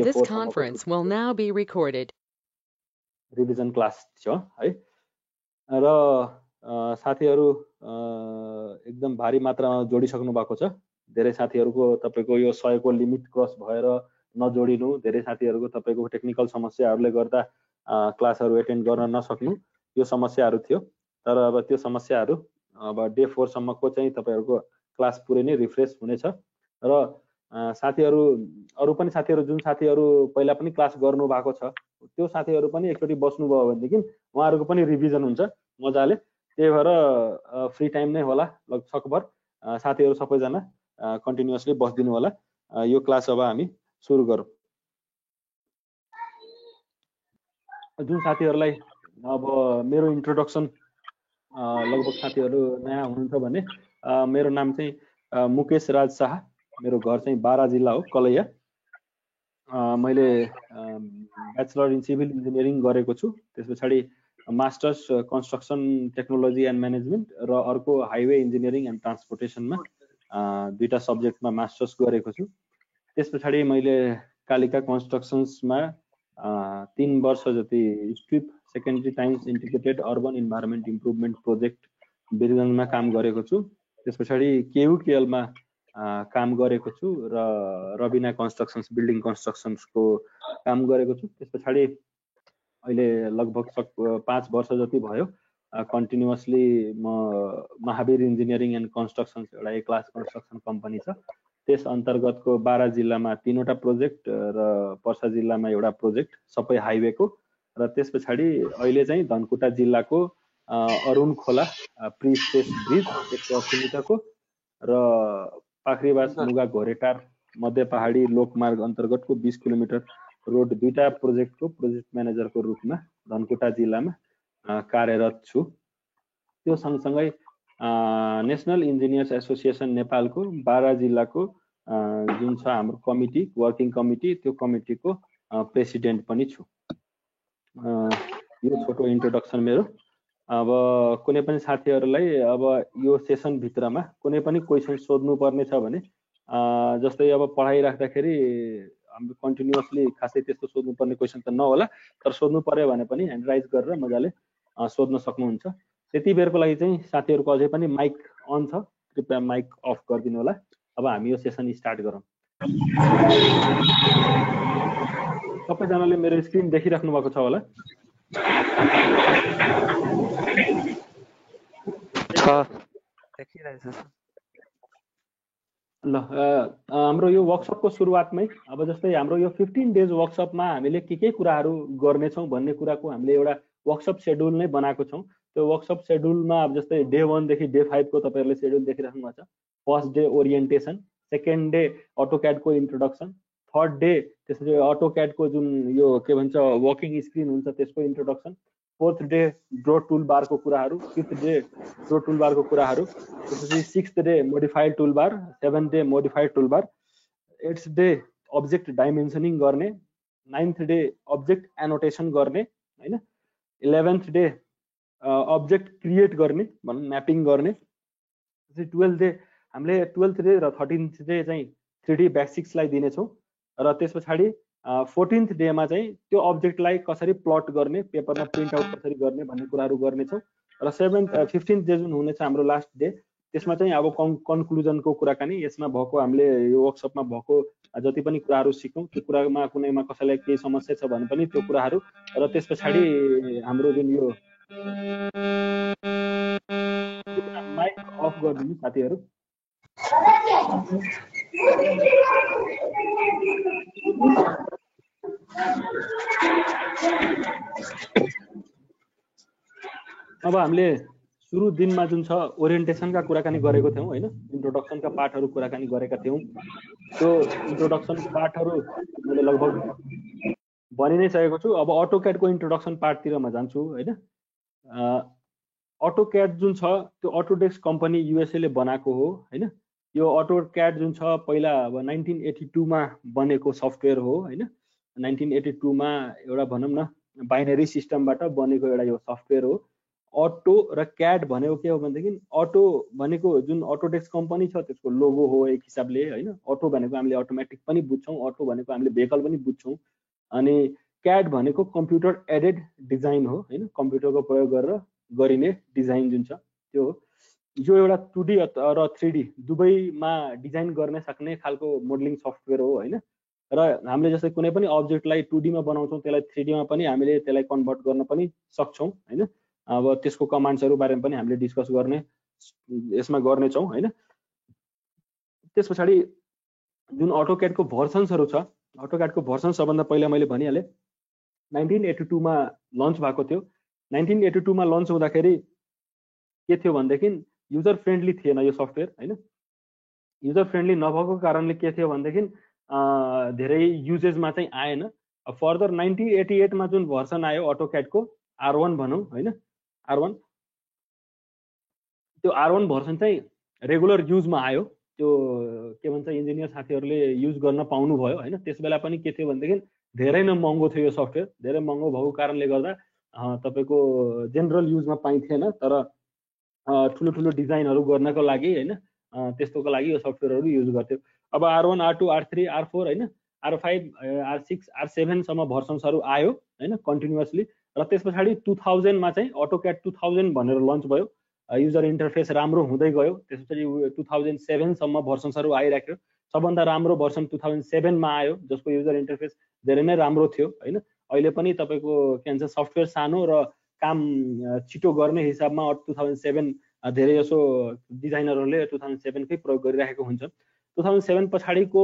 This conference will now be recorded. Revision class थियो है र साथीहरु एकदम भारी मात्रामा जोडिसक्नु भएको छ। धेरै साथीहरुको तपाईको यो 100 को लिमिट क्रस भएर नजोडिनु, धेरै साथीहरुको तपाईको टेक्निकल समस्याहरुले गर्दा क्लासहरु एटेन्ड गर्न नसक्नु, यो समस्याहरु थियो। तर अब त्यो समस्याहरु अब डे 4 सम्मको चाहिँ तपाईहरुको क्लास पुरै नै रिफ्रेश हुनेछ र साथीहरु अरु पनि साथीहरु जुन साथीहरु पहिला पनि क्लास गर्नु भएको छ त्यो साथीहरु पनि एकचोटी बस्नु भयो भनेदेखि उहाँहरुको पनि रिभिजन हुन्छ मजाले। त्यही भएर फ्री टाइम नै होला लगभग साथीहरु सबैजना कन्टिन्युअसली बस्दिनु होला। यो क्लास अब हामी सुरु गरौँ। जुन साथीहरुलाई अब मेरो इन्ट्रोडक्सन लगभग साथीहरु नयाँ हुनुहुन्छ भने मेरो नाम चाहिँ मुकेश राज शाह, मेरो घर चाहिँ बारा जिल्ला हो, कलैया। मैले ब्याचलर इन सिभिल इन्जिनियरिङ गरेको छु। त्यसपछि masters construction technology and management र अर्को हाइवे इन्जिनियरिङ एन्ड ट्रान्सपोर्टेसनमा दुईटा सब्जेक्टमा मास्टर्स गरेको छु। त्यसपछि मैले कालिका कन्स्ट्रक्सन्समा 3 वर्ष जति strip secondary towns integrated urban environment improvement project बिरगन्जमा काम गरेको छु। त्यसपछि केयुकेएलमा काम गरेको छु र रबिना कन्स्ट्रक्सन्स बिल्डिङ कन्स्ट्रक्सन्सको काम गरेको छु। त्यसपछि अहिले लगभग 5 वर्ष जति भयो कन्टिन्युअसली म महावीर इन्जिनियरिङ एन्ड कन्स्ट्रक्सन्स एउटा ए क्लास कन्स्ट्रक्सन कम्पनी छ, त्यस अन्तर्गतको बारा जिल्लामा 3वटा प्रोजेक्ट र पर्सा जिल्लामा एउटा प्रोजेक्ट सबै हाइवेको र त्यसपछि अहिले चाहिँ धनकुटा जिल्लाको अरुण खोला प्री स्पेस ब्रिज 180 मिटरको र पाखरीबास मुगा घोरेटार मध्य पहाडी लोकमार्ग अन्तर्गतको 20 किलोमिटर रोड दुईटा प्रोजेक्टको प्रोजेक्ट म्यानेजरको रूपमा धनकुटा जिल्लामा कार्यरत छु। त्यो सँगसँगै नेशनल इन्जिनियर्स एसोसिएसन नेपालको बारा जिल्लाको जुन छ हाम्रो कमिटी वर्किङ कमिटी, त्यो कमिटीको प्रेसिडेन्ट पनि छु। यो छोटो इन्ट्रोडक्सन मेरो। अब कुनै पनि साथीहरुलाई अब यो सेसन भित्रमा कुनै पनि क्वेशन सोध्नु पर्ने छ भने जस्तै अब पढाइ राख्दाखेरि हामी कन्टिन्युअसली खासै त्यस्तो सोध्नु पर्ने क्वेशन त नहोला, तर सोध्नु पर्यो भने पनि ह्यान्ड राइज गरेर मजाले सोध्न सक्नुहुन्छ। त्यति बेरको लागि चाहिँ साथीहरुको अझै पनि माइक अन छ, कृपया माइक अफ गरिदिनु होला। अब हामी यो सेसन स्टार्ट गरौँ। सबैजनाले मेरो स्क्रिन देखिराख्नु भएको छ होला? ल हाम्रो यो वर्कसपको सुरुवातमै अब जस्तै हाम्रो यो 15 डेज वर्कसपमा हामीले के कुराहरू गर्नेछौँ भन्ने कुराको हामीले एउटा वर्कसप शेड्युल नै बनाएको छौँ। त्यो वर्कसप शेड्युलमा अब जस्तै डे 1 देखि डे 5 को तपाईहरुले शेड्युल देखिराख्नु भएको छ। First day orientation, second day AutoCAD को इन्ट्रोडक्सन, थर्ड डे त्यसपछि अटोक्याड को जुन यो के भन्छ वर्किङ स्क्रिन हुन्छ त्यसको introduction, fourth day draw toolbar को कुराहरू, फिफ्थ डे ड्रो टुलबार को कुराहरू, त्यसपछि sixth day modified toolbar, seventh day modified toolbar, eighth day object dimensioning गर्ने, नाइन्थ डे अब्जेक्ट एनोटेसन गर्ने हैन, 11th डे अब्जेक्ट क्रिएट गर्ने भनौं म्यापिङ गर्ने, त्यसपछि 12th डे हामीले 12th डे र 13th डे चाहिँ 3D बेसिक्सलाई दिनेछौँ र त्यसपछि 14th डे मा चाहिँ त्यो अब्जेक्टलाई कसरी प्लट गर्ने, पेपरमा प्रिन्ट आउट कसरी गर्ने भन्ने कुराहरू गर्नेछौँ र 15th डे जुन हुनेछ हाम्रो लास्ट डे, त्यसमा चाहिँ अब कन्क्लुजनको कुराकानी, यसमा भएको हामीले यो वर्कसपमा भएको जति पनि कुराहरू सिक्यौँ त्यो कुरामा कुनैमा कसैलाई केही समस्या छ भने पनि त्यो कुराहरू र त्यसपछि हाम्रो जुन यो माइक अफ गरिदिनु साथीहरू। अब हामीले सुरु दिनमा जुन छ ओरिएन्टेसनका कुराकानी गरेको थियौं हैन, इन्ट्रोडक्सनका पार्टहरू कुराकानी गरेका थियौं। त्यो इन्ट्रोडक्सन पार्टहरू मैले लगभग भनि नै सकेको छु। अब अटोक्याड को इन्ट्रोडक्सन पार्टतिर म जान्छु हैन। अटोक्याड जुन छ त्यो अटोडेस्क कम्पनी युएसए ले बनाएको हो हैन। यो अटोक्याड जुन छ पहिला अब 1982 मा बनेको सफ्टवेयर हो हैन। 1982 मा एउटा भनौं न बाइनरी सिस्टमबाट बनेको एउटा यो सफ्टवेयर हो। अटो र क्याड भनेको के हो भनेदेखि अटो भनेको जुन अटोडेस्क कम्पनी छ त्यसको लोगो हो एक हिसाबले हैन। अटो भनेको हामीले अटोमेटिक पनि बुझ्छौँ, अटो भनेको हामीले भेहिकल पनि बुझ्छौँ। अनि क्याड भनेको कम्प्युटर एडेड डिजाइन हो हैन, कम्प्युटरको प्रयोग गरेर गरिने डिजाइन जुन छ त्यो हो। यो एउटा 2D र 3D दुवैमा डिजाइन गर्न सक्ने खालको मोडलिङ सफ्टवेयर हो हैन। र हामीले जस्तै कुनै पनि अब्जेक्टलाई 2D मा बनाउँछौँ त्यसलाई 3D मा पनि हामीले त्यसलाई कन्भर्ट गर्न पनि सक्छौँ हैन। अब त्यसको कमान्ड्सहरु बारेमा पनि हामीले डिस्कस गर्ने यसमा गर्नेछौँ हैन। त्यस पछाडि जुन अटोक्याड को भर्सन्सहरु छ, अटोक्याड को भर्सन सबभन्दा पहिला मैले भनिहालेँ 1982 मा लन्च भएको थियो। 1982 मा लन्च हुँदाखेरि के थियो भनेदेखि युजर फ्रेन्डली थिएन यो सफ्टवेयर हैन। युजर फ्रेन्डली नभएको कारणले के थियो भनेदेखि धेरै युजेसमा चाहिँ आएन। फर्दर 1988 मा जुन भर्सन आयो अटोक्याड को R1 भनौँ हैन, R1 त्यो R1 भर्सन चाहिँ रेगुलर युजमा आयो। त्यो के भन्छ इन्जिनियर साथीहरूले युज गर्न पाउनु भयो हैन। त्यसबेला पनि के थियो भनेदेखि धेरै नै महँगो थियो यो सफ्टवेयर। धेरै महँगो भएको कारणले गर्दा तपाईको जेनरल युजमा पाइन्थेन। तर ठुलो ठुलो डिजाइनहरु गर्नको लागि हैन त्यस्तोको लागि यो सफ्टवेयरहरु युज गर्थ्यो। अब R1 R2 R3 R4 हैन, R5 R6 R7 सम्म भर्सन्सहरु आयो हैन कन्टिन्युअसली। र त्यसपछि 2000 मा चाहिँ अटोक्याड 2000 भनेर लन्च भयो। युजर इन्टरफेस राम्रो हुँदै गयो। त्यसपछि 2007 सम्म भर्सन्सहरु आइराख्यो। सबभन्दा राम्रो भर्सन 2007 मा आयो जसको युजर इन्टरफेस धेरै नै राम्रो थियो हैन। अहिले पनि तपाईको के भन्छ सफ्टवेयर सानो र काम छिटो गर्ने हिसाबमा 2007 धेरै जसो डिजाइनरहरूले 2007 कै प्रयोग गरिरहेको हुन्छ। 2007 पछाडिको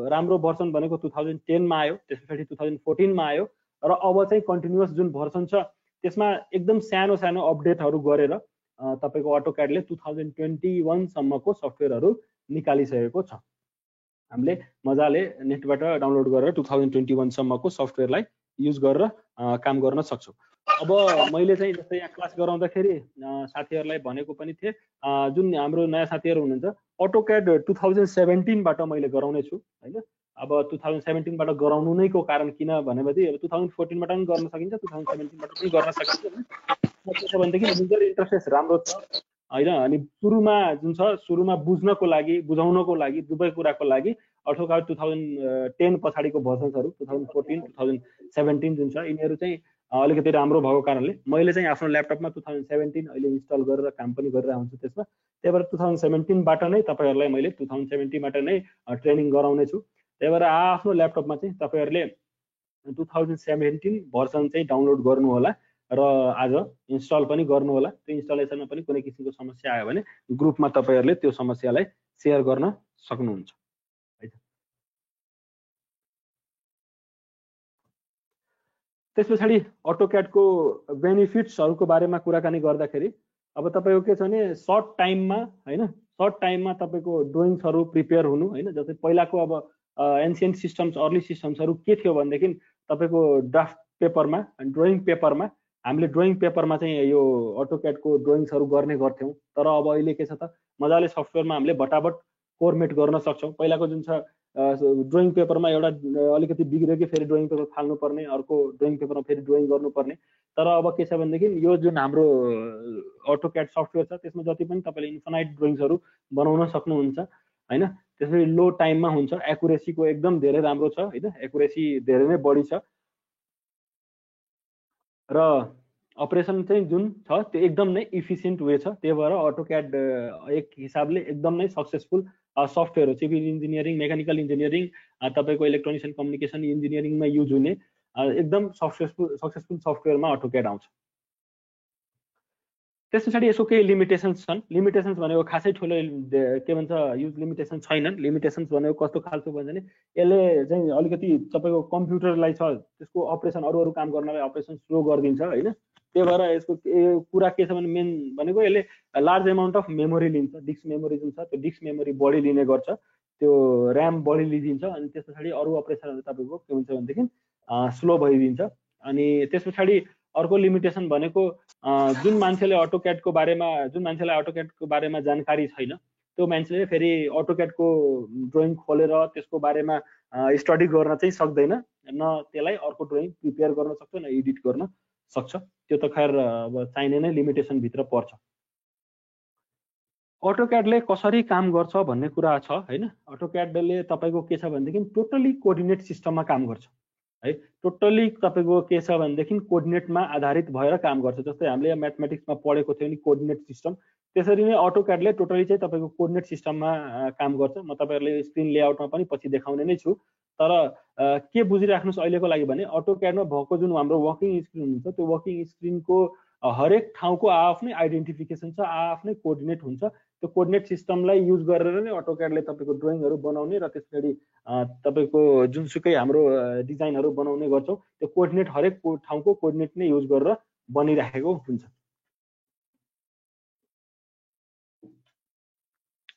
राम्रो भर्सन भनेको 2010 मा आयो। त्यसपछि 2014 मा आयो। र अब चाहिँ कन्टिन्युअस जुन भर्सन छ त्यसमा एकदम सानो सानो अपडेटहरु गरेर तपाईको अटोक्याडले 2021 सम्मको सफ्टवेयरहरु निकालिसकेको छ। हामीले मजाले नेटबाट डाउनलोड गरेर 2021 सम्मको सफ्टवेयरलाई युज गरेर काम गर्न सक्छौं। अब मैले चाहिँ जस्तै यहाँ क्लास गराउँदाखेरि साथीहरुलाई भनेको पनि थिए जुन हाम्रो नयाँ साथीहरु हुनुहुन्छ अटोक्याड 2017 बाट मैले गराउने छु हैन। अब 2017 बाट गराउनु नै को कारण किन भनेपछि अब 2014 बाट पनि गर्न सकिन्छ, 2017 बाट पनि गर्न सकिन्छ। के छ भनेदेखि युजर इन्टरफेस राम्रो छ हैन। अनि सुरुमा जुन छ सुरुमा बुझ्नको लागि बुझाउनको लागि दुवै कुराको लागि अटोक्याड 2010 पछाडिको भर्सन्सहरु 2014 2017 जुन छ यिनीहरु चाहिँ अलिकति राम्रो भएको कारणले मैले चाहिँ आफ्नो ल्यापटपमा 2017 अहिले इन्स्टल गरेर काम पनि गरिरहेको हुन्छु त्यसमा। त्यही भएर 2017 बाट नै तपाईहरुलाई मैले 2017 बाट नै ट्रेनिङ गराउने छु। त्यही भएर आफ्नो ल्यापटपमा चाहिँ तपाईहरुले 2017 भर्सन चाहिँ डाउनलोड गर्नु होला र आज इन्स्टल पनि गर्नु होला। त्यो इन्स्टलेसनमा पनि कुनै किसिमको समस्या आयो भने ग्रुपमा तपाईहरुले त्यो समस्यालाई शेयर गर्न सक्नुहुन्छ। त्यसपछि अटोक्याडको बेनिफिट्सहरुको बारेमा कुराकानी गर्दाखेरि अब तपाईको के छ भने सर्ट टाइममा हैन, सर्ट टाइममा तपाईको ड्रइङ्सहरु प्रिपेयर हुनु हैन। जस्तै पहिलाको अब एन्शियन्ट सिस्टम्स अर्ली सिस्टम्सहरु के थियो भनेदेखि तपाईको ड्राफ्ट पेपरमा ड्रइङ पेपरमा हामीले ड्रइङ पेपरमा चाहिँ यो अटोक्याडको ड्रइङ्सहरु गर्ने गर्थ्यौं। तर अब अहिले के छ त मजाले सफ्टवेयरमा हामीले बटाबट फर्मेट गर्न सक्छौं। पहिलाको जुन छ ड्रइङ पेपरमा एउटा अलिकति बिग्रियो कि फेरि ड्रइङ पेपर फाल्नु पर्ने, अर्को ड्रइङ पेपरमा फेरि ड्रइङ गर्नुपर्ने। तर अब के छ भनेदेखि यो जुन हाम्रो अटोक्याड सफ्टवेयर छ त्यसमा जति पनि तपाईले इन्फाइनाइट ड्रइङ्सहरु बनाउन सक्नुहुन्छ हैन। त्यसरी लो टाइममा हुन्छ, एक्युरेसीको एकदम धेरै राम्रो छ हैन, एक्युरेसी धेरै नै बढी छ र अपरेसन चाहिँ जुन छ त्यो एकदम नै इफिसिएन्ट वे छ। त्यही भएर अटोक्याड एक हिसाबले एकदम नै सक्सेसफुल सफ्टवेयर हो। सिभिल इन्जिनियरिङ, मेकानिकल इन्जिनियरिङ, तपाईको इलेक्ट्रोनिक्स एन्ड कम्युनिकेसन इन्जिनियरिङमा युज हुने एकदम सक्सेसफुल सफ्टवेयरमा अटोक्याड आउँछ। त्यसपछि यसको केही लिमिटेसन्स छन्। लिमिटेसन्स भनेको खासै ठुलो के भन्छ युज लिमिटेसन छैनन्। लिमिटेसन्स भनेको कस्तो खालको भन्छ भने यसले चाहिँ अलिकति तपाईको कम्प्युटरलाई छ त्यसको अपरेसन अरु काम गर्नलाई अपरेसन स्लो गरिदिन्छ हैन। त्यही भएर यसको कुरा के छ भने मेन भनेको यसले लार्ज अमाउन्ट अफ मेमोरी लिन्छ। डिस्क मेमोरी जुन छ त्यो डिस्क मेमोरी बढी लिने गर्छ, त्यो र्याम बढी लिदिन्छ। अनि त्यसपछि अरु अपरेसनहरु तपाईको के हुन्छ भनेदेखि स्लो भइदिन्छ। अनि त्यसपछि अर्को लिमिटेसन भनेको जुन मान्छेले अटोक्याडको बारेमा जानकारी छैन त्यो मान्छेले फेरि अटोक्याडको ड्रइङ खोलेर त्यसको बारेमा स्टडी गर्न चाहिँ सक्दैन, न त्यसलाई अर्को ड्रइङ प्रिपेयर गर्न सक्छ न एडिट गर्न सक्छ। त्यो त खैर अब चाहिने नै लिमिटेसन भित्र पर्छ। अटोक्याडले कसरी काम गर्छ भन्ने कुरा छ हैन। अटोक्याडले तपाईको के छ भनेदेखि टोटली कोअर्डिनेट सिस्टममा काम गर्छ है। टोटली तपाईको के छ भनेदेखि कोअर्डिनेटमा आधारित भएर काम गर्छ। जस्तै हामीले म्याथमेटिक्समा पढेको थियो नि कोअर्डिनेट सिस्टम, त्यसरी नै अटोक्याडले टोटली चाहिँ तपाईको कोअर्डिनेट सिस्टममा काम गर्छ। म तपाईहरुले स्क्रिन लेआउटमा पनि पछि देखाउने नै छु। तर के बुझिराख्नुस् अहिलेको लागि भने अटोक्याडमा भएको जुन हाम्रो वर्किङ स्क्रिन हुन्छ त्यो वर्किङ स्क्रिनको हरेक ठाउँको आफ्नै आइडेन्टिफिकेसन छ, आफ्नै कोअर्डिनेट हुन्छ। त्यो कोअर्डिनेट सिस्टमलाई युज गरेर नै अटोक्याडले तपाईको ड्रइङहरु बनाउने र त्यसरी तपाईको जुनसुकै हाम्रो डिजाइनहरु बनाउने गर्छौं। त्यो कोअर्डिनेट हरेक ठाउँको कोअर्डिनेट नै युज गरेर बनिराखेको हुन्छ।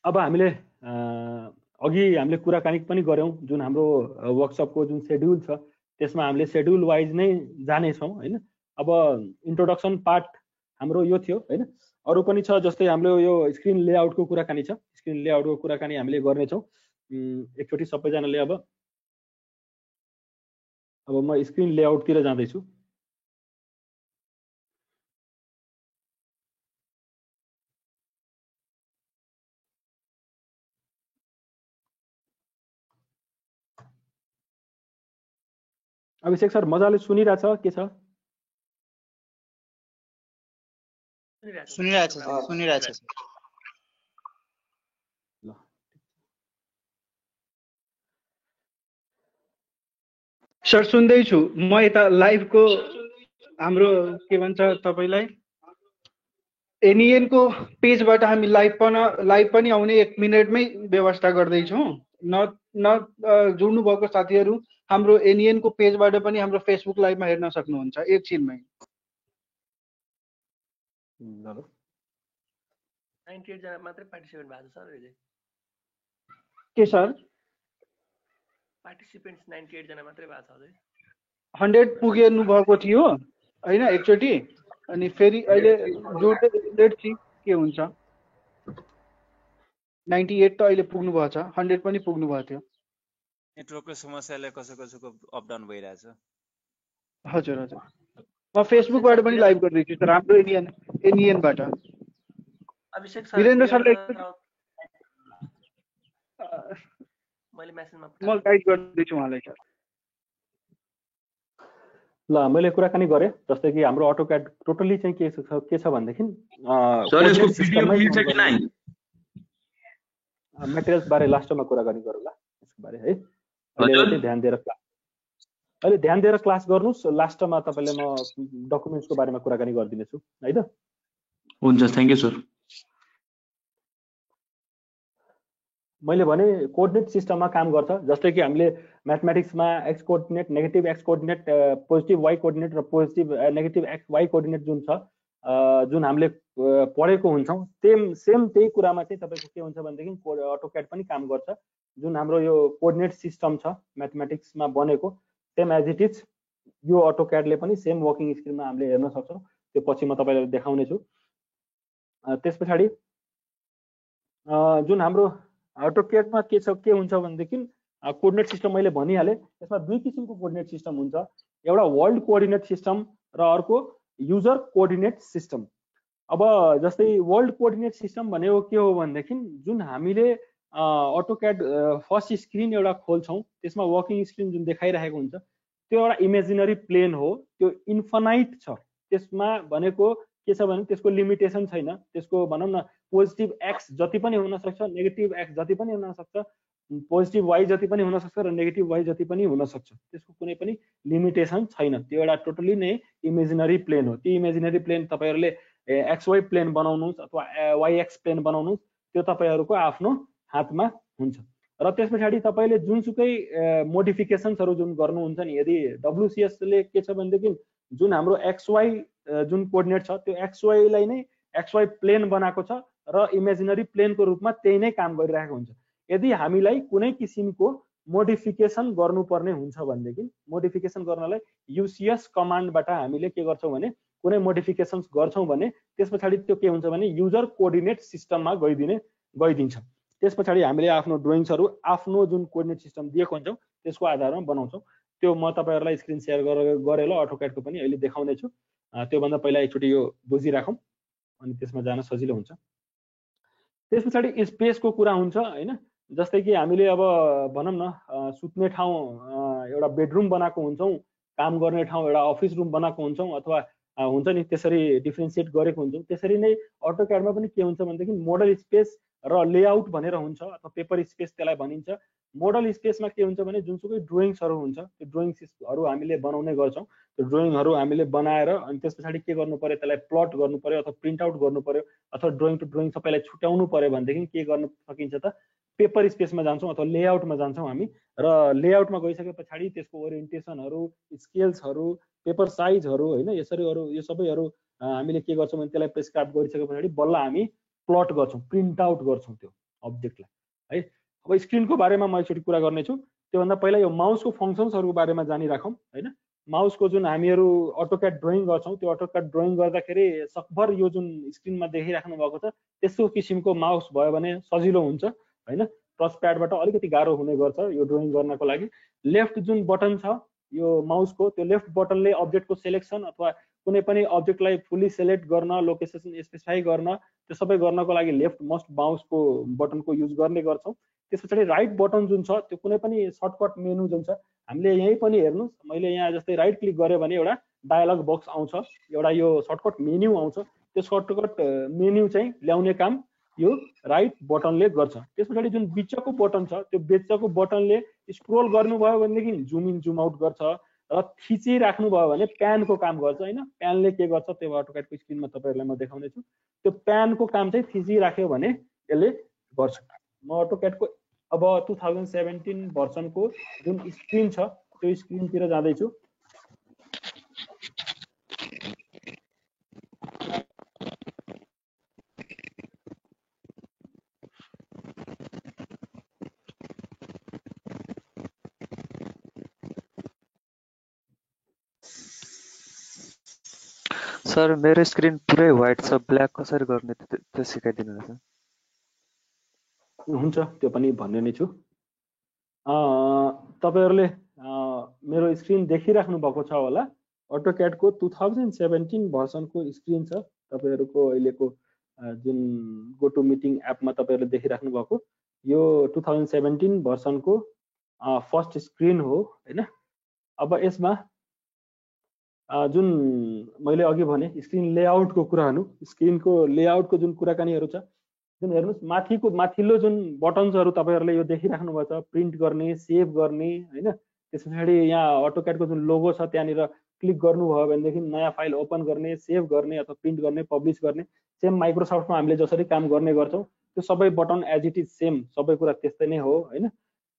अब हामीले अघि हामीले कुराकानी पनि गर्यौं जुन हाम्रो वर्कसपको जुन शेड्युल छ त्यसमा हामीले शेड्युल वाइज नै जानेछौं हैन। अब इन्ट्रोडक्सन पार्ट हाम्रो यो थियो हैन। अरु पनि छ जस्तै हाम्रो यो स्क्रिन लेआउटको कुराकानी छ। स्क्रिन लेआउटको कुराकानी हामीले गर्ने छौं। एकचोटी सबैजनाले अब म स्क्रिन लेआउटतिर जाँदै छु। अभिषेक सर मजाले सुनिरा छ के छ? सुनिरहेछ ल सर सुन्दैछु म। यता लाइभको हाम्रो के भन्छ तपाईलाई एनईएन को पेजबाट हामी लाइभ पनि आउने 1 मिनेटमै व्यवस्था गर्दै छौं। न जोड्नु भएको साथीहरु हाम्रो एनईएन को पेजबाट पनि हाम्रो फेसबुक लाइभमा हेर्न सक्नुहुन्छ एकछिनमै। 98 जना मात्रै पार्टिसिपेन्ट भएको छ सर अहिले। के सर? पार्टिसिपेन्ट्स 98 जना मात्रै भएको छ अहिले। 100 पुग्नु भएको थियो हैन एकचोटी, अनि फेरि अहिले जोड्दै लेट्स सी के हुन्छ। 98 त अहिले पुग्नु भएको छ, 100 पनि पुग्नु भएको थियो। नेटवर्कको समस्याले कसैको अप डाउन भइरहेछ। हजुर हजुर म फेसबुकबाट पनि लाइभ गर्दै छु सर हाम्रो एनईएनबाट। अभिषेक सर वीरेन्द्र सरले मैले मेसेजमा म गाइड गर्दै छु उहाँलाई सर। ल मैले कुराकानी गरे जस्तै कि हाम्रो अटोक्याड टोटली चाहिँ के छ भनेदेखि सर यसको भिडियो मिल्छ कि नै? मटेरियल्स बारे लास्टमा कुराकानी गरौँला यसको बारे है। अहिले ध्यान दिएर क्लास गर्नुस्। लास्टमा तपाईले म डकुमेन्ट्सको बारेमा कुराकानी गर्दिने छु है त। हुन्छ थ्यांक यू सर। मैले भने कोअर्डिनेट सिस्टममा काम गर्छ। जस्तै कि हामीले म्याथमेटिक्समा X coordinate, negative X coordinate, positive Y coordinate र positive negative X Y coordinate जुन छ जुन हामीले पढेको हुन्छौं सेम त्यही कुरामा चाहिँ तपाईको के हुन्छ भनेदेखि अटोक्याड पनि काम गर्छ। जुन हाम्रो यो कोअर्डिनेट सिस्टम छ म्याथमेटिक्समा बनेको सेम एज इट इज यो अटोक्याडले पनि सेम वर्किङ स्क्रिनमा हामीले हेर्न सक्छौं। त्यो पछि म तपाईलाई देखाउने छु। त्यसपछि जुन हाम्रो अटोक्याडमा के हुन्छ भनेदेखि कोअर्डिनेट सिस्टम मैले भनिहाले। यसमा दुई किसिमको कोअर्डिनेट सिस्टम हुन्छ। एउटा वर्ल्ड कोअर्डिनेट सिस्टम र अर्को युजर कोअर्डिनेट सिस्टम। अब जस्तै वर्ल्ड कोअर्डिनेट सिस्टम भनेको के हो भनेदेखि जुन हामीले अटोक्याड फर्स्ट स्क्रिन एउटा खोल्छौं त्यसमा वर्किङ स्क्रिन जुन देखाइरहेको हुन्छ त्यो एउटा इमेजिनरी प्लेन हो। त्यो इन्फाइनाइट छ। त्यसमा भनेको के छ भने त्यसको लिमिटेसन छैन। त्यसको भनौं न पोजिटिभ एक्स जति पनि हुन सक्छ, नेगेटिभ एक्स जति पनि हुन सक्छ, पोजिटिभ वाइ जति पनि हुन सक्छ र नेगेटिभ वाइ जति पनि हुन सक्छ। त्यसको कुनै पनि लिमिटेसन छैन। त्यो एउटा टोटली नै इमेजिनरी प्लेन हो। त्यो इमेजिनरी प्लेन तपाईहरुले एक्स वाइ प्लेन बनाउनुस् अथवा वाइ एक्स प्लेन बनाउनुस् त्यो तपाईहरुको आफ्नो हातमा हुन्छ। र त्यसपछि तपाईले जुनसुकै मोडिफिकेसन्सहरु जुन गर्नुहुन्छ नि, यदि डब्ल्युसीएस ले के छ भनेदेखि जुन हाम्रो एक्स वाइ जुन कोअर्डिनेट छ त्यो एक्स वाइ लाई नै एक्स वाइ प्लेन बनाएको छ र इमेजिनरी प्लेनको रूपमा त्यही नै काम गरिरहेको हुन्छ। यदि हामीलाई कुनै किसिमको मोडिफिकेसन गर्नुपर्ने हुन्छ भनेदेखि मोडिफिकेसन गर्नलाई युसीएस कमान्डबाट हामीले के गर्छौं भने कुनै मोडिफिकेसन्स गर्छौं भने त्यसपछि त्यो के हुन्छ भने युजर कोअर्डिनेट सिस्टममा गइदिन्छ। त्यसपछि हामीले आफ्नो ड्रइङ्सहरु आफ्नो जुन कोअर्डिनेट सिस्टम दिएको हुन्छौं त्यसको आधारमा बनाउँछौं। त्यो म तपाईहरुलाई स्क्रिन शेयर गरेर अटोक्याडको पनि अहिले देखाउने छु। त्योभन्दा पहिला एकचोटि यो बुझिराखौँ अनि त्यसमा जान सजिलो हुन्छ। त्यस पछाडि स्पेसको कुरा हुन्छ हैन। जस्तै कि हामीले अब भनौँ न सुत्ने ठाउँ एउटा बेडरुम बनाएको हुन्छौँ, काम गर्ने ठाउँ एउटा अफिस रुम बनाएको हुन्छौँ अथवा हुन्छ नि त्यसरी डिफ्रेन्सिएट गरेको हुन्छौँ। त्यसरी नै अटोक्याडमा पनि के हुन्छ भनेदेखि मोडल स्पेस र लेआउट भनेर हुन्छ अथवा पेपर स्पेस त्यसलाई भनिन्छ। मोडल स्पेसमा के हुन्छ भने जुनसुकै ड्रइङ्सहरू हुन्छ त्यो ड्रइङ्सहरू हामीले बनाउने गर्छौँ। त्यो ड्रइङहरू हामीले बनाएर अनि त्यस पछाडि के गर्नु पर्यो, त्यसलाई प्लट गर्नु पर्यो अथवा प्रिन्ट आउट गर्नु पर्यो अथवा ड्रइङ टु ड्रइङ सबैलाई छुट्याउनु पर्यो भनेदेखि के गर्न सकिन्छ त पेपर स्पेसमा जान्छौँ अथवा लेआउटमा जान्छौँ हामी। र लेआउटमा गइसके पछाडि त्यसको ओरिएन्टेसनहरू, स्केल्सहरू, पेपर साइजहरू हैन यसरीहरू यो सबैहरू हामीले के गर्छौँ भने त्यसलाई प्रेस्क्राइब गरिसके पछाडि बल्ल हामी प्लट गर्छौँ, प्रिन्ट आउट गर्छौँ त्यो अब्जेक्टलाई है। अब स्क्रिनको बारेमा म एकचोटि कुरा गर्नेछु। त्योभन्दा पहिला यो माउसको फङ्सन्सहरूको बारेमा जानिराखौँ हैन। माउसको जुन हामीहरू अटोक्याड ड्रइङ गर्छौँ त्यो अटोक्याड ड्रइङ गर्दाखेरि सकभर यो जुन स्क्रिनमा देखिराख्नु भएको छ त्यस्तो किसिमको माउस भयो भने सजिलो हुन्छ हैन। टच प्याडबाट अलिकति गाह्रो हुने गर्छ यो ड्रइङ गर्नको लागि। लेफ्ट जुन बटन छ यो माउसको त्यो लेफ्ट बटनले अब्जेक्टको सेलेक्सन अथवा कुनै पनि अब्जेक्टलाई फुल्ली सेलेक्ट गर्न, लोकेसन स्पेसिफाई गर्न, त्यो सबै गर्नको लागि लेफ्ट मस्ट माउसको बटनको युज गर्ने गर्छौँ। त्यस पछाडि राइट बटन जुन छ त्यो कुनै पनि सर्टकट मेनु जुन छ हामीले यहीँ पनि हेर्नुहोस्, मैले यहाँ जस्तै राइट क्लिक गरेँ भने एउटा डायलग बक्स आउँछ, एउटा यो सर्टकट मेन्यु आउँछ। त्यो सर्टकट मेन्यु चाहिँ ल्याउने काम यो राइट बटनले गर्छ। त्यस पछाडि जुन बिचको बटन छ त्यो बिचको बटनले स्क्रोल गर्नुभयो भनेदेखि जुम इन जुम आउट गर्छ र थिचिराख्नुभयो भने प्यानको काम गर्छ हैन। प्यानले के गर्छ त्यो अटोक्याडको स्क्रिनमा तपाईँहरूलाई म देखाउने छु। त्यो प्यानको काम चाहिँ थिचिराख्यो भने यसले गर्छ। म अटोक्याडको अब 2017 भर्सनको जुन स्क्रिन छ त्यो स्क्रिनतिर जाँदैछु। सर मेरो स्क्रिन पुरै व्हाइट छ, ब्ल्याक कसरी गर्ने त्यो सिकाइदिनु होला सर। हुन्छ त्यो पनि भन्ने नै छु। तपाईहरुले मेरो स्क्रिन देखिराख्नु भएको छ होला। अटोक्याडको 2017 भर्सनको स्क्रिन छ तपाईहरुको अहिलेको जुन गो टु मिटिङ एपमा तपाईहरुले देखिराख्नु भएको यो 2017 भर्सनको फर्स्ट स्क्रिन हो हैन। अब यसमा जुन मैले अघि भने स्क्रिन लेआउटको कुराहरु, स्क्रिनको लेआउटको जुन कुराकानीहरु छ जुन हेर्नुस् माथिल्लो जुन बटन्सहरु तपाईहरुले यो देखिराख्नु भएको छ, प्रिन्ट गर्ने, सेभ गर्ने हैन। त्यसपछि यहाँ अटोक्याडको जुन लोगो छ त्यहाँनिर क्लिक गर्नुभयो भनेदेखि नयाँ फाइल ओपन गर्ने, सेभ गर्ने अथवा प्रिन्ट गर्ने, पब्लिश गर्ने, सेम माइक्रोसफ्टमा हामीले जसरी काम गर्ने गर्छौं त्यो सबै button as it is same, सबै कुरा त्यस्तै नै हो हैन।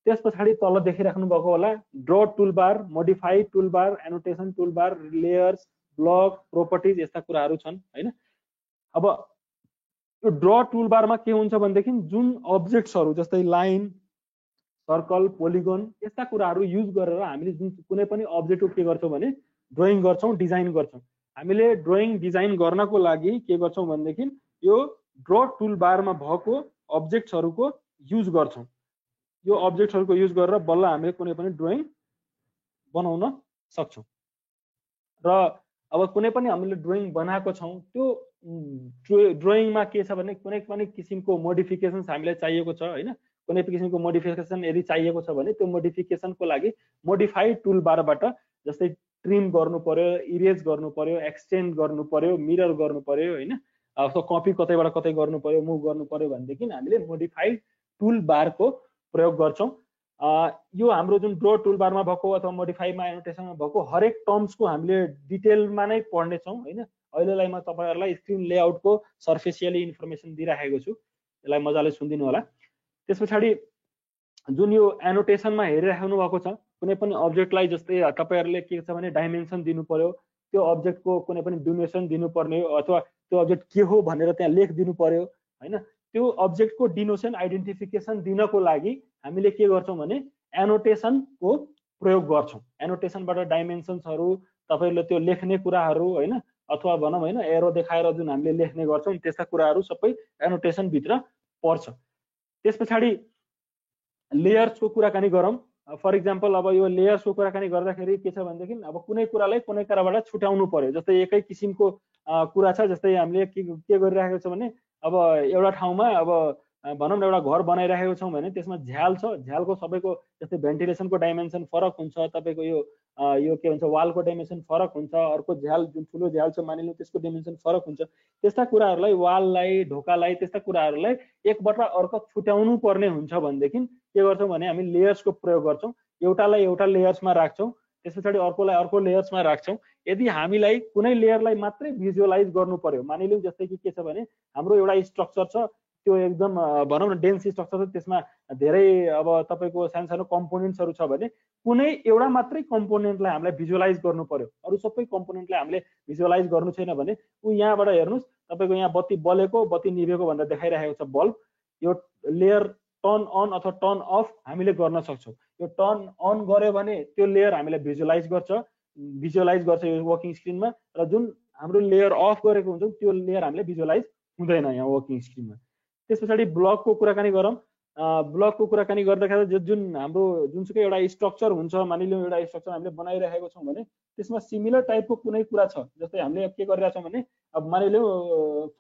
त्यसपछि तल देखिराख्नु भएको होला draw toolbar, modify toolbar, annotation toolbar, layers, block, properties यस्ता कुराहरू छन् हैन। अब यो ड्र टुलबारमा के हुन्छ भनेदेखि जुन अब्जेक्ट्सहरू जस्तै लाइन, सर्कल, पोलिगन यस्ता कुराहरू युज गरेर हामीले जुन कुनै पनि अब्जेक्टको के गर्छौं भने ड्रइङ गर्छौं, डिजाइन गर्छौं। हामीले ड्रइङ डिजाइन गर्नको लागि के गर्छौं भनेदेखि यो ड्र टुलबारमा भएको अब्जेक्ट्सहरूको युज गर्छौं। यो अब्जेक्ट्सहरूको युज गरेर बल्ल हामीले कुनै पनि ड्रइङ बनाउन सक्छौं। र अब कुनै पनि हामीले ड्रइङ बनाएको छौं त्यो ड्रइङमा के छ भने कुनै पनि किसिमको मोडिफिकेसन्स हामीलाई चाहिएको छ हैन। कुनै पनि किसिमको मोडिफिकेसन यदि चाहिएको छ भने त्यो मोडिफिकेसनको लागि मोडिफाई टुलबारबाट जस्तै ट्रिम गर्नु पर्यो, इरेज गर्नु पर्यो, एक्सटेन्ड गर्नु पर्यो, मिरर गर्नु पर्यो हैन, अथवा कपी कतैबाट कतै गर्नु पर्यो, मुभ गर्नु पर्यो भनेदेखि हामीले मोडिफाई टुलबारको प्रयोग गर्छौं। यो हाम्रो जुन ड्र टुलबारमा भएको अथवा मोडिफाईमा एनोटेसनमा भएको हरेक टर्म्सको हामीले डिटेलमा नै पढ्ने छौं हैन। अहिलेलाई म तपाईहरुलाई स्क्रिन लेआउटको सर्फेसियली इन्फर्मेसन दिइराखेको छु, यसलाई मजाले सुनिदिनु होला। त्यसपछि जुन यो एनोटेसनमा हेरिराख्नु भएको छ कुनै पनि अब्जेक्टलाई जस्तै तपाईहरुले के छ भने डाइमेन्सन दिनु पर्यो, त्यो अब्जेक्टको कुनै पनि डिनोसन दिनुपर्ने हो अथवा त्यो अब्जेक्ट के हो भनेर त्यहाँ लेख दिनु पर्यो हैन। त्यो अब्जेक्टको डिनोसन आइडेन्टिफिकेसन दिनको लागि हामीले के गर्छौं भने एनोटेसनको प्रयोग गर्छौं। एनोटेसनबाट डाइमेन्सन्सहरु तपाईहरुले त्यो लेख्ने कुराहरु हैन अथवा भनौं हैन एरो देखाएर जुन हामीले लेख्ने गर्छौं त्यस्ता कुराहरु सबै एनोटेसन भित्र पर्छ। त्यसपछि लेयर्सको कुराकानी गरौँ। फर इक्जाम्पल अब यो लेयर्सको कुराकानी गर्दाखेरि के छ भनेदेखि अब कुनै कुरालाई कुनै कुराबाट छुट्याउनु पर्यो। जस्तै एकै किसिमको कुरा छ, जस्तै हामीले के गरिराखेको छ भने अब एउटा ठाउँमा अब भनौँ न एउटा घर बनाइराखेको छौँ भने त्यसमा झ्याल छ, झ्यालको सबैको जस्तै भेन्टिलेसनको डाइमेन्सन फरक हुन्छ, तपाईँको यो के भन्छ वालको डाइमेन्सन फरक हुन्छ, अर्को झ्याल जुन ठुलो झ्याल छ मानिलिउँ त्यसको डाइमेन्सन फरक हुन्छ। त्यस्ता कुराहरूलाई वाललाई ढोकालाई त्यस्ता कुराहरूलाई एकबाट अर्को छुट्याउनु पर्ने हुन्छ भनेदेखि के गर्छौँ भने हामी लेयर्सको प्रयोग गर्छौँ। एउटालाई एउटा लेयर्समा राख्छौँ, त्यस पछाडि अर्कोलाई अर्को लेयर्समा राख्छौँ। यदि हामीलाई कुनै लेयरलाई मात्रै भिजुअलाइज गर्नु पर्यो, मानिलिउँ जस्तै कि के छ भने हाम्रो एउटा स्ट्रक्चर छ, त्यो एकदम भनौँ न डेन्स स्ट्रक्चर छ, त्यसमा धेरै अब तपाईँको सानो सानो कम्पोनेन्ट्सहरू छ भने कुनै एउटा मात्रै कम्पोनेन्टलाई हामीलाई भिजुअलाइज गर्नु पर्यो, अरू सबै कम्पोनेन्टलाई हामीले भिजुअलाइज गर्नु छैन भने यहाँबाट हेर्नुहोस् तपाईँको यहाँ बत्ती बलेको बत्ती निभेको भनेर देखाइरहेको छ बल्ब। यो लेयर टर्न अन अथवा टर्न अफ हामीले गर्न सक्छौँ। यो टर्न अन गर्यो भने त्यो लेयर हामीलाई भिजुअलाइज गर्छ यो वर्किङ स्क्रिनमा, र जुन हाम्रो लेयर अफ गरेको हुन्छ त्यो लेयर हामीले भिजुअलाइज हुँदैन यहाँ वर्किङ स्क्रिनमा। त्यस पछाडि ब्लकको कुराकानी गरौँ। ब्लकको कुराकानी गर्दाखेरि जुन हाम्रो जुनसुकै एउटा स्ट्रक्चर हुन्छ, मानिलिउँ एउटा स्ट्रक्चर हामीले बनाइरहेको छौँ भने त्यसमा सिमिलर टाइपको कुनै कुरा छ, जस्तै हामीले के गरिरहेछौँ भने अब मानिलिउँ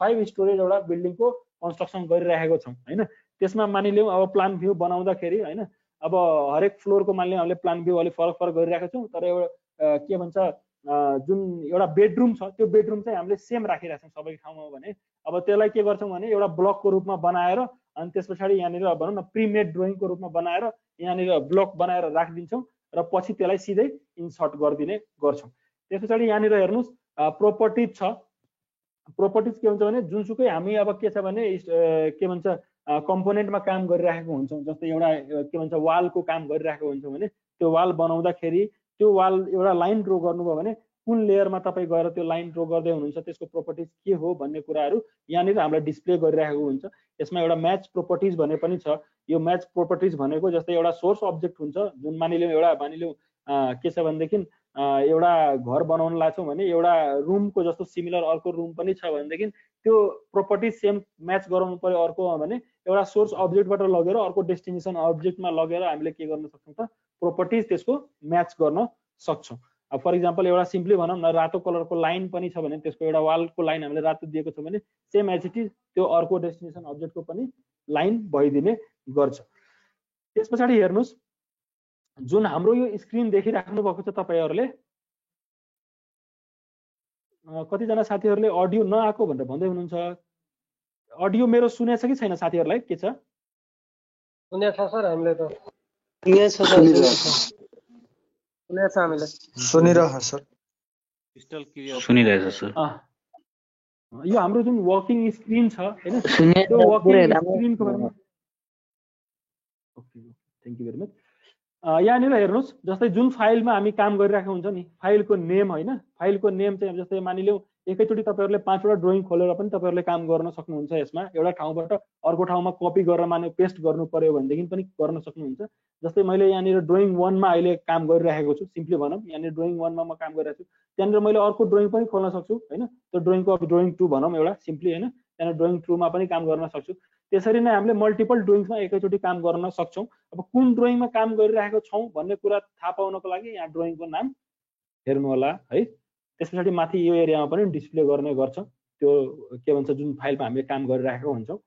5 स्टोरेज एउटा बिल्डिङको कन्स्ट्रक्सन गरिरहेको छौँ होइन। त्यसमा मानिलिउँ अब प्लान भ्यू बनाउँदाखेरि होइन अब हरेक फ्लोरको मानिलिउँ हामीले प्लान भ्यू अलिक फरक फरक गरिरहेको छौँ, तर एउटा के भन्छ जुन एउटा बेडरुम छ त्यो बेडरुम चाहिँ हामीले सेम राखिरहेको छौँ सबै ठाउँमा भने अब त्यसलाई के गर्छौँ भने एउटा ब्लकको रूपमा बनाएर अनि त्यस पछाडि यहाँनिर भनौँ न प्रिमेड ड्रइङको रूपमा बनाएर यहाँनिर ब्लक बनाएर राखिदिन्छौँ र पछि त्यसलाई सिधै इन्सर्ट गरिदिने गर्छौँ। त्यस पछाडि यहाँनिर हेर्नुहोस् प्रोपर्टिज छ। प्रोपर्टिज के हुन्छ भने जुनसुकै हामी अब के छ भने के भन्छ कम्पोनेन्टमा काम गरिरहेको हुन्छौँ, जस्तै एउटा के भन्छ वालको काम गरिरहेको हुन्छौँ भने त्यो वाल बनाउँदाखेरि त्यो वाल एउटा लाइन ड्रो गर्नुभयो भने कुन लेयरमा तपाईँ गएर त्यो लाइन ड्रो गर्दै हुनुहुन्छ त्यसको प्रोपर्टिज के हो भन्ने कुराहरू यहाँनिर हामीलाई डिस्प्ले गरिरहेको हुन्छ। यसमा एउटा म्याच प्रोपर्टिज भन्ने पनि छ। यो म्याच प्रोपर्टिज भनेको जस्तै एउटा सोर्स अब्जेक्ट हुन्छ जुन मानिलिउँ के छ भनेदेखि एउटा घर बनाउन लाग्छौँ भने एउटा रुमको जस्तो सिमिलर अर्को रुम पनि छ भनेदेखि त्यो प्रोपर्टिज सेम म्याच गराउनु पर्यो अर्कोमा भने एउटा सोर्स अब्जेक्टबाट लगेर अर्को डेस्टिनेसन अब्जेक्टमा लगेर हामीले के गर्न सक्छौँ त प्रोपर्टिज त्यसको म्याच गर्न सक्छौँ। अब फर इक्जाम्पल एउटा सिम्पली भनौँ न रातो कलरको लाइन पनि छ भने त्यसको एउटा वालको लाइन हामीले रातो दिएको छ भने सेम एज इट इज त्यो अर्को डेस्टिनेसन अब्जेक्टको पनि लाइन भइदिने गर्छ। त्यस पछाडि हेर्नुहोस् जुन हाम्रो यो स्क्रिन देखिराख्नु भएको छ तपाईँहरूले कतिजना साथीहरूले अडियो नआएको भनेर भन्दै हुनुहुन्छ। अडियो मेरो सुनेछ कि छैन साथीहरूलाई के छ? सुनेछ सर हामीले त सुनिरहेको सर। क्रिस्टल क्लियर सुनिरहेछ सर। यो हाम्रो जुन वर्किङ स्क्रिन छ हैन त्यो वर्किङ स्क्रिनको बारेमा okay thank you very much. यहाँनिर हेर्नुहोस् जस्तै जुन फाइलमा हामी काम गरिरहेको हुन्छ नि फाइलको नेम होइन फाइलको नेम चाहिँ जस्तै मानिलिउँ एकैचोटि तपाईँहरूले 5वटा ड्रइङ खोलेर पनि तपाईँहरूले काम गर्न सक्नुहुन्छ। यसमा एउटा ठाउँबाट अर्को ठाउँमा कपी गरेर पेस्ट गर्नु पर्यो भनेदेखि पनि गर्न सक्नुहुन्छ। जस्तै मैले यहाँनिर ड्रइङ 1 मा अहिले काम गरिरहेको छु, सिम्पली भनौँ यहाँनिर ड्रइङ 1 मा म काम गरिरहेको छु, त्यहाँनिर मैले अर्को ड्रइङ पनि खोल्न सक्छु होइन। त्यो ड्रइङको अब ड्रइङ 2 भनौँ एउटा सिम्पली होइन, त्यहाँनिर ड्रइङ 2 मा पनि काम गर्न सक्छु। त्यसरी नै हामीले मल्टिपल ड्रइङ्समा एकैचोटि काम गर्न सक्छौँ। अब कुन ड्रइङमा काम गरिरहेको छौँ भन्ने कुरा थाहा पाउनको लागि यहाँ ड्रइङको नाम हेर्नु होला है। त्यस पछाडि माथि यो एरियामा पनि डिस्प्ले गर्ने गर्छ त्यो के भन्छ जुन फाइलमा हामीले काम गरिरहेको हुन्छौँ।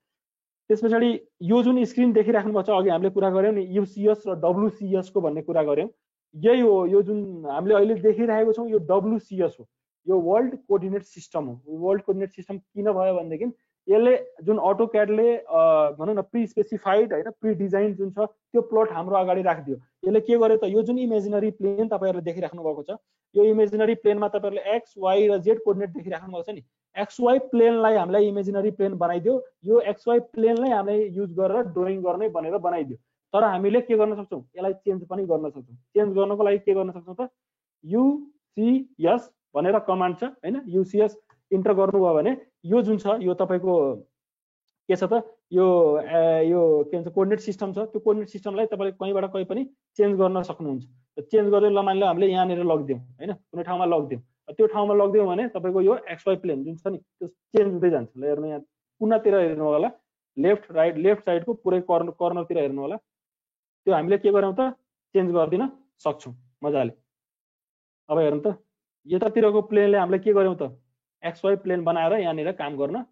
त्यस पछाडि यो जुन स्क्रिन देखिराख्नु भएको छ अघि हामीले कुरा गऱ्यौँ नि युसिएस र डब्लुसिएस को भन्ने कुरा गऱ्यौँ। यही हो यो जुन हामीले अहिले देखिरहेको छौँ यो डब्लुसिएस हो, यो वर्ल्ड कोअर्डिनेट सिस्टम हो। वर्ल्ड कोअर्डिनेट सिस्टम किन भयो भनेदेखि यसले जुन अटोक्याडले भनौँ न प्री स्पेसिफाइड होइन प्री डिजाइन जुन छ त्यो प्लट हाम्रो अगाडि राखिदियो। यसले के गर्यो त यो जुन इमेजिनरी प्लेन तपाईँहरूले देखिराख्नु भएको छ यो इमेजिनरी प्लेनमा तपाईँहरूले एक्स वाई र जेड कोअर्डिनेट देखिराख्नु भएको छ नि एक्स वाई प्लेनलाई हामीलाई इमेजिनरी प्लेन बनाइदियो। यो एक्स वाई प्लेनलाई हामीले युज गरेर ड्रइङ गर्ने भनेर बनाइदियो। तर हामीले के गर्न सक्छौँ यसलाई चेन्ज पनि गर्न सक्छौँ। चेन्ज गर्नको लागि के गर्न सक्छौँ त युसिएस भनेर कमान्ड छ होइन। युसिएस इन्टर गर्नुभयो भने यो जुन छ यो तपाईँको के छ त यो के भन्छ कोअर्डिनेट सिस्टम छ। त्यो कोअर्डिनेट सिस्टमलाई तपाईँले कहीँबाट कहीँ पनि चेन्ज गर्न सक्नुहुन्छ। चेन्ज गरेर ल मानिलो हामीले यहाँनिर लगिदिउँ होइन कुनै ठाउँमा लगिदिउँ। त्यो ठाउँमा लगिदिउँ भने तपाईँको यो एक्स वाई प्लेन जुन छ नि त्यो चेन्ज हुँदै जान्छ। ल हेर्नु यहाँ कुनातिर हेर्नु होला लेफ्ट साइडको पुरै कर्नरतिर हेर्नु होला। त्यो हामीले के गऱ्यौँ त चेन्ज गरिदिन सक्छौँ मजाले। अब हेर्नु त यतातिरको प्लेनले हामीलाई के गर्यौँ त XY प्लेन बनाएर यहाँनिर काम गर्न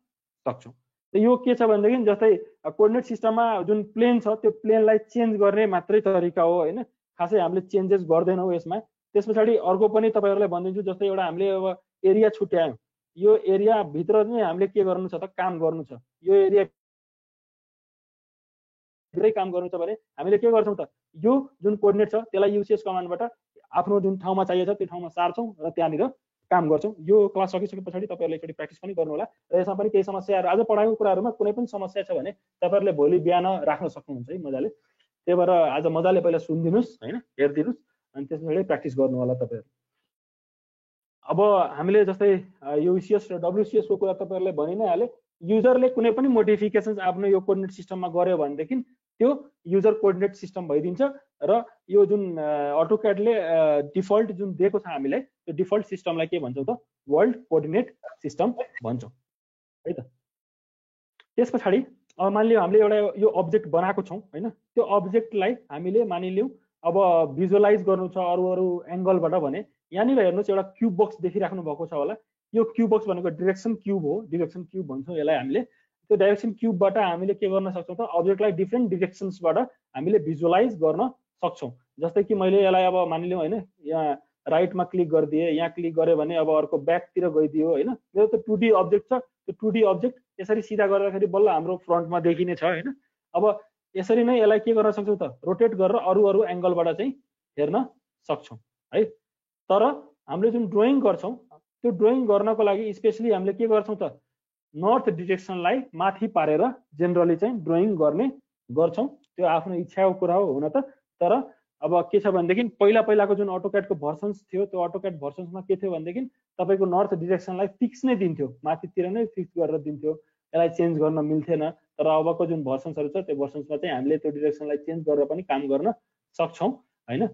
सक्छौँ। यो के छ भनेदेखि जस्तै कोअर्डिनेट सिस्टममा जुन प्लेन छ त्यो प्लेनलाई चेन्ज गर्ने मात्रै तरिका हो होइन, खासै हामीले चेन्जेस गर्दैनौँ यसमा। त्यस पछाडि अर्को पनि तपाईँहरूलाई भनिदिन्छु, जस्तै एउटा हामीले अब एरिया छुट्यायौँ, यो एरिया भित्र चाहिँ हामीले के गर्नु छ त काम गर्नु छ। यो एरिया भित्रै काम गर्नु छ भने हामीले के गर्छौँ त यो जुन कोअर्डिनेट छ त्यसलाई युसिएस कमान्डबाट आफ्नो जुन ठाउँमा चाहिएको छ त्यो ठाउँमा सार्छौँ र त्यहाँनिर काम गर्छौँ। यो क्लास सकिसके पछाडि तपाईँहरूले एकचोटि प्र्याक्टिस पनि गर्नु होला र यसमा पनि केही समस्याहरू आज पढाएको कुराहरूमा कुनै पनि समस्या छ भने तपाईँहरूले भोलि बिहान राख्न सक्नुहुन्छ है मजाले। त्यही भएर आज मजाले पहिला सुनिदिनुहोस् होइन, हेरिदिनुहोस् अनि त्यस पछाडि प्र्याक्टिस गर्नु होला तपाईँहरू। अब हामीले जस्तै युसिएस र WCS को कुरा तपाईँहरूले भनि नै हाले। युजरले कुनै पनि मोडिफिकेसन्स आफ्नो यो कोअर्डिनेट सिस्टममा गर्यो भनेदेखि त्यो युजर कोअर्डिनेट सिस्टम भइदिन्छ र यो जुन अटोक्याडले डिफल्ट जुन दिएको छ हामीलाई त्यो डिफल्ट सिस्टमलाई के भन्छौँ त वर्ल्ड कोअर्डिनेट सिस्टम भन्छौँ है त। त्यस पछाडि अब मानिलिउँ हामीले एउटा यो अब्जेक्ट बनाएको छौँ होइन, त्यो अब्जेक्टलाई हामीले मानिलिउँ अब भिजुअलाइज गर्नु छ अरू एङ्गलबाट भने यहाँनिर हेर्नुहोस् एउटा क्युब बक्स देखिराख्नु भएको छ होला। यो क्युब बक्स भनेको डिरेक्सन क्युब हो, डिरेक्सन क्युब भन्छौँ यसलाई हामीले। त्यो डाइरेक्सन क्युबबाट हामीले के गर्न सक्छौँ त अब्जेक्टलाई डिफ्रेन्ट डिरेक्सन्सबाट हामीले भिजुअलाइज गर्न सक्छौँ। जस्तै कि मैले यसलाई अब मानिलिउँ होइन, यहाँ राइटमा क्लिक गरिदिएँ, यहाँ क्लिक गरेँ भने अब अर्को ब्याकतिर गइदियो होइन। मेरो त 2D अब्जेक्ट छ, त्यो 2D अब्जेक्ट यसरी सिधा गर्दाखेरि बल्ल हाम्रो फ्रन्टमा देखिने छ होइन। अब यसरी नै यसलाई के गर्न सक्छौँ त रोटेट गरेर अरू एङ्गलबाट चाहिँ हेर्न सक्छौँ है। तर हामीले जुन ड्रइङ गर्छौँ त्यो ड्रइङ गर्नको लागि स्पेसली हामीले के गर्छौँ त नर्थ डिरेक्सनलाई माथि पारेर जेनरली चाहिँ ड्रइङ गर्ने गर्छौँ। त्यो आफ्नो इच्छाको कुरा हो हुन त। तर अब के छ भनेदेखि पहिलाको जुन अटोक्याडको भर्सन्स थियो त्यो अटोक्याड भर्सन्समा के थियो भनेदेखि तपाईँको नर्थ डिरेक्सनलाई फिक्स नै दिन्थ्यो, माथितिर नै फिक्स गरेर दिन्थ्यो, यसलाई चेन्ज गर्न मिल्थेन। तर अबको जुन भर्सन्सहरू छ त्यो भर्सन्समा चाहिँ हामीले त्यो डिरेक्सनलाई चेन्ज गरेर पनि काम गर्न सक्छौँ होइन।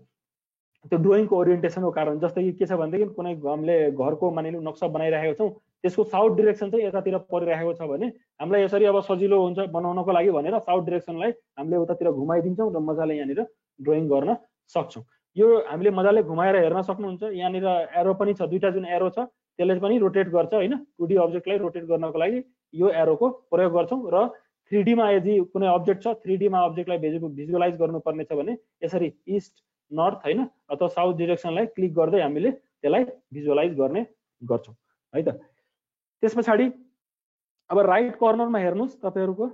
त्यो ड्रइङको ओरिएन्टेसनको कारण जस्तै कि के छ भनेदेखि कुनै हामीले घरको मानिलिउँ नक्सा बनाइरहेको छौँ, त्यसको साउथ डिरेक्सन चाहिँ यतातिर परिरहेको छ भने हामीलाई यसरी अब सजिलो हुन्छ बनाउनको लागि भनेर साउथ डिरेक्सनलाई हामीले उतातिर घुमाइदिन्छौँ र मजाले यहाँनिर ड्रइङ गर्न सक्छौँ। यो हामीले मजाले घुमाएर हेर्न सक्नुहुन्छ। यहाँनिर एरो पनि छ, दुईवटा जुन एरो छ त्यसले पनि रोटेट गर्छ होइन। 2D अब्जेक्टलाई रोटेट गर्नको लागि यो एरोको प्रयोग गर्छौँ। र 3D मा यदि कुनै अब्जेक्ट छ 3D मा अब्जेक्टलाई भिजुअलाइज गर्नुपर्ने छ भने यसरी इस्ट नर्थ होइन अथवा साउथ डिरेक्सनलाई क्लिक गर्दै हामीले त्यसलाई भिजुअलाइज गर्ने गर्छौँ है त। त्यस पछाडि अब राइट कर्नरमा हेर्नुहोस् तपाईँहरूको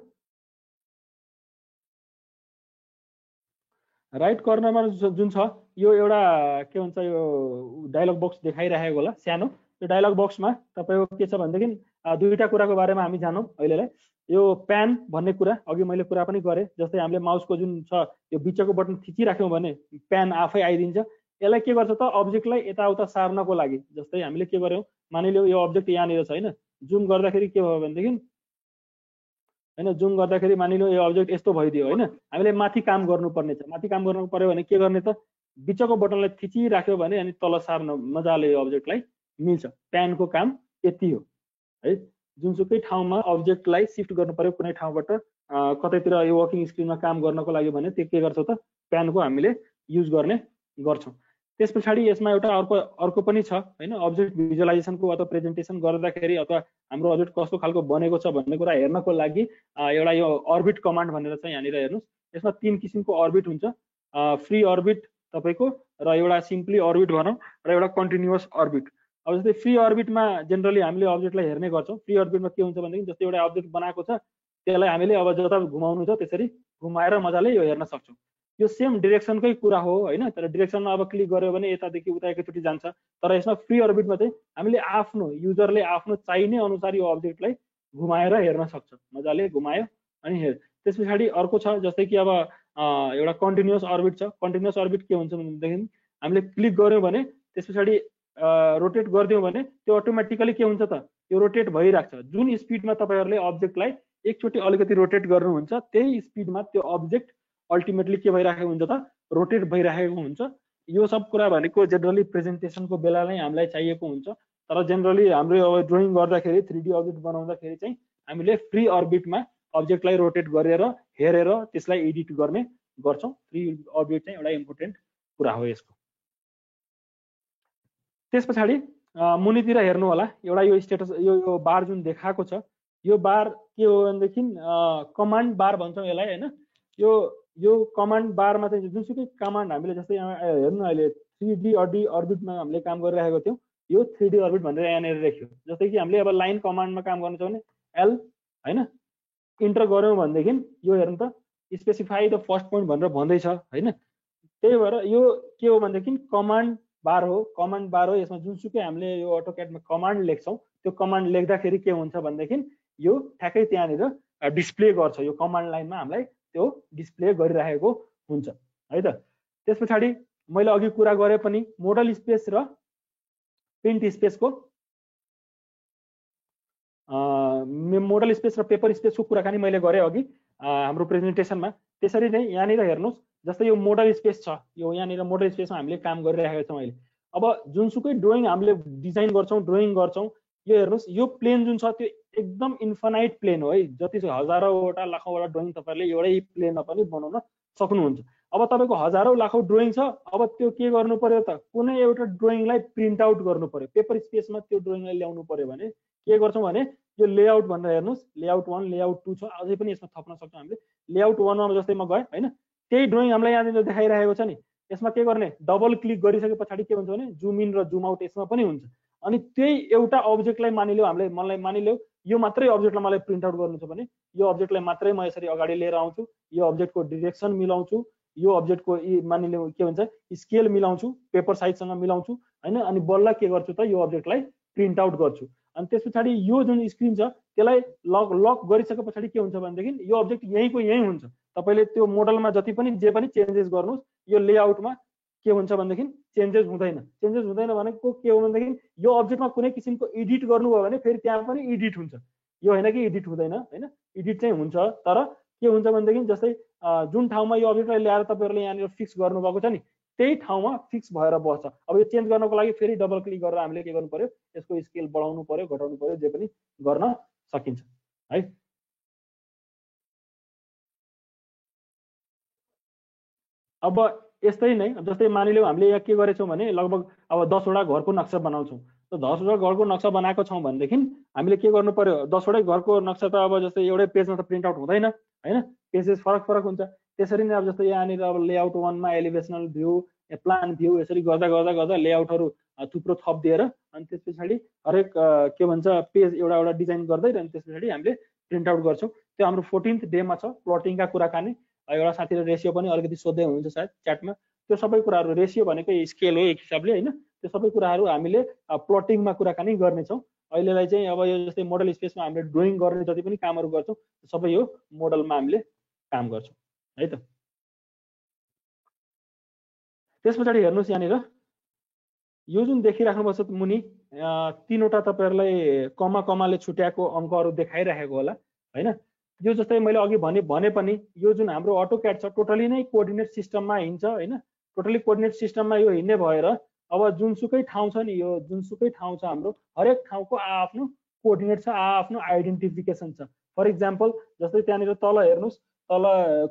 राइट कर्नरमा जुन छ यो एउटा के भन्छ यो डायलग बक्स देखाइरहेको होला सानो। यो डायलग बक्समा तपाईँको के छ भनेदेखि दुईवटा कुराको बारेमा हामी जानौँ अहिलेलाई। यो प्यान भन्ने कुरा अघि मैले कुरा पनि गरेँ, जस्तै हामीले माउसको जुन छ यो बिचको बटन थिचिराख्यौँ भने प्यान आफै आइदिन्छ। यसलाई के गर्छ त अब्जेक्टलाई यताउता सार्नको लागि जस्तै हामीले के गर्यौँ मानिलिउँ यो अब्जेक्ट यहाँनिर छ होइन, जुम गर्दाखेरि के भयो भनेदेखि होइन जुम गर्दाखेरि मानिलिउँ यो अब्जेक्ट यस्तो भइदियो होइन। हामीले माथि काम गर्नुपर्ने छ, माथि काम गर्नु पर्यो भने के गर्ने त बिचको बटनलाई थिचिराख्यो भने अनि तल सार्न मजाले यो अब्जेक्टलाई मिल्छ। प्यानको काम यति हो है। जुनसुकै ठाउँमा अब्जेक्टलाई सिफ्ट गर्नु पर्यो कुनै ठाउँबाट कतैतिर यो वर्किङ स्क्रिनमा काम गर्नको लागि भने त्यो के गर्छ त प्यानको हामीले युज गर्ने गर्छौँ। त्यस पछाडि यसमा एउटा अर्को पनि छ होइन, अब्जेक्ट भिजुअलाइजेसनको अथवा प्रेजेन्टेसन गर्दाखेरि अथवा हाम्रो अब्जेक्ट कस्तो खालको बनेको छ भन्ने कुरा हेर्नको लागि एउटा यो अर्बिट कमान्ड भनेर चाहिँ यहाँनिर हेर्नुहोस्। यसमा 3 किसिमको अर्बिट हुन्छ, फ्री अर्बिट तपाईँको र एउटा सिम्पली अर्बिट भनौँ र एउटा कन्टिन्युअस अर्बिट। अब जस्तै फ्री अर्बिटमा जेनरली हामीले अब्जेक्टलाई हेर्ने गर्छौँ। फ्री अर्बिटमा के हुन्छ भनेदेखि जस्तै एउटा अब्जेक्ट बनाएको छ त्यसलाई हामीले अब जता घुमाउनु छ त्यसरी घुमाएर मजाले यो हेर्न सक्छौँ। यो सेम डिरेक्सनकै कुरा हो होइन, तर डिरेक्सनमा अब क्लिक गर्यो भने यतादेखि उता एकैचोटि जान्छ। तर यसमा फ्री अर्बिटमा चाहिँ हामीले आफ्नो युजरले आफ्नो चाहिने अनुसार यो अब्जेक्टलाई घुमाएर हेर्न सक्छ, मजाले घुमायो अनि हेर। त्यस पछाडि अर्को छ जस्तै कि अब एउटा कन्टिन्युअस अर्बिट छ। कन्टिन्युअस अर्बिट के हुन्छ भनेदेखि हामीले क्लिक गर्यौँ भने त्यस पछाडि रोटेट गरिदियौँ भने त्यो अटोमेटिकली के हुन्छ त यो रोटेट भइरहेको छ। जुन स्पिडमा तपाईँहरूले अब्जेक्टलाई एकचोटि अलिकति रोटेट गर्नुहुन्छ त्यही स्पिडमा त्यो अब्जेक्ट अल्टिमेटली के भइरहेको हुन्छ त रोटेट भइरहेको हुन्छ। यो सब कुरा भनेको जेनरली प्रेजेन्टेसनको बेला नै हामीलाई चाहिएको हुन्छ। तर जेनरली हाम्रो अब ड्रइङ गर्दाखेरि 3D अब्जेक्ट बनाउँदाखेरि चाहिँ हामीले फ्री अर्बिटमा अब्जेक्टलाई रोटेट गरेर हेरेर त्यसलाई एडिट गर्ने गर्छौँ। 3D अब्जेक्ट चाहिँ एउटा इम्पोर्टेन्ट कुरा हो यसको। त्यस पछाडि मुनितिर हेर्नु होला, एउटा यो स्टेटस यो बार जुन देखाएको छ, यो बार के हो भनेदेखि कमान्ड बार भन्छौँ यसलाई होइन। यो कमान्ड बारमा चाहिँ जुनसुकै कमान्ड हामीले जस्तै हेर्नु अहिले 3D अर्बिटमा हामीले काम गरिरहेको थियौँ, यो 3D अर्बिट भनेर यहाँनिर लेख्यो। जस्तै कि हामीले अब लाइन कमान्डमा काम गर्नु छ भने एल होइन इन्टर गऱ्यौँ भनेदेखि यो हेर्नु त स्पेसिफाई द फर्स्ट पोइन्ट भनेर भन्दैछ होइन। त्यही भएर यो के हो भनेदेखि कमान्ड बार हो। कमान्ड बार हो, यसमा जुनसुकै हामीले यो अटोक्याडमा कमान्ड लेख्छौँ, त्यो कमान्ड लेख्दाखेरि के हुन्छ भनेदेखि यो ठ्याक्कै त्यहाँनिर डिस्प्ले गर्छ। यो कमान्ड लाइनमा हामीलाई त्यो डिस्प्ले गरिरहेको हुन्छ है त। त्यस पछाडि मैले अघि कुरा गरेँ पनि मोडल स्पेस र प्रिन्ट स्पेसको मोडल स्पेस र पेपर स्पेसको कुराकानी मैले गरेँ अघि हाम्रो प्रेजेन्टेसनमा। त्यसरी नै यहाँनिर हेर्नुहोस्, जस्तै यो मोडल स्पेस छ, यो यहाँनिर मोडल स्पेसमा हामीले काम गरिरहेका छौँ अहिले। अब जुनसुकै ड्रइङ हामीले डिजाइन गर्छौँ, ड्रइङ गर्छौँ, यो हेर्नुहोस् यो प्लेन जुन छ त्यो एकदम इन्फानाइट प्लेन हो है। जति हजारौँवटा लाखौँवटा ड्रइङ तपाईँहरूले एउटै प्लेनमा पनि बनाउन सक्नुहुन्छ। अब तपाईँको हजारौँ लाखौँ ड्रइङ छ, अब त्यो के गर्नु पर्यो त, कुनै एउटा ड्रइङलाई प्रिन्ट आउट गर्नु पर्यो। पेपर स्पेसमा त्यो ड्रइङलाई ल्याउनु पर्यो भने के गर्छौँ भने यो लेआउट भनेर हेर्नुहोस्, लेआउट 1 लेआउट 2 छ, अझै पनि यसमा थप्न सक्छौँ हामीले। लेआउट 1 मा जस्तै म गएँ होइन, त्यही ड्रइङ हामीलाई यहाँनिर देखाइरहेको छ नि, यसमा के गर्ने डबल क्लिक गरिसके पछाडि के हुन्छ भने जुम इन र जुम आउट यसमा पनि हुन्छ। अनि त्यही एउटा अब्जेक्टलाई मानिलियो हामीले, मलाई मानिलियो यो मात्रै अब्जेक्टलाई मलाई प्रिन्ट आउट गर्नु छ भने यो अब्जेक्टलाई मात्रै म यसरी अगाडि लिएर आउँछु, यो अब्जेक्टको डिरेक्सन मिलाउँछु, यो अब्जेक्टको मानिलियो के भन्छ स्केल मिलाउँछु, पेपर साइजसँग मिलाउँछु होइन। अनि बल्ल के गर्छु त यो अब्जेक्टलाई प्रिन्ट आउट गर्छु। अनि त्यस पछाडि यो जुन स्क्रिन छ त्यसलाई लक गरिसके पछाडि के हुन्छ भनेदेखि यो अब्जेक्ट यहीँको यहीँ हुन्छ। तपाईँले त्यो मोडलमा जति पनि जे पनि चेन्जेस गर्नुहोस्, यो लेआउटमा के हुन्छ भनेदेखि चेन्जेस हुँदैन। चेन्जेस हुँदैन भनेको के हो भनेदेखि यो अब्जेक्टमा कुनै किसिमको एडिट गर्नुभयो भने फेरि त्यहाँ पनि एडिट हुन्छ। यो होइन कि एडिट हुँदैन होइन, एडिट चाहिँ हुन्छ। तर के हुन्छ भनेदेखि जस्तै जुन ठाउँमा यो अब्जेक्टलाई ल्याएर तपाईँहरूले यहाँनिर फिक्स गर्नुभएको छ नि, त्यही ठाउँमा फिक्स भएर बस्छ। अब यो चेन्ज गर्नको लागि फेरि डबल क्लिक गरेर हामीले के गर्नु पर्यो, यसको स्केल बढाउनु पर्यो, घटाउनु पर्यो, जे पनि गर्न सकिन्छ है। अब यस्तै नै जस्तै मानिलियो हामीले यहाँ के गरेछौँ भने लगभग अब 10वटा घरको नक्सा बनाउँछौँ। त 10वटा घरको नक्सा बनाएको छौँ भनेदेखि हामीले के गर्नु पर्यो, 10वटै घरको नक्सा त अब जस्तै एउटै पेजमा त प्रिन्ट आउट हुँदैन होइन, पेजेस फरक फरक हुन्छ। त्यसरी नै अब जस्तै यहाँनिर अब लेआउट 1 मा एलिभेसनल भ्यू, प्लान भ्यू यसरी गर्दा गर्दा गर्दा लेआउटहरू थुप्रो थप दिएर अनि त्यस पछाडि हरेक के भन्छ पेज एउटा एउटा डिजाइन गर्दै अनि त्यस पछाडि हामीले प्रिन्ट आउट गर्छौँ। त्यो हाम्रो 14th डेमा छ प्लटिङका कुराकानी। एउटा साथीले रेसियो पनि अलिकति सोध्दै हुनुहुन्छ सायद च्याटमा। त्यो सबै कुराहरू रेसियो भनेको स्केल हो एक हिसाबले होइन, त्यो सबै कुराहरू हामीले प्लटिङमा कुराकानी गर्नेछौँ। अहिलेलाई चाहिँ अब यो जस्तै मोडल स्पेसमा हामीले ड्रइङ गर्ने जति पनि कामहरू गर्छौँ सबै यो मोडलमा हामीले काम गर्छौँ है त। त्यस पछाडि हेर्नुहोस् यहाँनिर यो जुन देखिराख्नुपर्छ मुनि 3वटा तपाईँहरूलाई कमाले छुट्याएको अङ्कहरू देखाइरहेको होला होइन। यो जस्तै मैले अघि भने पनि यो जुन हाम्रो अटोक्याड छ टोटली नै कोअर्डिनेट सिस्टममा हिँड्छ होइन। टोटली कोअर्डिनेट सिस्टममा यो हिँड्ने भएर अब जुनसुकै ठाउँ छ नि, यो जुनसुकै ठाउँ छ हाम्रो हरेक ठाउँको आफ्नो कोअर्डिनेट छ, आफ्नो आइडेन्टिफिकेसन छ। फर इक्जाम्पल जस्तै त्यहाँनिर तल हेर्नुहोस्, तल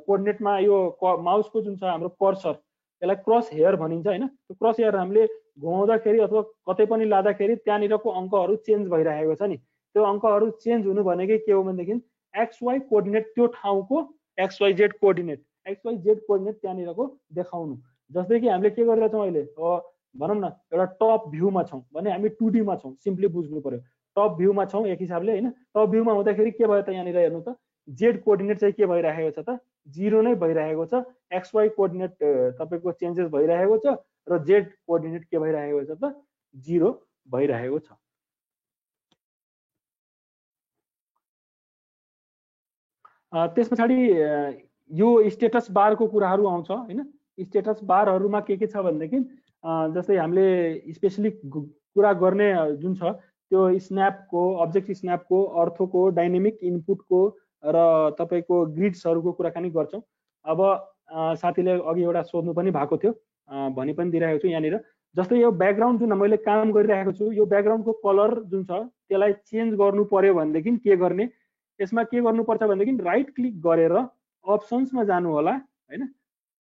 कोअर्डिनेटमा यो माउसको जुन छ हाम्रो कर्सर, यसलाई क्रस हेयर भनिन्छ होइन। त्यो क्रस हेयर हामीले घुमाउँदाखेरि अथवा कतै पनि लाँदाखेरि त्यहाँनिरको अङ्कहरू चेन्ज भइरहेको छ नि, त्यो अङ्कहरू चेन्ज हुनु भनेकै के हो भनेदेखि XY कोअर्डिनेट, त्यो ठाउँको XYZ कोअर्डिनेट त्यहाँनिरको देखाउनु। जस्तै कि हामीले के गरिरहेछौँ अहिले भनौँ न एउटा टप भ्यूमा छौँ भने हामी 2D मा छौँ, सिम्पली बुझ्नु पर्यो। टप भ्यूमा छौँ एक हिसाबले होइन। टप भ्यूमा हुँदाखेरि के भयो त यहाँनिर हेर्नु त जेड कोअर्डिनेट चाहिँ के भइरहेको छ त 0 नै भइरहेको छ। XY कोअर्डिनेट तपाईँको चेन्जेस भइरहेको छ र जेड कोअर्डिनेट के भइरहेको छ त 0 भइरहेको छ। त्यस पछाडि यो स्टेटस बारको कुराहरू आउँछ होइन। स्टेटस बारहरूमा के छ भनेदेखि जस्तै हामीले स्पेसली कुरा गर्ने जुन छ त्यो स्न्यापको, अब्जेक्ट स्न्यापको, अर्थोको, डाइनेमिक इनपुटको र तपाईँको ग्रिड्सहरूको कुराकानी गर्छौँ। अब साथीले अघि एउटा सोध्नु पनि भएको थियो, भनि पनि दिइरहेको छु यहाँनिर। जस्तै यो ब्याकग्राउन्ड जुन मैले काम गरिरहेको छु, यो ब्याकग्राउन्डको कलर जुन छ त्यसलाई चेन्ज गर्नु पर्यो भनेदेखि के गर्ने, यसमा के गर्नुपर्छ भनेदेखि राइट क्लिक गरेर अप्सन्समा जानु होला होइन।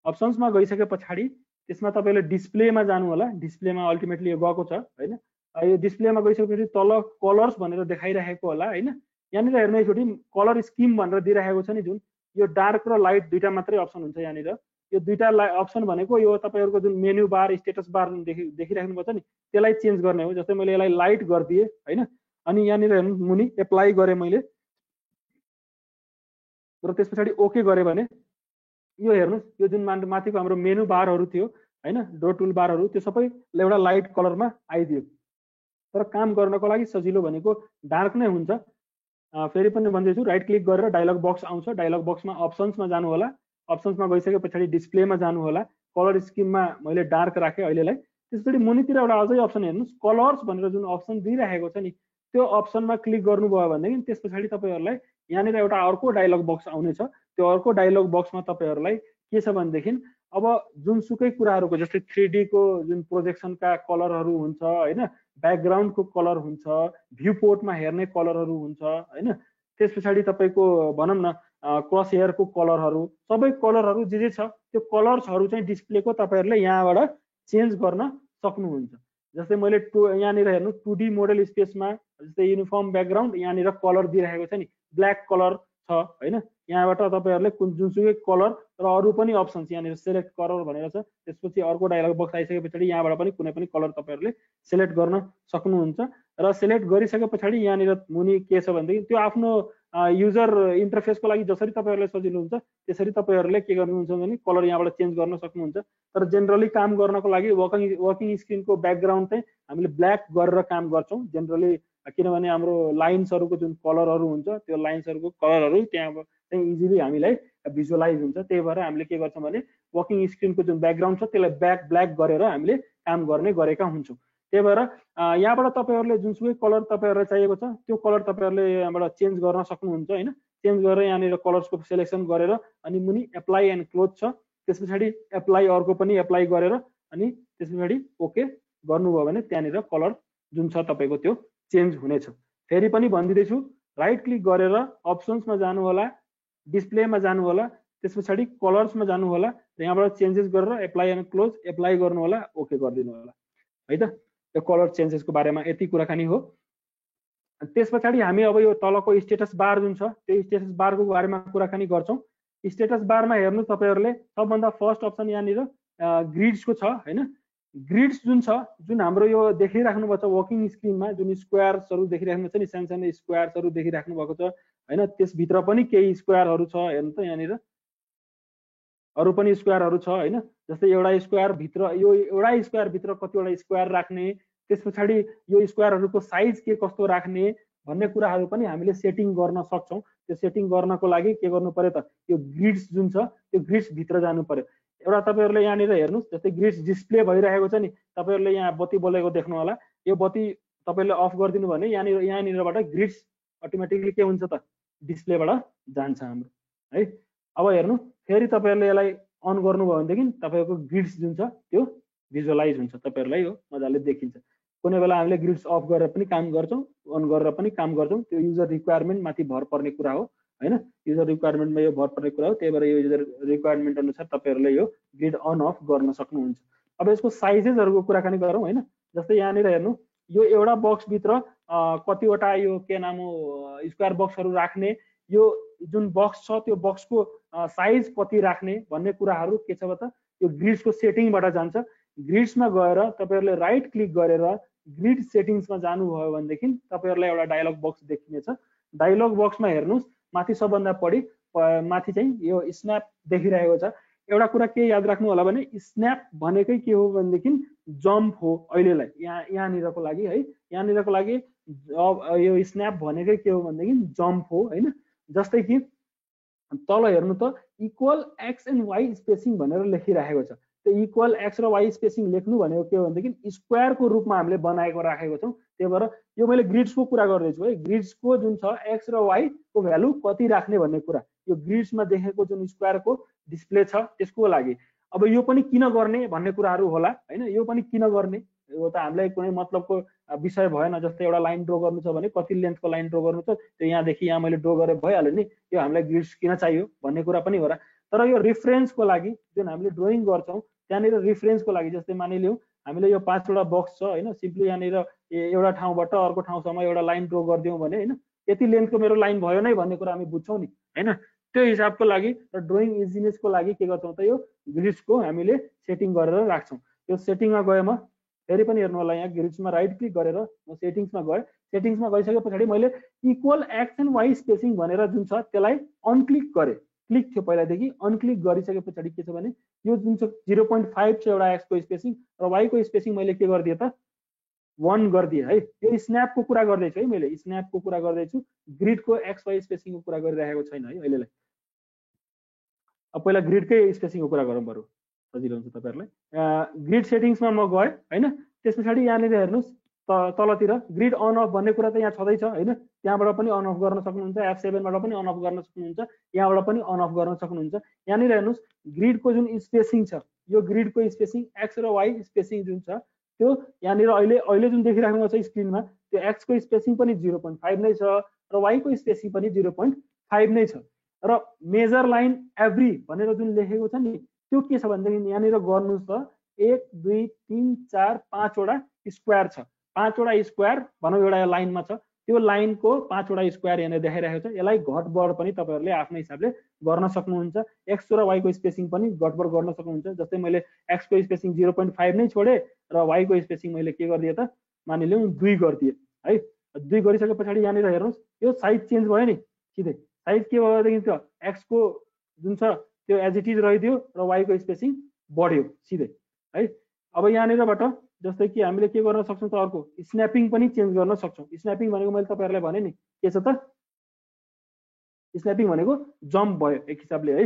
अप्सन्समा गइसके पछाडि त्यसमा तपाईले डिस्प्लेमा जानु होला। डिस्प्लेमा अल्टिमेटली यो गएको छ हैन। यो डिस्प्लेमा गइसकेपछि तल कलर्स भनेर देखाइरहेको होला हैन। यहाँनिर हेर्नु एकचोटि कलर स्किम भनेर दिइरहेको छ नि जुन, यो डार्क र लाइट दुईटा मात्रै अप्सन हुन्छ यहाँनिर। यो दुईटा अप्सन भनेको यो तपाईहरुको जुन मेन्यु बार स्टेटस बार देखिराख्नु पर्छ नि त्यसलाई चेन्ज गर्ने हो। जस्तै मैले यसलाई लाइट गरिदिए हैन, अनि यहाँनिर हेर्नु मुनि एप्लाई गरे मैले र त्यसपछि ओके गरे भने यो हेर्नुस् यो जुन माथिको हाम्रो मेनु बारहरु थियो हैन, डो टुल बारहरु त्यो सबै एउटा लाइट कलरमा आइदियो। तर काम गर्नको लागि सजिलो भनेको डार्क नै हुन्छ। फेरि पनि भन्दैछु, राइट क्लिक गरेर डायलग बक्स आउँछ। डायलग बक्समा अप्सन्समा जानु होला। अप्सन्समा गइसके पछाडि डिस्प्लेमा जानु होला। कलर स्किममा मैले डार्क राखे अहिलेलाई। त्यसपछि मुनितिर एउटा अझै अप्सन हेर्नुस्, कलर्स भनेर जुन अप्सन दिइरहेको छ नि त्यो अप्सनमा क्लिक गर्नुभयो भनेदेखि त्यस पछाडि तपाईहरुलाई यहाँनिर एउटा अर्को डायलग बक्स आउनेछ। त्यो अर्को डायलग बक्समा तपाईहरुलाई के छ भनेदेखि अब जुनसुकै कुराहरुको जस्तै 3D को जुन प्रोजेक्सनका कलरहरु हुन्छ हैन, ब्याकग्राउन्डको कलर हुन्छ, भ्यू पोर्टमा हेर्ने कलरहरु हुन्छ हैन, त्यस पछाडि तपाईको भनौं न क्रस हेयरको कलरहरु, सबै कलरहरु जे छ त्यो कलर्सहरु चाहिँ डिस्प्लेको तपाईहरुले यहाँबाट चेन्ज गर्न सक्नुहुन्छ। जस्तै मैले यहाँनिर हेर्नु 2D मोडल स्पेसमा जस्तै युनिफर्म ब्याकग्राउन्ड यहाँनिर कलर दिइरहेको छ नि, ब्ल्याक कलर छ हैन। यहाँबाट तपाईहरुले जुनसुकै कलर र अरु पनि अप्सन्स यहाँनिर सिलेक्ट कलर भनेर छ। त्यसपछि अर्को डायलग बक्स आइसके पछाडि यहाँबाट पनि कुनै पनि कलर तपाईहरुले सिलेक्ट गर्न सक्नुहुन्छ। र सिलेक्ट गरिसके पछाडि यहाँनिर मुनि के छ भनेदेखि त्यो आफ्नो युजर इन्टरफेसको लागि जसरी तपाईहरुले सजिलो हुन्छ त्यसरी तपाईहरुले के गर्नुहुन्छ भने कलर यहाँबाट चेन्ज गर्न सक्नुहुन्छ। तर जेनरली काम गर्नको लागि वर्किङ स्क्रिनको ब्याकग्राउन्ड चाहिँ हामीले ब्ल्याक गरेर काम गर्छौं जेनरली, किनभने हाम्रो लाइन्सहरुको जुन कलरहरु हुन्छ त्यो लाइन्सहरुको कलरहरु त्यहाँ चाहिँ इजिली हामीलाई भिजुअलाइज हुन्छ। त्यही भएर हामीले के गर्छौं भने वर्किङ स्क्रिनको जुन ब्याकग्राउन्ड छ त्यसलाई ब्ल्याक गरेर हामीले काम गर्ने गरेका हुन्छौं। त्यही भएर यहाँबाट तपाईहरुले जुनसुकै कलर तपाईहरुलाई चाहिएको छ त्यो कलर तपाईहरुले यहाँबाट चेन्ज गर्न सक्नुहुन्छ हैन। चेन्ज गरेर यहाँनिर कलर्सको सिलेक्सन गरेर अनि मुनि एप्लाई एन्ड क्लोज छ, त्यसपछि एप्लाई अर्को पनि एप्लाई गरेर अनि त्यसपछि ओके गर्नुभयो भने त्यहाँनिर कलर जुन छ तपाईको त्यो चेन्ज हुनेछ। फेरि पनि भन्दिदैछु, राइट क्लिक गरेर अप्सन्समा जानु होला, डिस्प्लेमा जानु होला, त्यसपछि कलर्समा जानु होला र यहाँबाट चेन्जेस गरेर एप्लाई एन्ड क्लोज एप्लाई गर्नु होला, ओके गरिदिनु होला है त। यो कलर चेन्जेसको बारेमा यति कुराकानी हो। त्यसपछि हामी अब यो तलको स्टेटस बार जुन छ त्यो स्टेटस बारको बारेमा कुराकानी गर्छौं। स्टेटस बारमा हेर्नु तपाईहरुले सबभन्दा फर्स्ट अप्सन यहाँनिर ग्रिड्सको छ हैन। ग्रिड्स जुन छ जुन हाम्रो यो देखिराख्नु भएको छ वर्किङ स्क्रिनमा जुन स्क्वायर्सहरु देखिराख्नु छ नि, सानो सानो स्क्वायर्सहरु देखिराख्नु भएको छ हैन, त्यसभित्र पनि केही स्क्वायरहरु छ हेर्नु त यहाँनिर अरु पनि स्क्वायरहरु छ हैन। जस्तै एउटा स्क्वायर भित्र यो एउटा स्क्वायर भित्र कतिवटा स्क्वायर राख्ने, त्यसपछि यो स्क्वायरहरुको साइज के कस्तो राख्ने भन्ने कुराहरु पनि हामीले सेटिङ गर्न सक्छौं। त्यो सेटिङ गर्नको लागि के गर्नु पर्यो त, यो ग्रिड्स जुन छ त्यो ग्रिड्स भित्र जानु पर्यो। एउटा तपाईहरुले यहाँनिर हेर्नुस् जस्तै ग्रिड्स डिस्प्ले भइरहेको छ नि, तपाईहरुले यहाँ बत्ती बलेको देख्नु होला, यो बत्ती तपाईले अफ गरिदिनु भने यहाँनिरबाट ग्रिड्स अटोमेटिकली के हुन्छ त डिस्प्लेबाट जान्छ हाम्रो है। अब हेर्नु फेरि तपाईहरुले यसलाई अन गर्नुभयो भनेदेखि तपाईको ग्रिड्स जुन छ त्यो भिजुअलाइज हुन्छ, तपाईहरुलाई यो मजाले देखिन्छ। कुनै बेला हामीले ग्रिड्स अफ गरेर पनि काम गर्छौं, अन गरेर पनि काम गर्छौं, त्यो युजर रिक्वायरमेन्ट माथि भर पर्ने कुरा हो हैन। युजर रिक्वायरमेन्टमा यो भर पर्ने कुरा हो, त्यही भएर यो युजर रिक्वायरमेन्ट अनुसार तपाईहरुले यो ग्रिड अन अफ गर्न सक्नुहुन्छ। अब यसको साइजेसहरुको कुराकानी गरौँ हैन। जस्तै यहाँनिर हेर्नु यो एउटा बक्स भित्र कतिवटा यो के नाम हो स्क्वायर बक्सहरु राख्ने, यो जुन बक्स छ त्यो बक्सको साइज कति राख्ने भन्ने कुराहरु के छ त यो ग्रिड्सको सेटिङबाट जान्छ। ग्रिड्समा गएर तपाईहरुले राइट क्लिक गरेर ग्रिड सेटिङ्समा जानुभयो भनेदेखि तपाईहरुलाई एउटा डायलग बक्स देखिनेछ। डायलग बक्समा हेर्नुस् माथि सबभन्दा बढी माथि चाहिँ यो स्न्याप देखिरहेको छ। एउटा कुरा के याद राख्नु होला भने स्न्याप भनेकै के हो भनेदेखि जम्प हो अहिलेलाई यहाँनिरको लागि है। यहाँनिरको लागि यो स्न्याप भनेकै के हो भनेदेखि जम्प हो हैन। जस्तै कि तल हेर्नु त equal x and y spacing भनेर लेखिरहेको छ। त्यो इक्वल एक्स र वाई स्पेसिङ लेख्नु भनेको के हो भनेदेखि स्क्वायरको रूपमा हामीले बनाएको राखेको छौं। त्यही भएर यो मैले ग्रिड्सको कुरा गर्दैछु है। ग्रिड्सको जुन छ एक्स र वाई को भ्यालु कति राख्ने भन्ने कुरा यो ग्रिड्समा देखेको जुन स्क्वायरको डिस्प्ले छ त्यसको लागि। अब यो पनि किन गर्ने भन्ने कुराहरु होला हैन। यो पनि किन गर्ने यो त हामीलाई कुनै मतलबको विषय भएन। जस्तै एउटा लाइन ड्रा गर्नु छ भने कति लेन्थको लाइन ड्रा गर्नु छ त्यो यहाँदेखि यहाँ मैले ड्रा गरे भइहाल्यो नि, यो हामीलाई ग्रिड्स किन चाहियो भन्ने कुरा पनि हो र। तर यो रेफरेन्सको लागि जुन हामीले ड्रइङ गर्छौँ त्यहाँनिर रेफरेन्सको लागि जस्तै मानिलिउँ हामीले यो 5वटा बक्स छ होइन, सिम्पली यहाँनिर एउटा ठाउँबाट अर्को ठाउँसम्म एउटा लाइन ड्र गरिदिउँ भने होइन, यति लेन्थको मेरो लाइन भयो नै भन्ने कुरा हामी बुझ्छौँ नि होइन। त्यो हिसाबको लागि र ड्रइङ इजिनेसको लागि के गर्छौँ त यो ग्रिड्सको हामीले सेटिङ गरेर राख्छौँ। यो सेटिङमा गए म फेरि पनि हेर्नु होला, यहाँ ग्रिड्समा राइट क्लिक गरेर म सेटिङ्समा गएँ। सेटिङ्समा गइसके पछाडि मैले equal x and y spacing भनेर जुन छ त्यसलाई अनक्लिक गरेँ। क्लिक थियो पहिलादेखि, अनक्लिक गरिसके पछाडि के छ भने यो जुन छ 0.5 छ एउटा एक्सको स्पेसिङ र वाइको स्पेसिङ मैले के गरिदिएँ त 1 गरिदिएँ है। यो स्न्यापको कुरा गर्दैछु है, मैले स्न्यापको कुरा गर्दैछु, ग्रिडको एक्स वाइ स्पेसिङको कुरा गरिरहेको छैन है अहिलेलाई। अब पहिला ग्रिडकै स्पेसिङको कुरा गरौँ बरु सजिलो हुन्छ तपाईँहरूलाई। ग्रिड सेटिङ्समा म गएँ होइन, त्यस पछाडि यहाँनिर हेर्नुहोस् तलतिर ग्रिड अन अफ भन्ने कुरा त यहाँ छँदैछ होइन, त्यहाँबाट पनि अन अफ गर्न सक्नुहुन्छ, F7बाट पनि अन अफ गर्न सक्नुहुन्छ, यहाँबाट पनि अन अफ गर्न सक्नुहुन्छ। यहाँनिर हेर्नुहोस् ग्रिडको जुन स्पेसिङ छ, यो ग्रिडको स्पेसिङ एक्स र वाइ स्पेसिङ जुन छ त्यो यहाँनिर अहिले जुन देखिराख्नु छ स्क्रिनमा त्यो एक्सको स्पेसिङ पनि 0.5 नै छ र वाइको स्पेसिङ पनि 0.5 नै छ। र मेजर लाइन एभ्री भनेर जुन लेखेको छ नि त्यो के छ भनेदेखि यहाँनिर गर्नुहोस् त 1 2 3 4 5वटा स्क्वायर छ, 5वटा स्क्वायर भनौँ एउटा लाइनमा छ, त्यो लाइनको 5वटा स्क्वायर यहाँनिर देखाइरहेको छ। यसलाई घटबड पनि तपाईँहरूले आफ्नो हिसाबले गर्न सक्नुहुन्छ। एक्स र वाइको स्पेसिङ पनि घटबड गर्न सक्नुहुन्छ। जस्तै मैले एक्सको स्पेसिङ 0.5 नै छोडेँ र वाइको स्पेसिङ मैले के गरिदिएँ त मानिलिउँ 2 गरिदिएँ है। 2 गरिसके पछाडि यहाँनिर हेर्नुहोस् यो साइज चेन्ज भयो नि, सिधै साइज के भयो भनेदेखि त्यो एक्सको जुन छ त्यो एज इट इज रहिदियो र वाइको स्पेसिङ बढ्यो सिधै है। अब यहाँनिरबाट जस्तै कि हामीले के गर्न सक्छौँ त अर्को स्न्यापिङ पनि चेन्ज गर्न सक्छौँ। स्न्यापिङ भनेको मैले तपाईँहरूलाई भने नि के छ त, स्न्यापिङ भनेको जम्प भयो एक हिसाबले है।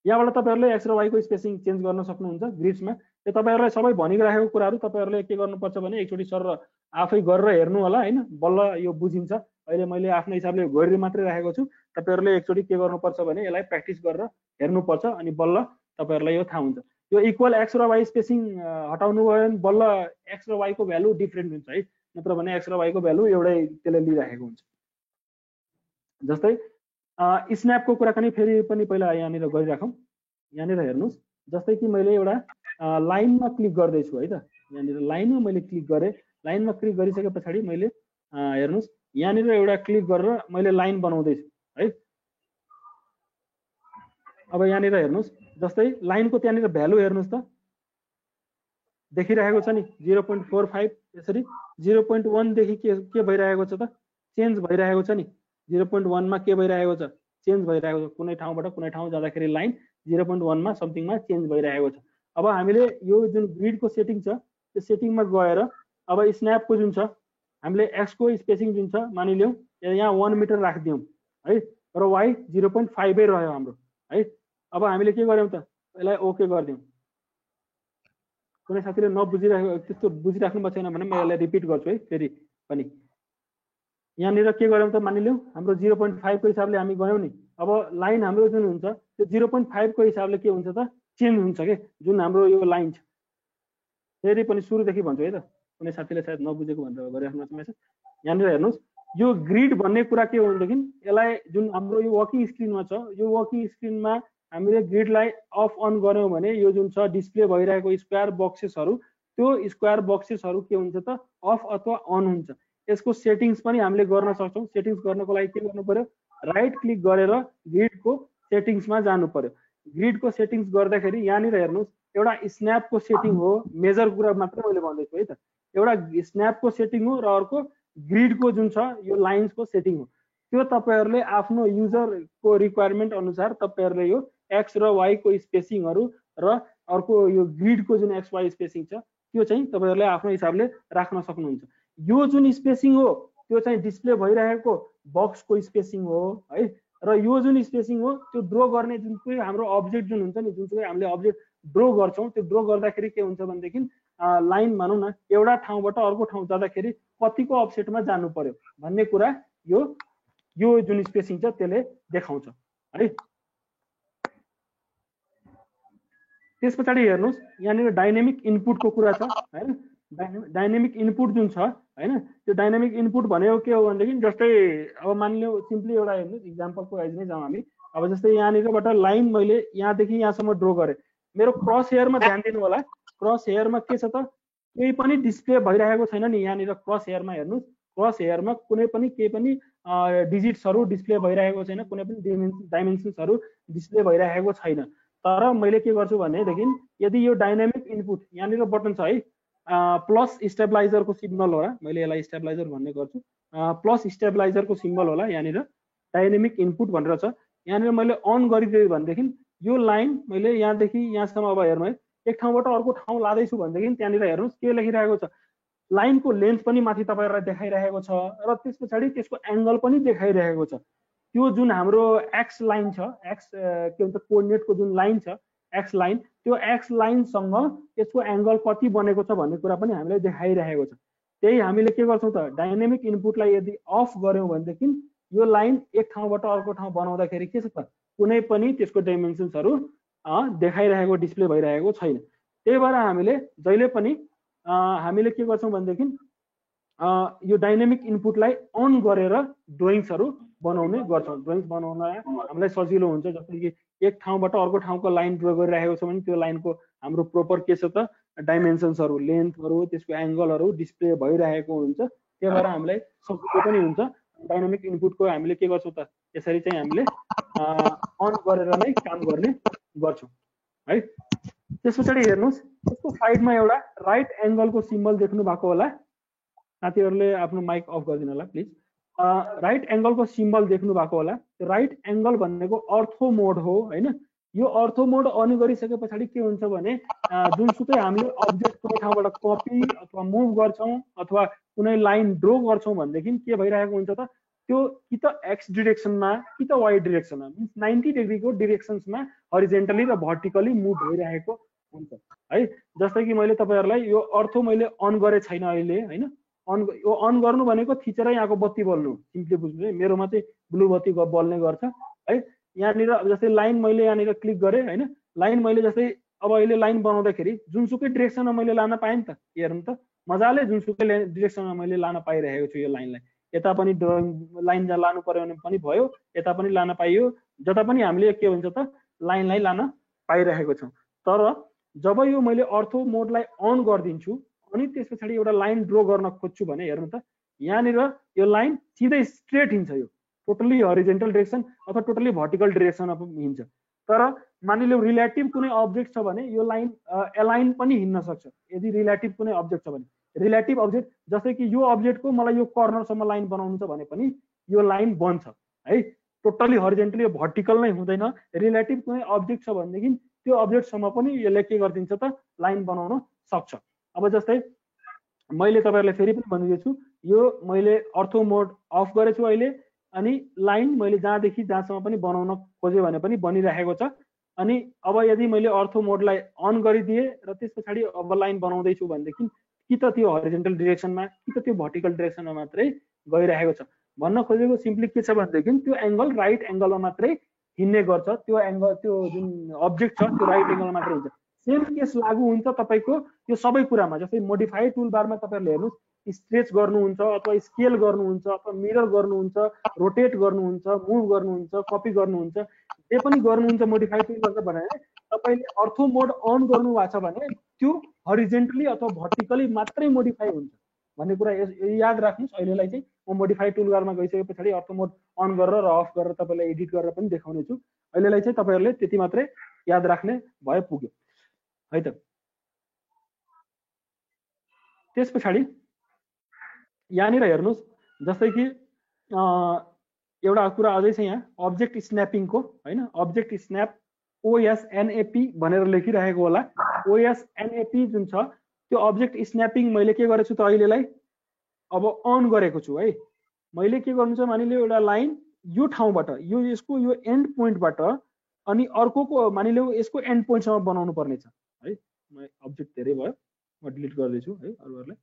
यहाँबाट तपाईँहरूले एक्स र वाइको स्पेसिङ चेन्ज गर्न सक्नुहुन्छ ग्रिड्समा। त्यो तपाईँहरूलाई सबै भनिराखेको कुराहरू तपाईँहरूले के गर्नुपर्छ भने एकचोटि सर आफै गरेर हेर्नु होला होइन, बल्ल यो बुझिन्छ। अहिले मैले आफ्नो हिसाबले गरेर मात्रै राखेको छु, तपाईँहरूले एकचोटि के गर्नुपर्छ भने यसलाई प्र्याक्टिस गरेर हेर्नुपर्छ अनि बल्ल तपाईँहरूलाई यो थाहा हुन्छ। यो इक्वल एक्स र वाइ स्पेसिङ हटाउनु भयो भने बल्ल एक्स र वाइको भ्यालु डिफ्रेन्ट हुन्छ है, नत्र भने एक्स र वाइको भ्यालु एउटै त्यसले लिइराखेको हुन्छ। जस्तै स्न्यापको कुराकानी फेरि पनि पहिला यहाँनिर गरिराखौँ। यहाँनिर हेर्नुहोस् जस्तै कि मैले एउटा लाइनमा क्लिक गर्दैछु है त, यहाँनिर लाइनमा मैले क्लिक गरेँ। लाइनमा क्लिक गरिसके पछाडि मैले हेर्नुहोस् यहाँनिर एउटा क्लिक गरेर मैले लाइन बनाउँदैछु है। अब यहाँनिर हेर्नुहोस् जस्तै लाइनको त्यहाँनिर भ्यालु हेर्नुहोस् त देखिरहेको छ नि 0.45, यसरी 0.1 देखि के भइरहेको छ त चेन्ज भइरहेको छ नि, 0.1 मा के भइरहेको छ चेन्ज भइरहेको छ, कुनै ठाउँबाट कुनै ठाउँ जाँदाखेरि लाइन 0.1 मा समथिङमा चेन्ज भइरहेको छ। अब हामीले यो जुन ग्रिडको सेटिङ छ त्यो सेटिङमा गएर अब स्न्यापको जुन छ हामीले एक्सको स्पेसिङ जुन छ मानिलिउँ यहाँ 1 मिटर राखिदिउँ है र वाइ 0.5 रह्यो हाम्रो है। अब हामीले के गर्यौँ त यसलाई ओके गरिदिउँ। कुनै साथीले नबुझिरहेको त्यस्तो बुझिराख्नु भएको छैन भने म यसलाई रिपिट गर्छु है फेरि पनि। यहाँनिर के गर्यौँ त मानिलिउँ हाम्रो 0.5 को हिसाबले हामी गयौँ नि। अब लाइन हाम्रो जुन हुन्छ त्यो 0.5 को हिसाबले के हुन्छ त चेन्ज हुन्छ के जुन हाम्रो यो लाइन छ। फेरि पनि सुरुदेखि भन्छु है त, कुनै साथीले सायद नबुझेको भनेर गरिराख्नु भएको छ। यहाँनिर हेर्नुहोस् यो ग्रिड भन्ने कुरा के हो भनेदेखि यसलाई जुन हाम्रो यो वर्किङ स्क्रिनमा छ यो वर्किङ स्क्रिनमा हामीले ग्रिडलाई अफ अन गर्यौँ भने यो जुन छ डिस्प्ले भइरहेको स्क्वायर बक्सेसहरू त्यो स्क्वायर बक्सेसहरू के हुन्छ त अफ अथवा अन हुन्छ। यसको सेटिङ्स पनि हामीले गर्न सक्छौँ। सेटिङ्स गर्नको लागि के गर्नु पर्यो, राइट क्लिक गरेर ग्रिडको सेटिङ्समा जानु पर्यो। ग्रिडको सेटिङ्स गर्दाखेरि यहाँनिर हेर्नुहोस् एउटा स्न्यापको सेटिङ हो, मेजर कुरा मात्र मैले भन्दैछु है त, एउटा स्न्यापको सेटिङ हो र अर्को ग्रिडको जुन छ यो लाइन्सको सेटिङ हो। त्यो तपाईँहरूले आफ्नो युजरको रिक्वायरमेन्ट अनुसार तपाईँहरूले यो एक्स र वाइको स्पेसिङहरू र अर्को यो ग्रिडको जुन एक्स वाइ स्पेसिङ छ त्यो चाहिँ तपाईँहरूले आफ्नो हिसाबले राख्न सक्नुहुन्छ। यो जुन स्पेसिङ हो त्यो चाहिँ डिस्प्ले भइरहेको बक्सको स्पेसिङ हो है, र यो जुन स्पेसिङ हो त्यो ड्र गर्ने जुन चाहिँ हाम्रो अब्जेक्ट जुन हुन्छ नि, जुन चाहिँ हामीले अब्जेक्ट ड्र गर्छौँ त्यो ड्र गर्दाखेरि के हुन्छ भनेदेखि लाइन भनौँ न एउटा ठाउँबाट अर्को ठाउँ जाँदाखेरि कतिको अफसेटमा जानु पर्यो भन्ने कुरा यो जुन स्पेसिङ छ त्यसले देखाउँछ है। त्यस पछाडि हेर्नुहोस् यहाँनिर डाइनामिक इनपुटको कुरा छ हैन। डाइनामिक इनपुट जुन छ हैन त्यो डाइनामिक इनपुट भनेको के हो भनेदेखि जस्तै अब मानिलिउँ सिम्पली एउटा हेर्नुहोस् इक्जाम्पलको लागि नै जाउँ हामी। अब जस्तै यहाँनिरबाट लाइन मैले यहाँदेखि यहाँसम्म ड्रो गरेँ, मेरो क्रस हेयरमा ध्यान दिनु होला। क्रस हेयरमा के छ त, केही पनि डिस्प्ले भइरहेको छैन नि। यहाँनिर क्रस हेयरमा हेर्नुहोस्, क्रस हेयरमा कुनै पनि केही पनि डिजिट्सहरू डिस्प्ले भइरहेको छैन, कुनै पनि डाइमेन्सन्सहरू डिस्प्ले भइरहेको छैन। तर मैले के गर्छु भनेदेखि यदि यो डाइनामिक इनपुट यहाँनिर बटन छ है, प्लस स्टेबलाइजरको सिम्बल होला, मैले यसलाई स्टेबलाइजर भन्ने गर्छु, प्लस स्टेबलाइजरको सिम्बल होला यहाँनिर, डाइनामिक इनपुट भनेर छ। यहाँनिर मैले अन गरिदिएँ भनेदेखि यो लाइन मैले यहाँदेखि यहाँसम्म अब हेर्नु है, एक ठाउँबाट अर्को ठाउँ लाँदैछु भनेदेखि त्यहाँनिर हेर्नुहोस् के लेखिरहेको छ, लाइनको लेन्थ पनि माथि तपाईँहरूलाई देखाइरहेको छ र त्यस पछाडि त्यसको एङ्गल पनि देखाइरहेको छ। त्यो जुन हाम्रो एक्स लाइन छ, एक्स के भन्छ कोअर्डिनेटको जुन लाइन छ एक्स लाइन, त्यो एक्स लाइनसँग त्यसको एङ्गल कति बनेको छ भन्ने कुरा पनि हामीलाई देखाइरहेको छ। त्यही हामीले के गर्छौँ त, डाइनामिक इनपुटलाई यदि अफ गऱ्यौँ भनेदेखि यो लाइन एक ठाउँबाट अर्को ठाउँ बनाउँदाखेरि के छ त, कुनै पनि त्यसको डाइमेन्सन्सहरू देखाइरहेको डिस्प्ले भइरहेको छैन। त्यही भएर हामीले जहिले पनि हामीले के गर्छौँ भनेदेखि यो डाइनामिक इनपुटलाई अन गरेर ड्रइङ्सहरू बनाउने गर्छौँ। ड्रइङ्स बनाउन हामीलाई सजिलो हुन्छ। जस्तै कि एक ठाउँबाट अर्को ठाउँको लाइन ड्र गरिरहेको छ भने त्यो लाइनको हाम्रो प्रोपर के छ त, डाइमेन्सन्सहरू, लेन्थहरू, त्यसको एङ्गलहरू डिस्प्ले भइरहेको हुन्छ। त्यही भएर हामीलाई सजिलो पनि हुन्छ। डाइनामिक इनपुटको हामीले के गर्छौँ त, यसरी चाहिँ हामीले अन गरेर नै काम गर्ने गर्छौँ है। त्यस पछाडि हेर्नुहोस्, त्यसको साइडमा एउटा राइट एङ्गलको सिम्बल देख्नु भएको होला। साथीहरूले आफ्नो माइक अफ गरिदिनु होला प्लिज। राइट एङ्गलको सिम्बल देख्नु भएको होला। त्यो राइट एङ्गल भनेको अर्थो मोड हो होइन। यो अर्थो मोड अन गरिसके पछाडि के हुन्छ भने जुनसुकै हामीले अब्जेक्ट कुनै ठाउँबाट कपी अथवा मुभ गर्छौँ अथवा कुनै लाइन ड्रो गर्छौँ भनेदेखि के भइरहेको हुन्छ त, त्यो कि त एक्स डिरेक्सनमा कि त वाइ डिरेक्सनमा, मिन्स 90 डिग्रीको डिरेक्सन्समा हरिजेन्टली र भर्टिकली मुभ भइरहेको हुन्छ है। जस्तै कि मैले तपाईँहरूलाई यो अर्थो मैले अन गरे छैन अहिले होइन। यो अन गर्नु भनेको थिचेर यहाँको बत्ती बल्नु, सिम्पली बुझ्नु है। मेरोमा चाहिँ ब्लू बत्ती बल्ने गर्छ है। यहाँनिर जस्तै लाइन मैले यहाँनिर क्लिक गरेँ होइन, लाइन मैले जस्तै अब अहिले लाइन बनाउँदाखेरि जुनसुकै डिरेक्सनमा मैले लान पाएँ नि त, हेर्नु त मजाले जुनसुकै डिरेक्सनमा मैले लान पाइरहेको छु। यो लाइनलाई यता पनि ड्रइङ लाइन जहाँ लानु पर्यो भने पनि भयो, यता पनि लान पाइयो, जता पनि हामीले के भन्छ त लाइनलाई लान पाइरहेको छौँ। तर जब यो मैले अर्थो मोडलाई अन गरिदिन्छु अनि त्यस पछाडि एउटा लाइन ड्रो गर्न खोज्छु भने हेर्नु त, यहाँनिर यो लाइन सिधै स्ट्रेट हिँड्छ, यो टोटली हरिजेन्टल डिरेक्सन अथवा टोटली भर्टिकल डिरेक्सनमा हिँड्छ। तर मानिलिउँ रिलेटिभ कुनै अब्जेक्ट छ भने यो लाइन एलाइन पनि हिँड्न सक्छ। यदि रिलेटिभ कुनै अब्जेक्ट छ भने, रिलेटिभ अब्जेक्ट जस्तै कि यो अब्जेक्टको मलाई यो कर्नरसम्म लाइन बनाउनु छ भने पनि यो लाइन बन्छ है। टोटली हरिजेन्टली भर्टिकल नै हुँदैन। रिलेटिभ कुनै अब्जेक्ट छ भनेदेखि त्यो अब्जेक्टसम्म पनि यसले के गरिदिन्छ त, लाइन बनाउन सक्छ। अब जस्तै मैले तपाईँहरूलाई फेरि पनि भनिदिन्छु, यो मैले अर्थो मोड अफ गरेछु अहिले, अनि लाइन मैले जहाँदेखि जहाँसम्म पनि बनाउन खोजेँ भने पनि बनिरहेको छ। अनि अब यदि मैले अर्थो मोडलाई अन गरिदिएँ र त्यस पछाडि अब लाइन बनाउँदैछु भनेदेखि कि त त्यो हरिजेन्टल डिरेक्सनमा कि त त्यो भर्टिकल डिरेक्सनमा मात्रै गइरहेको छ। भन्न खोजेको सिम्पली के छ भनेदेखि त्यो एङ्गल राइट एङ्गलमा मात्रै हिँड्ने गर्छ। त्यो एङ्गल, त्यो जुन अब्जेक्ट छ त्यो राइट एङ्गलमा मात्रै हुन्छ। सेम केस लागु हुन्छ तपाईँको यो सबै कुरामा। जस्तै मोडिफाई टुल बारमा तपाईँहरूले हेर्नुहोस्, स्ट्रेच गर्नुहुन्छ अथवा स्केल गर्नुहुन्छ अथवा मिरर गर्नुहुन्छ, रोटेट गर्नुहुन्छ, मुभ गर्नुहुन्छ, कपी गर्नुहुन्छ, जे पनि गर्नुहुन्छ मोडिफाई टुल भने तपाईँले अर्थो मोड अन गर्नु भएको छ भने त्यो हरिजेन्टली अथवा भर्टिकली मात्रै मोडिफाई हुन्छ भन्ने कुरा याद राख्नुहोस्। अहिलेलाई चाहिँ म मोडिफाई टुल बारमा गइसके पछाडि अर्थो मोड अन गरेर र अफ गरेर तपाईँलाई एडिट गरेर पनि देखाउने छु। अहिलेलाई चाहिँ तपाईँहरूले त्यति मात्रै याद राख्ने भए पुग्यो है त। त्यस पछाडि यहाँनिर हेर्नुहोस्, जस्तै कि एउटा कुरा अझै छ यहाँ अब्जेक्ट स्न्यापिङको होइन। अब्जेक्ट स्न्याप OSNAP भनेर लेखिरहेको होला। OSNAP जुन छ त्यो अब्जेक्ट स्न्यापिङ मैले के गरेछु त अहिलेलाई अब अन गरेको छु है। मैले के गर्नु छ मानिलिउँ एउटा लाइन यो ठाउँबाट यो यसको यो एन्ड पोइन्टबाट अनि अर्कोको मानिलिउँ यसको एन्ड पोइन्टसम्म बनाउनु पर्ने छ है। म अब्जेक्ट धेरै भयो, म डिलिट गर्दैछु है अरूहरूलाई।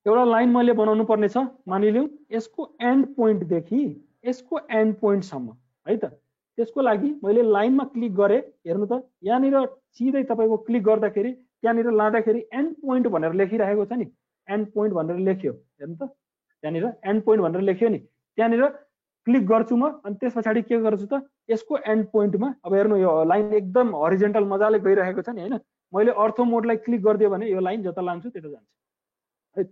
एउटा लाइन मैले बनाउनु पर्ने छ, मानिलिउँ यसको एन्ड पोइन्टदेखि यसको एन्ड पोइन्टसम्म है त। त्यसको लागि मैले लाइनमा क्लिक गरेँ। हेर्नु त यहाँनिर सिधै तपाईँको क्लिक गर्दाखेरि त्यहाँनिर लाँदाखेरि एन्ड पोइन्ट भनेर लेखिरहेको छ नि, एन्ड पोइन्ट भनेर लेख्यो। हेर्नु त त्यहाँनिर एन्ड पोइन्ट भनेर लेख्यो नि। त्यहाँनिर क्लिक गर्छु म अनि त्यस पछाडि के गर्छु त यसको एन्ड पोइन्टमा अब हेर्नु यो लाइन एकदम हरिजेन्टल मजाले गइरहेको छ नि हैन मैले अर्थो मोडलाई क्लिक गरिदियो भने यो लाइन जता लान्छु त्यता जान्छ है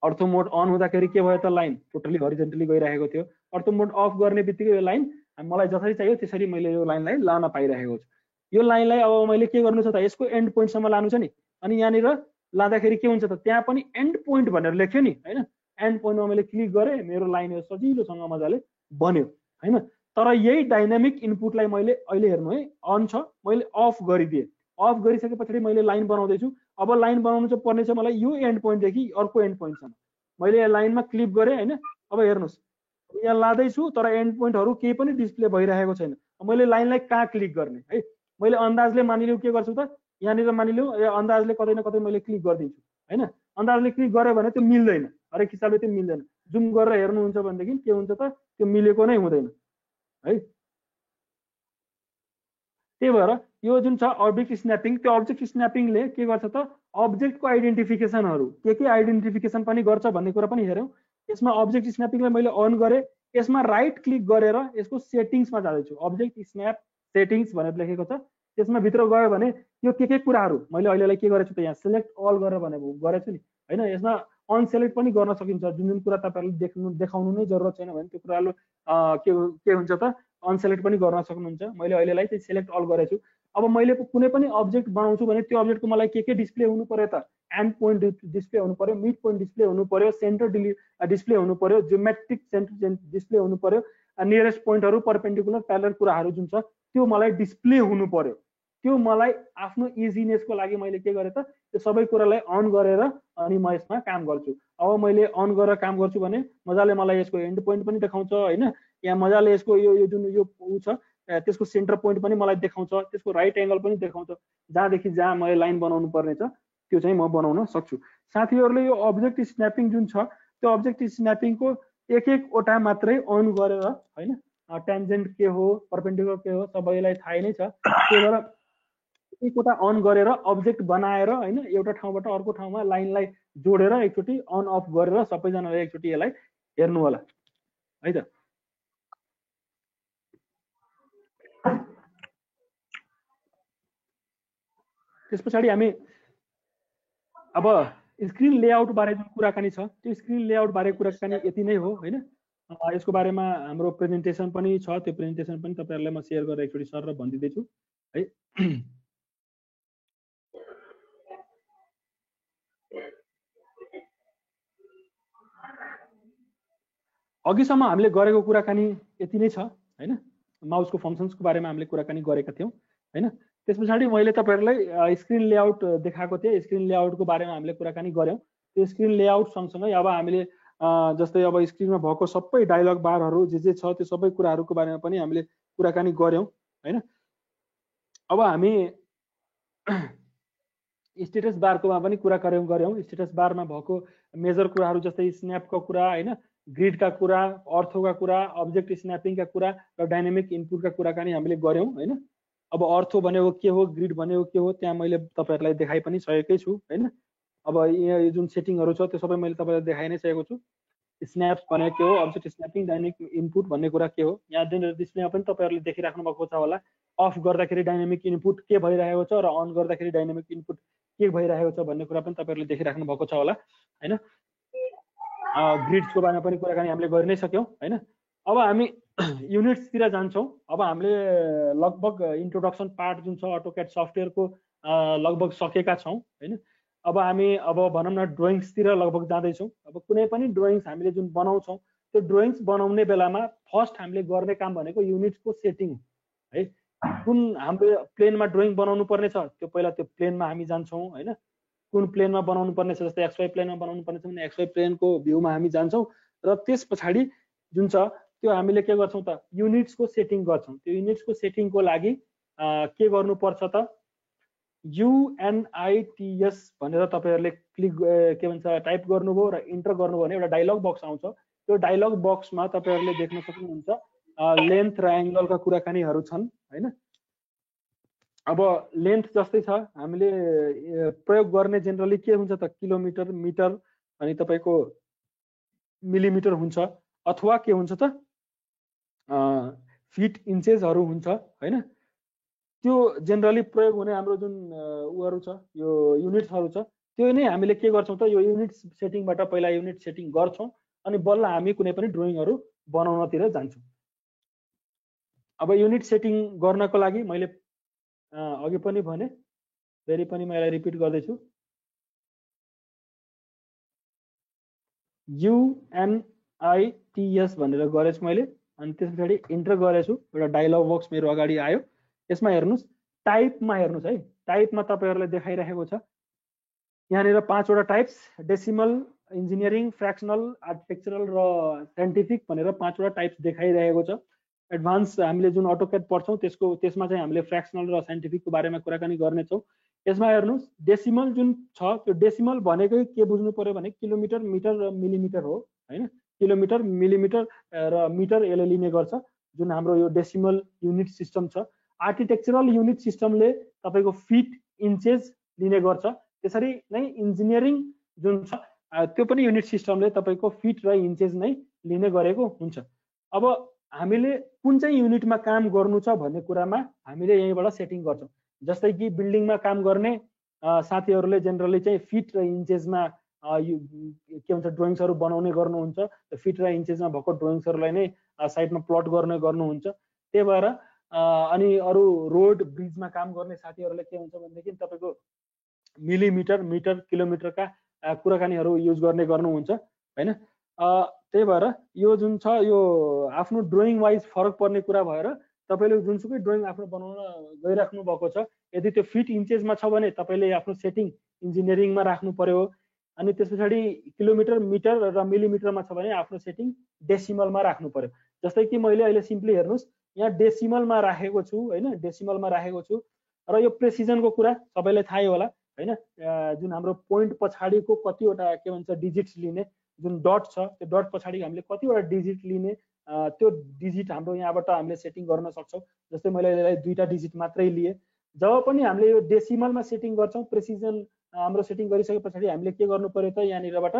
अर्थो मोड अन हुँदाखेरि के भयो त लाइन टोटली हरिजेन्टली गइरहेको थियो अर्थो मोड अफ गर्ने बित्तिकै यो लाइन मलाई जसरी चाहियो त्यसरी मैले यो लाइनलाई लान पाइरहेको छु यो लाइनलाई अब मैले के गर्नु छ त यसको एन्ड पोइन्टसम्म लानु छ नि अनि यहाँनिर लाँदाखेरि के हुन्छ त त्यहाँ पनि एन्ड पोइन्ट भनेर लेख्यो नि हैन एन्ड पोइन्टमा मैले क्लिक गरेँ मेरो लाइन यो सजिलोसँग मजाले बन्यो हैन तर यही डाइनामिक इनपुटलाई मैले अहिले हेर्नु है अन छ मैले अफ गरिदिएँ अफ गरिसके पछाडि मैले लाइन बनाउँदैछु अब लाइन बनाउनु चाहिँ पर्ने छ मलाई यो एन्ड पोइन्टदेखि अर्को एन्ड पोइन्टसम्म मैले यहाँ लाइनमा क्लिक गरेँ हैन अब हेर्नुहोस् यहाँ लाँदैछु तर एन्ड पोइन्टहरू केही पनि डिस्प्ले भइरहेको छैन मैले लाइनलाई कहाँ क्लिक गर्ने है मैले अन्दाजले मानिलिउ के गर्छु त यहाँनिर मानिलिउ अन्दाजले कतै न कतै मैले क्लिक गरिदिन्छु हैन अन्दाजले क्लिक गरेँ भने त्यो मिल्दैन हरेक हिसाबले त्यो मिल्दैन जुम गरेर हेर्नुहुन्छ भनेदेखि के हुन्छ त त्यो मिलेको नै हुँदैन है त्यही भएर यो जुन छ अब्जेक्ट स्न्यापिङ त्यो अब्जेक्ट स्न्यापिङले के गर्छ त अब्जेक्टको आइडेन्टिफिकेसनहरू के आइडेन्टिफिकेसन पनि गर्छ भन्ने कुरा पनि हेरौँ यसमा अब्जेक्ट स्न्यापिङलाई मैले अन गरेँ यसमा राइट क्लिक गरेर यसको सेटिङ्समा जाँदैछु अब्जेक्ट स्न्याप सेटिङ्स भनेर लेखेको छ त्यसमा भित्र गयो भने यो के कुराहरू मैले अहिलेलाई के गरेछु त यहाँ सिलेक्ट अल गरेर भनेको गरेछु नि हैन यसमा अनसेलेक्ट पनि गर्न सकिन्छ जुन जुन कुरा तपाईहरुले देखाउनु नै जरुरत छैन भने त्यो कुराले के हुन्छ त अनसेलेक्ट पनि गर्न सक्नुहुन्छ मैले अहिलेलाई चाहिँ सिलेक्ट अल गरेछु अब मैले कुनै पनि अब्जेक्ट बनाउँछु भने त्यो अब्जेक्टको मलाई के डिस्प्ले हुनु पर्यो त एन्ड पोइन्ट डिस्प्ले हुनु पर्यो मिड पोइन्ट डिस्प्ले हुनु पर्यो सेन्टर डिस्प्ले हुनु पर्यो जियोमेट्रिक सेन्टर डिस्प्ले हुनु पर्यो नियरेस्ट पोइन्टहरु परपेन्डिकुलर प्यारलल कुराहरु जुन छ त्यो मलाई डिस्प्ले हुनु पर्यो त्यो मलाई आफ्नो इजिनेसको लागि मैले के गरे त त्यो सबै कुरालाई अन गरेर अनि म यसमा काम गर्छु अब मैले अन गरेर काम गर्छु भने मजाले मलाई यसको एन्ड पोइन्ट पनि देखाउँछ हैन यहाँ मजाले यसको यो जुन यो छ त्यसको सेन्टर पोइन्ट पनि मलाई देखाउँछ त्यसको राइट एंगल पनि देखाउँछ जहाँदेखि जहाँ मैले लाइन बनाउनु पर्ने छ त्यो चाहिँ म बनाउन सक्छु साथीहरुले यो अब्जेक्ट स्न्यापिङ जुन छ त्यो अब्जेक्ट स्न्यापिङको एक वटा मात्रै अन गरेर हैन ट्यान्जेन्ट के हो परपेन्डिकुलर के हो सबैलाई थाहै नै छ त्यही भएर एकवटा अन गरेर अब्जेक्ट बनाएर हैन एउटा ठाउँबाट अर्को ठाउँमा लाइनलाई जोडेर एकचोटी अन अफ गरेर सबैजनाले एकचोटी यसलाई हेर्नु होला है त त्यसपछि हामी अब स्क्रिन लेआउट बारे जुन कुराकानी छ त्यो स्क्रिन लेआउट बारे कुराकानी यति नै हो हैन यसको बारेमा हाम्रो प्रेजेन्टेसन पनि छ त्यो प्रेजेन्टेसन पनि तपाईहरुलाई म शेयर गरेर एकचोटी सर भन्दिदै छु है अघिसम्म हामीले गरेको कुराकानी यति नै छ हैन माउसको फंक्सन्सको बारेमा हामीले कुराकानी गरेका थियौं हैन त्यसपछि मैले तपाईहरुलाई स्क्रिन लेआउट देखाएको थिएँ स्क्रिन लेआउटको बारेमा हामीले कुराकानी गर्यौं त्यो स्क्रिन लेआउट सँगसँगै अब हामीले जस्तै अब स्क्रिनमा भएको सबै डायलग बारहरु जे छ त्यो सबै कुराहरुको बारेमा पनि हामीले कुराकानी गर्यौं हैन अब हामी स्टेटस बारकोमा पनि कुरा गर्यौं स्टेटस बारमा भएको मेजर कुराहरु जस्तै स्न्यापको कुरा हैन ग्रिडका कुरा अर्थोका कुरा अब्जेक्ट स्न्यापिङका कुरा र डाइनामिक इनपुटका कुराकानी हामीले गर्यौं हैन अब अर्थो भनेको के हो ग्रिड भनेको के हो त्यहाँ मैले तपाईहरुलाई देखाइ पनि सकेकै छु हैन अब यहाँ जुन सेटिङहरु छ त्यो सबै मैले तपाईहरुलाई देखाइ नै सकेको छु स्न्याप्स भनेको के हो अब्जेक्ट स्न्यापिङ डाइनामिक इनपुट भन्ने कुरा के हो यहाँ डिस्प्लेमा पनि तपाईहरुले देखिराख्नु भएको छ होला अफ गर्दाखेरि डाइनामिक इनपुट के भइरहेको छ र अन गर्दाखेरि डाइनामिक इनपुट के भइरहेको छ भन्ने कुरा पनि तपाईहरुले देखिराख्नु भएको छ होला हैन ग्रिड्सको बारेमा पनि कुराकानी हामीले गरि नै सक्यौं हैन अब हामी युनिट्सतिर जान्छौं अब हामीले लगभग इन्ट्रोडक्सन पार्ट जुन छ अटोक्याड सफ्टवेयरको लगभग सकेका छौं हैन अब हामी अब भनौं न ड्रइङ्सतिर लगभग जाँदै छौं अब कुनै पनि ड्रइङ्स हामीले जुन बनाउँछौं त्यो ड्रइङ्स बनाउने बेलामा फर्स्ट हामीले गर्ने काम भनेको युनिट्सको सेटिङ है कुन हाम्रो प्लेनमा ड्रइङ बनाउनु पर्ने छ त्यो पहिला त्यो प्लेनमा हामी जान्छौं हैन कुन प्लेनमा बनाउनु पर्ने छ जस्तै एक्सवाई प्लेनमा बनाउनु पर्ने छ भने एक्सवाई प्लेनको भ्यूमा हामी जान्छौं र त्यसपछि जुन छ त्यो हामीले के गर्छौं त युनिट्सको सेटिङ गर्छौं त्यो युनिट्सको सेटिङको लागि के गर्नु पर्छ त UNITS भनेर तपाईहरुले क्लिक के भन्छ टाइप गर्नुभयो र इन्टर गर्नुभयो भने एउटा डायलग बक्स आउँछ त्यो डायलग बक्समा तपाईहरुले देख्न सक्नुहुन्छ लेन्थ र एंगलका कुराकानीहरु छन् हैन अब लेन्थ जस्तै छ हामीले प्रयोग गर्ने जेनरली के हुन्छ त किलोमिटर मिटर अनि तपाईको मिलिमिटर हुन्छ अथवा के हुन्छ त फिट इन्चेसहरू हुन्छ हैन। त्यो जेनरली प्रयोग हुने हाम्रो जुन उहरू छ यो युनिट्सहरू छ त्यो नै हामीले के गर्छौँ त यो युनिट सेटिङबाट पहिला युनिट सेटिङ गर्छौँ अनि बल्ल हामी कुनै पनि ड्रइङहरू बनाउनतिर जान्छौँ। अब युनिट सेटिङ गर्नको लागि मैले अघि पनि भने फेरि पनि मैले रिपिट गर्दैछु UNITS भनेर गरेछु मैले अनि त्यस पछाडि इन्टर गरेछु एउटा डायलग बक्स मेरो अगाडि आयो। यसमा हेर्नुस् टाइपमा हेर्नुस् है टाइपमा तपाईहरुलाई देखाइरहेको छ यहाँनिर 5 वटा टाइप्स डेसिमल इन्जिनियरिङ फ्र्याक्सनल आर्किटेक्चरल र साइन्टिफिक भनेर 5 वटा टाइप्स देखाइरहेको छ। एडभान्स हामीले जुन अटोक्याड पढ्छौँ त्यसमा चाहिँ हामीले फ्र्याक्सनल र साइन्टिफिकको बारेमा कुराकानी गर्नेछौँ। यसमा हेर्नुस् डेसिमल जुन छ त्यो डेसिमल भनेकै के बुझ्नु पर्यो भने किलोमिटर मिटर र मिलिमिटर हो हैन। किलोमिटर मिलिमिटर र मिटर यसले लिने गर्छ जुन हाम्रो यो डेसिमल युनिट सिस्टम छ। आर्किटेक्चरल युनिट सिस्टमले तपाईको फिट इन्चेस लिने गर्छ। त्यसरी नै इन्जिनियरिङ जुन छ त्यो पनि युनिट सिस्टमले तपाईको फिट र इन्चेस नै लिने गरेको हुन्छ। अब हामीले कुन चाहिँ युनिटमा काम गर्नु छ भन्ने कुरामा हामीले यहीँबाट सेटिङ गर्छौँ। जस्तै कि बिल्डिङमा काम गर्ने साथीहरूले जेनरली चाहिँ फिट र इन्चेसमा के भन्छ ड्रइङ्सहरू बनाउने गर्नुहुन्छ। फिट र इन्चेसमा भएको ड्रइङ्सहरूलाई नै साइडमा प्लट गर्नुहुन्छ। त्यही भएर अनि अरू रोड ब्रिजमा काम गर्ने साथीहरूले के हुन्छ भनेदेखि तपाईको मिलिमिटर मिटर किलोमिटरका कुराकानीहरू युज गर्ने गर्नुहुन्छ हैन। त्यही भएर यो जुन छ यो आफ्नो ड्रइङ वाइज फरक पर्ने कुरा भएर तपाईले जुनसुकै ड्रइङ आफ्नो बनाउन गइराख्नु भएको छ यदि त्यो फिट इन्चेसमा छ भने तपाईले आफ्नो सेटिङ इन्जिनियरिङमा राख्नु पर्यो। अनि त्यसपछि किलोमिटर मिटर र मिलिमिटरमा छ भने आफ्नो सेटिङ डेसिमलमा राख्नु पर्यो। जस्तै कि मैले अहिले सिम्पली हेर्नुस् यहाँ डेसिमलमा राखेको छु हैन डेसिमलमा राखेको छु र यो प्रेसिजनको कुरा सबैलाई थाहै होला हैन। जुन हाम्रो पोइन्ट पछाडीको कतिवटा के भन्छ डिजिट्स लिने जुन डट छ त्यो डट पछाडि हामीले कतिवटा डिजिट लिने त्यो डिजिट हाम्रो यहाँबाट हामीले सेटिङ गर्न सक्छौँ। जस्तै मैले यसलाई 2टा डिजिट मात्रै लिए। जब पनि हामीले यो डेसिमलमा सेटिङ गर्छौँ प्रेसिजन हाम्रो सेटिङ गरिसके पछाडि हामीले के गर्नु पर्यो त यहाँनिरबाट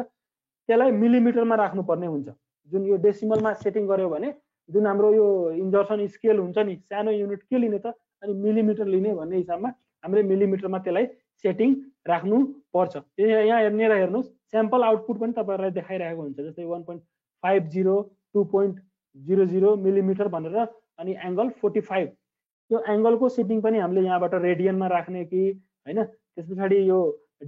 त्यसलाई मिलिमिटरमा राख्नु पर्ने हुन्छ। जुन यो डेसिमलमा सेटिङ गर्यो भने जुन हाम्रो यो इन्जर्सन स्केल हुन्छ नि सानो युनिट के लिने त अनि मिलिमिटर लिने भन्ने हिसाबमा हामीले मिलिमिटरमा त्यसलाई सेटिङ राख्नु पर्छ। यहाँ हेर्नेर हेर्नुस् स्याम्पल आउटपुट पनि तपाईहरुलाई देखाइरहेको हुन्छ। जस्तै 1.50 2.00 मिलिमिटर भनेर अनि एंगल 45 यो एंगलको सेटिङ पनि हामीले यहाँबाट रेडियनमा राख्ने कि हैन। त्यसपछि यो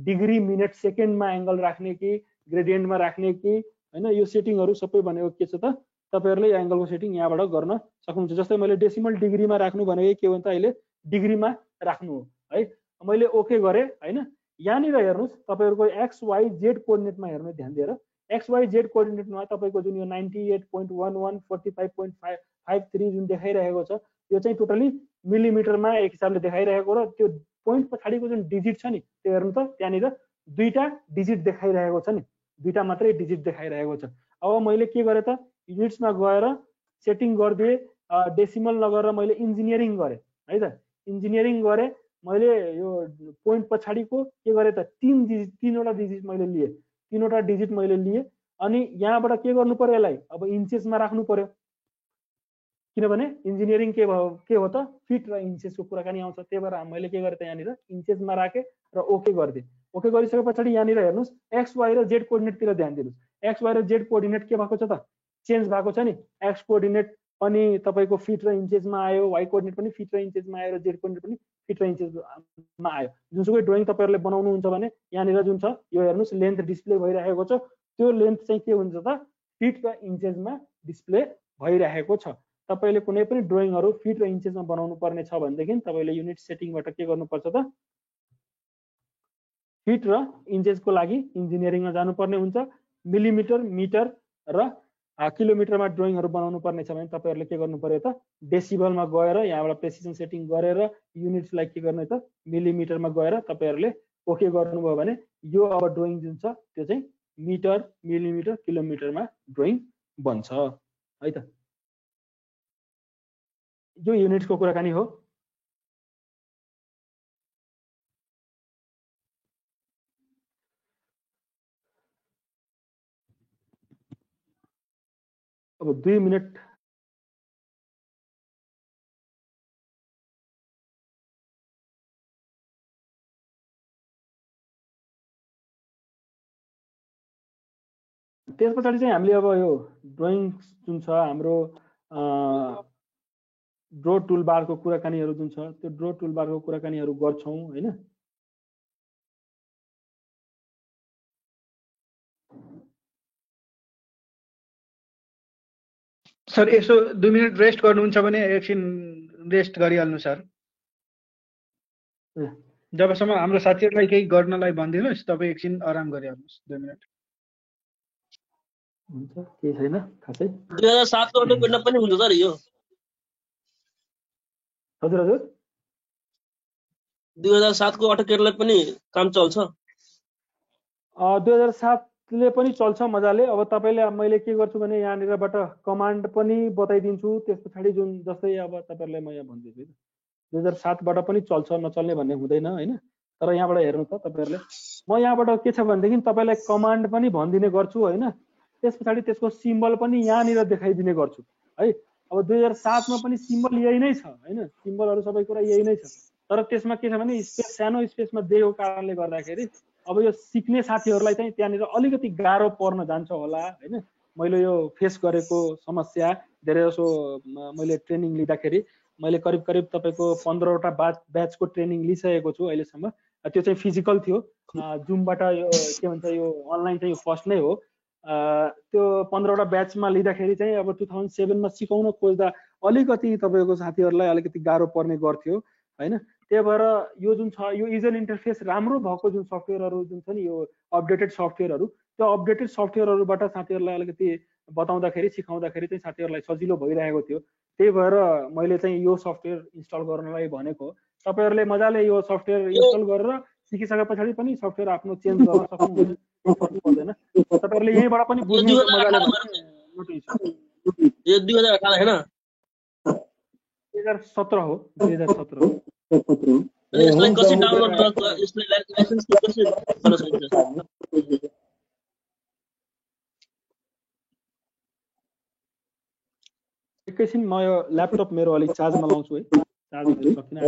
डिग्री मिनेट सेकेन्डमा एंगल राख्ने कि ग्रेडियन्टमा राख्ने कि हैन। यो सेटिङहरु सबै भनेको के छ त तपाईहरुले एंगलको सेटिङ यहाँबाट गर्न सक्नुहुन्छ। जस्तै मैले डेसिमल डिग्रीमा राख्नु भनेको के हो त अहिले डिग्रीमा राख्नु हो है। मैले ओके गरे हैन। यहाँनिर हेर्नुस् तपाईहरुको एक्स वाइ जेड कोअर्डिनेटमा हेर्नु ध्यान दिएर एक्स वाइ जेड कोअर्डिनेटमा तपाईको जुन यो 98.11 45.53 जुन देखाइरहेको छ यो चाहिँ टोटली मिलिमिटरमा एक हिसाबले देखाइरहेको र त्यो पोइन्ट पछाडीको जुन डिजिट छ नि त्यो हेर्नु त त्यहाँनिर 2टा डिजिट देखाइरहेको छ नि 2टा मात्रै डिजिट देखाइरहेको छ। अब मैले के गरे त युनिट्समा गएर सेटिङ गरिदिए डेसिमल नगरेर मैले इन्जिनियरिङ गरे है त। इन्जिनियरिङ गरे मैले यो पोइन्ट पछाडीको के गरे त 3वटा डिजिट मैले लिए 3वटा डिजिट मैले लिए अनि यहाँबाट के गर्नु पर्यो यसलाई अब इन्चेसमा राख्नु पर्यो किनभने इन्जिनियरिङ के हो त फिट र इन्चेसको कुराकानी आउँछ। त्यही भएर मैले के गरे त यहाँनिर इन्चेसमा राखे र ओके गरिदिए। ओके गरिसके पछाडि यहाँनिर हेर्नुस् एक्स वाइ र जेड कोअर्डिनेटतिर ध्यान दिनुस्। एक्स वाइ र जेड कोअर्डिनेट के भएको छ त चेन्ज भएको छ नि। एक्स कोअर्डिनेट पनि तपाईको फिट र इन्चेसमा आयो वाइ कोअर्डिनेट पनि फिट र इन्चेसमा आयो र जेड कोअर्डिनेट पनि फिट र इन्चेसमा आयो। जुनसुकै ड्रइङ तपाईहरुले बनाउनुहुन्छ भने यहाँनिर जुन छ यो हेर्नुस् लेन्थ डिस्प्ले भइरहेको छ त्यो लेन्थ चाहिँ के हुन्छ त फिट र इन्चेसमा डिस्प्ले भइरहेको छ। तपाईले कुनै पनि ड्रइङहरु फिट र इन्चेसमा बनाउनु पर्ने छ भनेदेखि तपाईले युनिट सेटिङबाट के गर्नुपर्छ त फिट र इन्चेसको लागि इन्जिनियरिङमा जानुपर्ने हुन्छ। मिलिमिटर मिटर र किलोमिटरमा ड्रइङहरु बनाउनु पर्ने छ भने तपाईहरुले के गर्नु पर्यो त डेसिबलमा गएर यहाँबाट प्रेसिजन सेटिङ गरेर युनिट्सलाई के गर्ने त मिलिमिटरमा गएर तपाईहरुले ओके गर्नुभयो भने यो अब ड्रइङ जुन छ त्यो चाहिँ मिटर मिलिमिटर किलोमिटरमा ड्रइङ बन्छ है त। यो युनिट्सको कुराकानी हो। अब 2 मिनेट त्यस पछाडि चाहिँ हामीले अब यो ड्रइङ जुन छ हाम्रो ड्रो टुलबारको कुराकानीहरू जुन छ त्यो ड्रो टुलबारको कुराकानीहरू गर्छौं हैन। सर यसो 2 मिनेट रेस्ट गर्नुहुन्छ भने एकछिन रेस्ट गरिहाल्नु सर। जबसम्म हाम्रो साथीहरूलाई केही गर्नलाई भनिदिनुहोस्, तपाईँ एकछिन आराम गरिहाल्नुहोस् 2 मिनेट। हुन्छ केही छैन खासै। 2007 को अटोकेटमा पनि हुन्छ सर यो। हजुर हजुर 2007 को अटोकेटलाई पनि काम चल्छ। 2007 ले पनि चल्छ मजाले। अब तपाईले मैले के गर्छु भने यहाँनिरबाट कमान्ड पनि बताइदिन्छु। त्यसपछि जुन जस्तै अब तपाईहरुलाई म यहाँ भन्दिछु 2007 बाट पनि चल्छ नचल्ने भन्ने हुँदैन हैन। तर यहाँबाट हेर्नु त तपाईहरुले म यहाँबाट के छ भनेदेखि तपाईलाई कमान्ड पनि भनिदिने गर्छु हैन। त्यसपछि त्यसको सिम्बल पनि यहाँनिर देखाइदिने गर्छु है। अब 2007 मा पनि सिम्बल यही नै छ हैन। सिम्बलहरु सबै कुरा यही नै छ। तर त्यसमा के छ भने स्पेस सानो स्पेसमा दिएको कारणले गर्दाखेरि अब यो सिक्ने साथीहरुलाई चाहिँ त्यहाँनिर अलिकति गाह्रो पर्न जान्छ होला हैन। मैले यो फेस गरेको समस्या धेरै जसो मैले ट्रेनिङ लिँदाखेरि मैले करिब करिब तपाईको 15 वटा ब्याचको ट्रेनिङ लिइसकेको छु अहिलेसम्म। त्यो चाहिँ फिजिकल थियो। जुमबाट यो के भन्छ यो अनलाइन चाहिँ फर्स्ट नै हो। त्यो 15 वटा ब्याचमा लिँदाखेरि चाहिँ अब 2007 मा सिकाउन खोज्दा अलिकति तपाईको साथीहरुलाई अलिकति गाह्रो पर्ने गर्थ्यो हैन। त्यही भएर यो जुन छ यो युजर इन्टरफेस राम्रो भएको जुन सफ्टवेयरहरु जुन छ नि यो अपडेटेड सफ्टवेयरहरु त्यो अपडेटेड सफ्टवेयरहरुबाट साथीहरुलाई अलिकति बताउँदाखेरि सिकाउँदाखेरि चाहिँ साथीहरुलाई सजिलो भइरहेको थियो। त्यही भएर मैले चाहिँ यो सफ्टवेयर इन्स्टल गर्नलाई भनेको। तपाईहरुले मजाले यो सफ्टवेयर इन्स्टल गरेर सिकिसकेपछि पनि सफ्टवेयर आफ्नो चेन्ज गर्न सक्नुहुन्छ। पर्दैन तपाईहरुले यहीबाट पनि बुझ्नु मजाले नोटिस यो 2018 हैन 2017 हो 2017 यसलाई कसरी डाउनलोड गर्छ यसलाई लाइसेन्स कसरी गर्न सकिन्छ? एकैछिन म यो ल्यापटप मेरो अलि चार्जमा लाउँछु है। चार्ज गर्न सकिन यो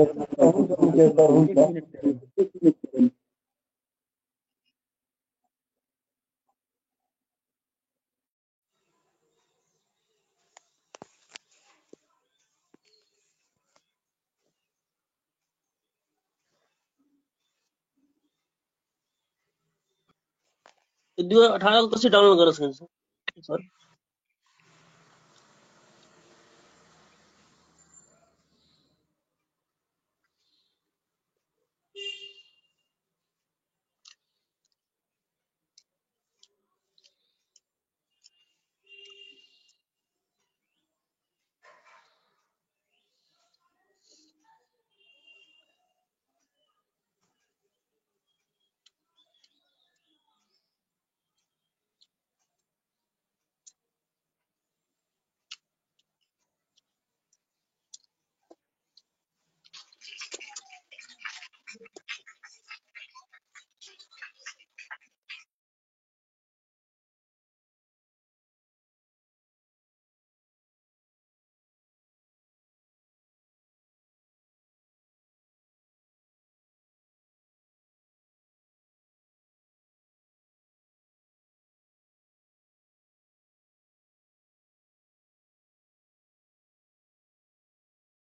2018 को कसरी डाउनलोड गर्न सकिन्छ सर?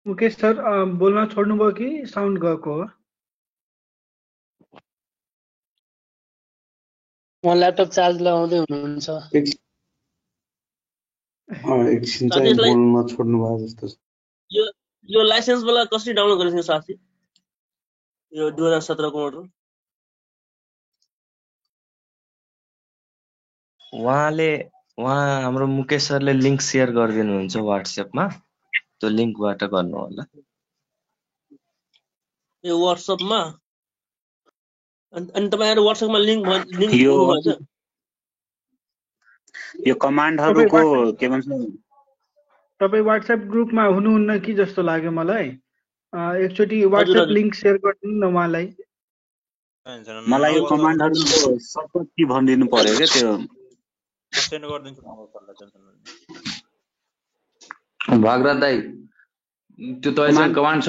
मुकेश सर बोल्न छोड्नुभयो कि साउन्ड गएको हो? म ल्यापटप चार्ज लगाउँदै हुनुहुन्छ। एकछिन चाहिँ बोल्न छोड्नु भयो जस्तो छ। यो लाइसेन्स वाला कसरी डाउनलोड गर्न सकिन्छ साथी? यो 2017 को मोडल उहाँ हाम्रो मुकेश सरले लिंक शेयर गरिदिनुहुन्छ व्हाट्सएपमा। त्यो लिंकबाट गर्नु होला। यो व्हाट्सएपमा अनि तपाईहरु व्हाट्सएपमा लिंक यो कमान्डहरुको के भन्छ तपाई व्हाट्सएप ग्रुपमा हुनुहुन्न कि जस्तो लाग्यो मलाई। एकचोटी व्हाट्सएप लिंक शेयर गरिदिनु न उहाँलाई। मलाई यो कमान्डहरुको सर्टकट के भनिदिनु पर्यो के त्यो सेन्ड गर्दिन्छु। भागराज दाई त्यो तपाईँसँग कमान्ड छ?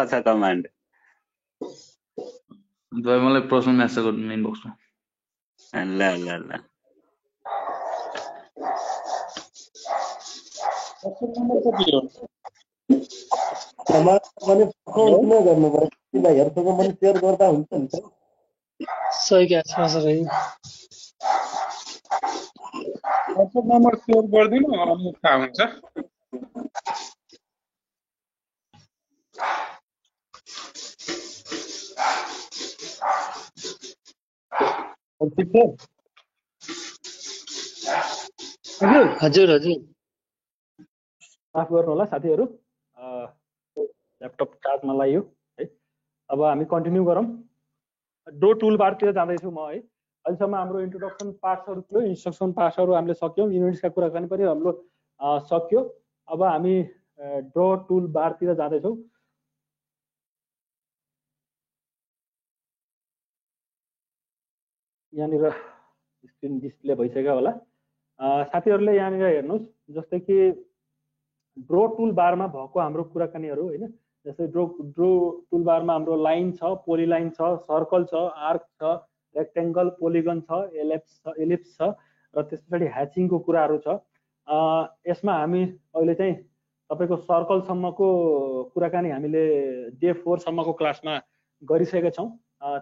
छ कमान्ड। तपाईँ मलाई प्रश्न म्यासेज गर्नु इनबक्समा। ल ल ल सही क्या छ सर। नम्बर सेयर गरिदिनु अनि थाहा हुन्छ। हजुर हजुर माफ गर्नु होला साथीहरू, ल्यापटप चार्जमा लाग्यो है। अब हामी कन्टिन्यू गरौँ। ड्रो टुल बारतिर जाँदैछु म है। अहिलेसम्म हाम्रो इन्ट्रोडक्सन पार्ट्सहरू थियो, इन्स्ट्रक्सन पार्ट्सहरू हामीले सक्यौँ, युनिट्सका कुराकानी पनि हाम्रो सक्यो। अब हामी ड्रो टुल बारतिर जाँदैछौँ। यहाँनिर स्क्रिन डिस्प्ले भइसक्यो होला। साथीहरूले यहाँनिर हेर्नुहोस्, जस्तै कि ड्रो टुल बारमा भएको हाम्रो कुराकानीहरू होइन। जस्तै ड्रो टुल बारमा हाम्रो लाइन छ, पोलिलाइन छ, सर्कल छ, आर्क छ, रेक्टेङ्गल, पोलिगन छ, एलिप्स छ र त्यस पछाडि ह्याचिङको कुराहरू छ। यसमा हामी अहिले चाहिँ तपाईँको सर्कलसम्मको कुराकानी हामीले डे 4 सम्मको क्लासमा गरिसकेका छौँ।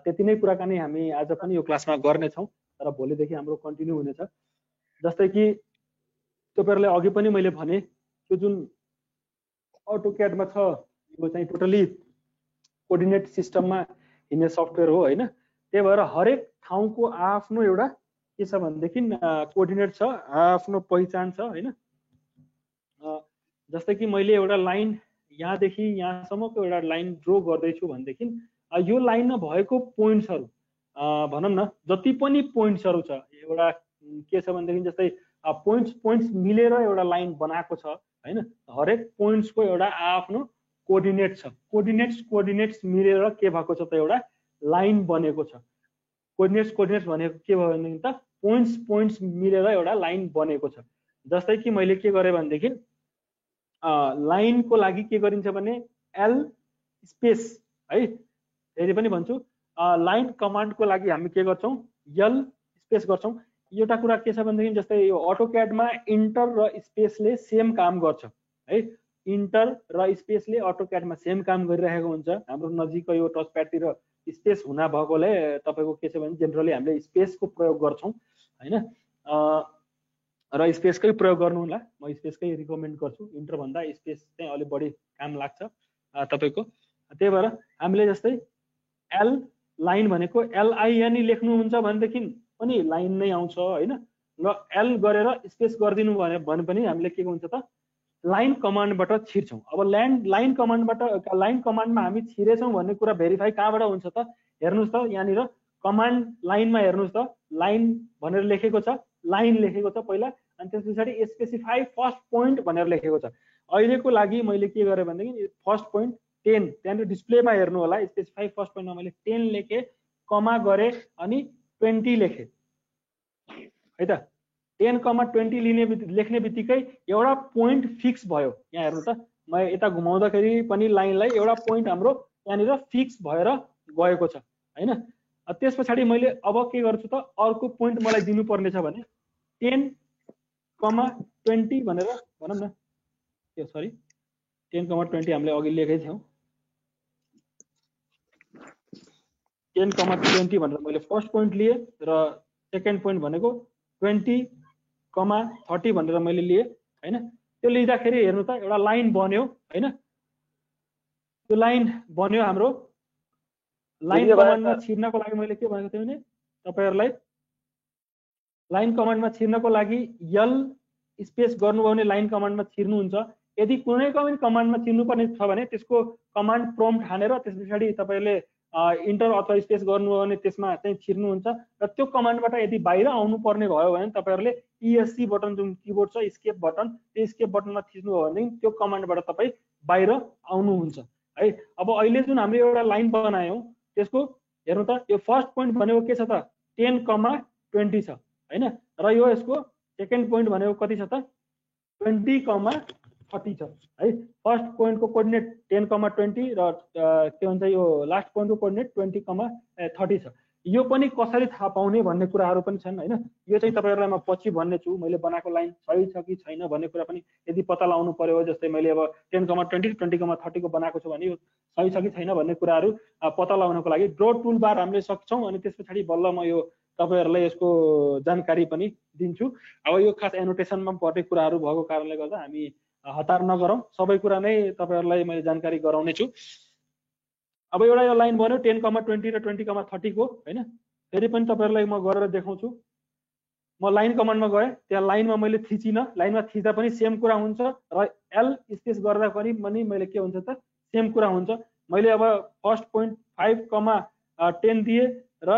त्यति नै कुराकानी हामी आज पनि यो क्लासमा गर्नेछौँ, तर भोलिदेखि हाम्रो कन्टिन्यू हुनेछ। जस्तै कि तपाईँहरूले अघि पनि मैले भने, त्यो जुन अटोक्याडमा छ यो चाहिँ टोटली कोअर्डिनेट सिस्टममा हिँड्ने सफ्टवेयर हो होइन। त्यही भएर हरेक ठाउँको आफ्नो एउटा के छ भनेदेखि कोअर्डिनेट छ, आफ्नो पहिचान छ होइन। जस्तै कि मैले एउटा लाइन यहाँदेखि यहाँसम्मको एउटा लाइन ड्रो गर्दैछु भनेदेखि यो लाइनमा भएको पोइन्ट्सहरू भनौँ न, जति पनि पोइन्ट्सहरू छ, एउटा के छ भनेदेखि जस्तै पोइन्ट्स मिलेर एउटा लाइन बनाएको छ होइन। हरेक पोइन्ट्सको एउटा आफ्नो कोअर्डिनेट छ। कोअर्डिनेट्स मिलेर के भएको छ त एउटा लाइन बनेको छ। कोअर्डिनेट्स भनेको के भयो भनेदेखि त पोइन्ट्स मिलेर एउटा लाइन बनेको छ। जस्तै कि मैले के गरेँ भनेदेखि लाइनको लागि के गरिन्छ भने एल स्पेस है, फेरि पनि भन्छु, लाइन कमान्डको लागि हामी के गर्छौँ, एल स्पेस गर्छौँ। एउटा कुरा के छ भनेदेखि जस्तै यो अटोक्याडमा इन्टर र स्पेसले सेम काम गर्छ है। इन्टर र स्पेसले अटोक्याडमा सेम काम गरिरहेको हुन्छ। हाम्रो नजिकको यो टच प्याडतिर स्पेस हुन भएकोले तपाईँको के छ भने जेनरली हामीले स्पेसको प्रयोग गर्छौँ होइन। र स्पेसकै प्रयोग गर्नु होला, म स्पेसकै रिकमेन्ड गर्छु। इन्टरभन्दा स्पेस चाहिँ अलिक बढी काम लाग्छ तपाईँको। त्यही भएर हामीले जस्तै एल लाइन भनेको एलआइएनई लेख्नुहुन्छ भनेदेखि पनि लाइन नै आउँछ होइन। र एल गरेर स्पेस गरिदिनु भने पनि हामीले के हुन्छ त लाइन कमान्डबाट छिर्छौँ। अब लाइन कमान्डमा हामी छिरेछौँ भन्ने कुरा भेरिफाई कहाँबाट हुन्छ त, हेर्नुहोस् त यहाँनिर कमान्ड लाइनमा हेर्नुहोस् त, लाइन भनेर लेखेको छ, लाइन लेखेको छ पहिला, अनि त्यस पछाडि स्पेसिफाई फर्स्ट पोइन्ट भनेर लेखेको छ। अहिलेको लागि मैले के गरेँ भनेदेखि फर्स्ट पोइन्ट 10 त्यहाँनिर डिस्प्लेमा हेर्नु होला, स्पेसिफाई फर्स्ट पोइन्टमा मैले 10 लेखेँ, कमा गरेँ अनि 20 लेखेँ है त। 10,20 लेख्ने बित्तिकै एउटा पोइन्ट फिक्स भयो। यहाँ हेर्नु त, म यता घुमाउँदाखेरि पनि लाइनलाई एउटा पोइन्ट हाम्रो यहाँनिर फिक्स भएर गएको छ होइन। त्यस पछाडि मैले अब के गर्छु त, अर्को पोइन्ट मलाई दिनुपर्ने छ भने 10,20 भनेर भनौँ न, त्यो सरी 10,20 हामीले अघि लेखेको थियौँ। 10,20 भनेर मैले फर्स्ट पोइन्ट लिएँ र सेकेन्ड पोइन्ट भनेको 20,30 भनेर मैले लिएँ होइन। त्यो लिँदाखेरि हेर्नु त एउटा लाइन बन्यो होइन। त्यो लाइन बन्यो हाम्रो। लाइन कमान्डमा छिर्नको लागि मैले के भनेको थिएँ भने तपाईँहरूलाई लाइन कमान्डमा छिर्नको लागि यल स्पेस गर्नुभयो भने लाइन कमान्डमा छिर्नुहुन्छ। यदि कुनै कमान्डमा छिर्नुपर्ने छ भने त्यसको कमान्ड प्रम्प्ट हानेर त्यस पछाडि तपाईँहरूले इन्टर अथवा स्पेस गर्नुभयो भने त्यसमा चाहिँ छिर्नुहुन्छ। र त्यो कमान्डबाट यदि बाहिर आउनु पर्ने भयो भने तपाईँहरूले ESC बटन जुन किबोर्ड छ, स्केप बटन, त्यो स्केप बटनमा थिच्नुभयो भनेदेखि त्यो कमान्डबाट तपाईँ बाहिर आउनुहुन्छ है। अब अहिले जुन हामीले एउटा लाइन बनायौँ त्यसको हेर्नु त, यो फर्स्ट पोइन्ट भनेको के छ त 10,20 छ होइन। र यो यसको सेकेन्ड पोइन्ट भनेको कति छ त 20,30 छ है। फर्स्ट पोइन्टको कोअर्डिनेट 10,20 र के भन्छ यो लास्ट पोइन्टको कोअर्डिनेट 20,30 छ। यो पनि कसरी थाहा पाउने भन्ने कुराहरू पनि छन् हैन। यो चाहिँ तपाईहरुलाई म पछि भन्ने छु मैले बनाएको लाइन सही छ कि छैन भन्ने कुरा पनि यदि पत्ता लगाउनु पर्यो। जस्तै मैले अब 10,20 20,30 को बनाएको छु भने यो सही छ कि छैन भन्ने कुराहरू पत्ता लगाउनको लागि ड्र टुल बार हामीले सक्छौं अनि त्यसपछि बल्ल म यो तपाईहरुलाई यसको जानकारी पनि दिन्छु। अब यो खास एनोटेसनमा पर्ने कुराहरू भएको कारणले गर्दा हामी हतार नगरौं, सबै कुरा नै तपाईहरुलाई मैले जानकारी गराउने छु। अब एउटा यो लाइन बन्यो 10,20 र 20,30 को हैन। फेरि पनि तपाईहरुलाई म गरेर देखाउँछु। म लाइन कमान्डमा गए, त्यहाँ लाइनमा मैले थिचिन, लाइनमा थिच्दा पनि सेम कुरा हुन्छ र एल स्पेस गर्दा पनि मैले के हुन्छ त सेम कुरा हुन्छ। मैले अब फर्स्ट पोइन्ट 5,10 दिए र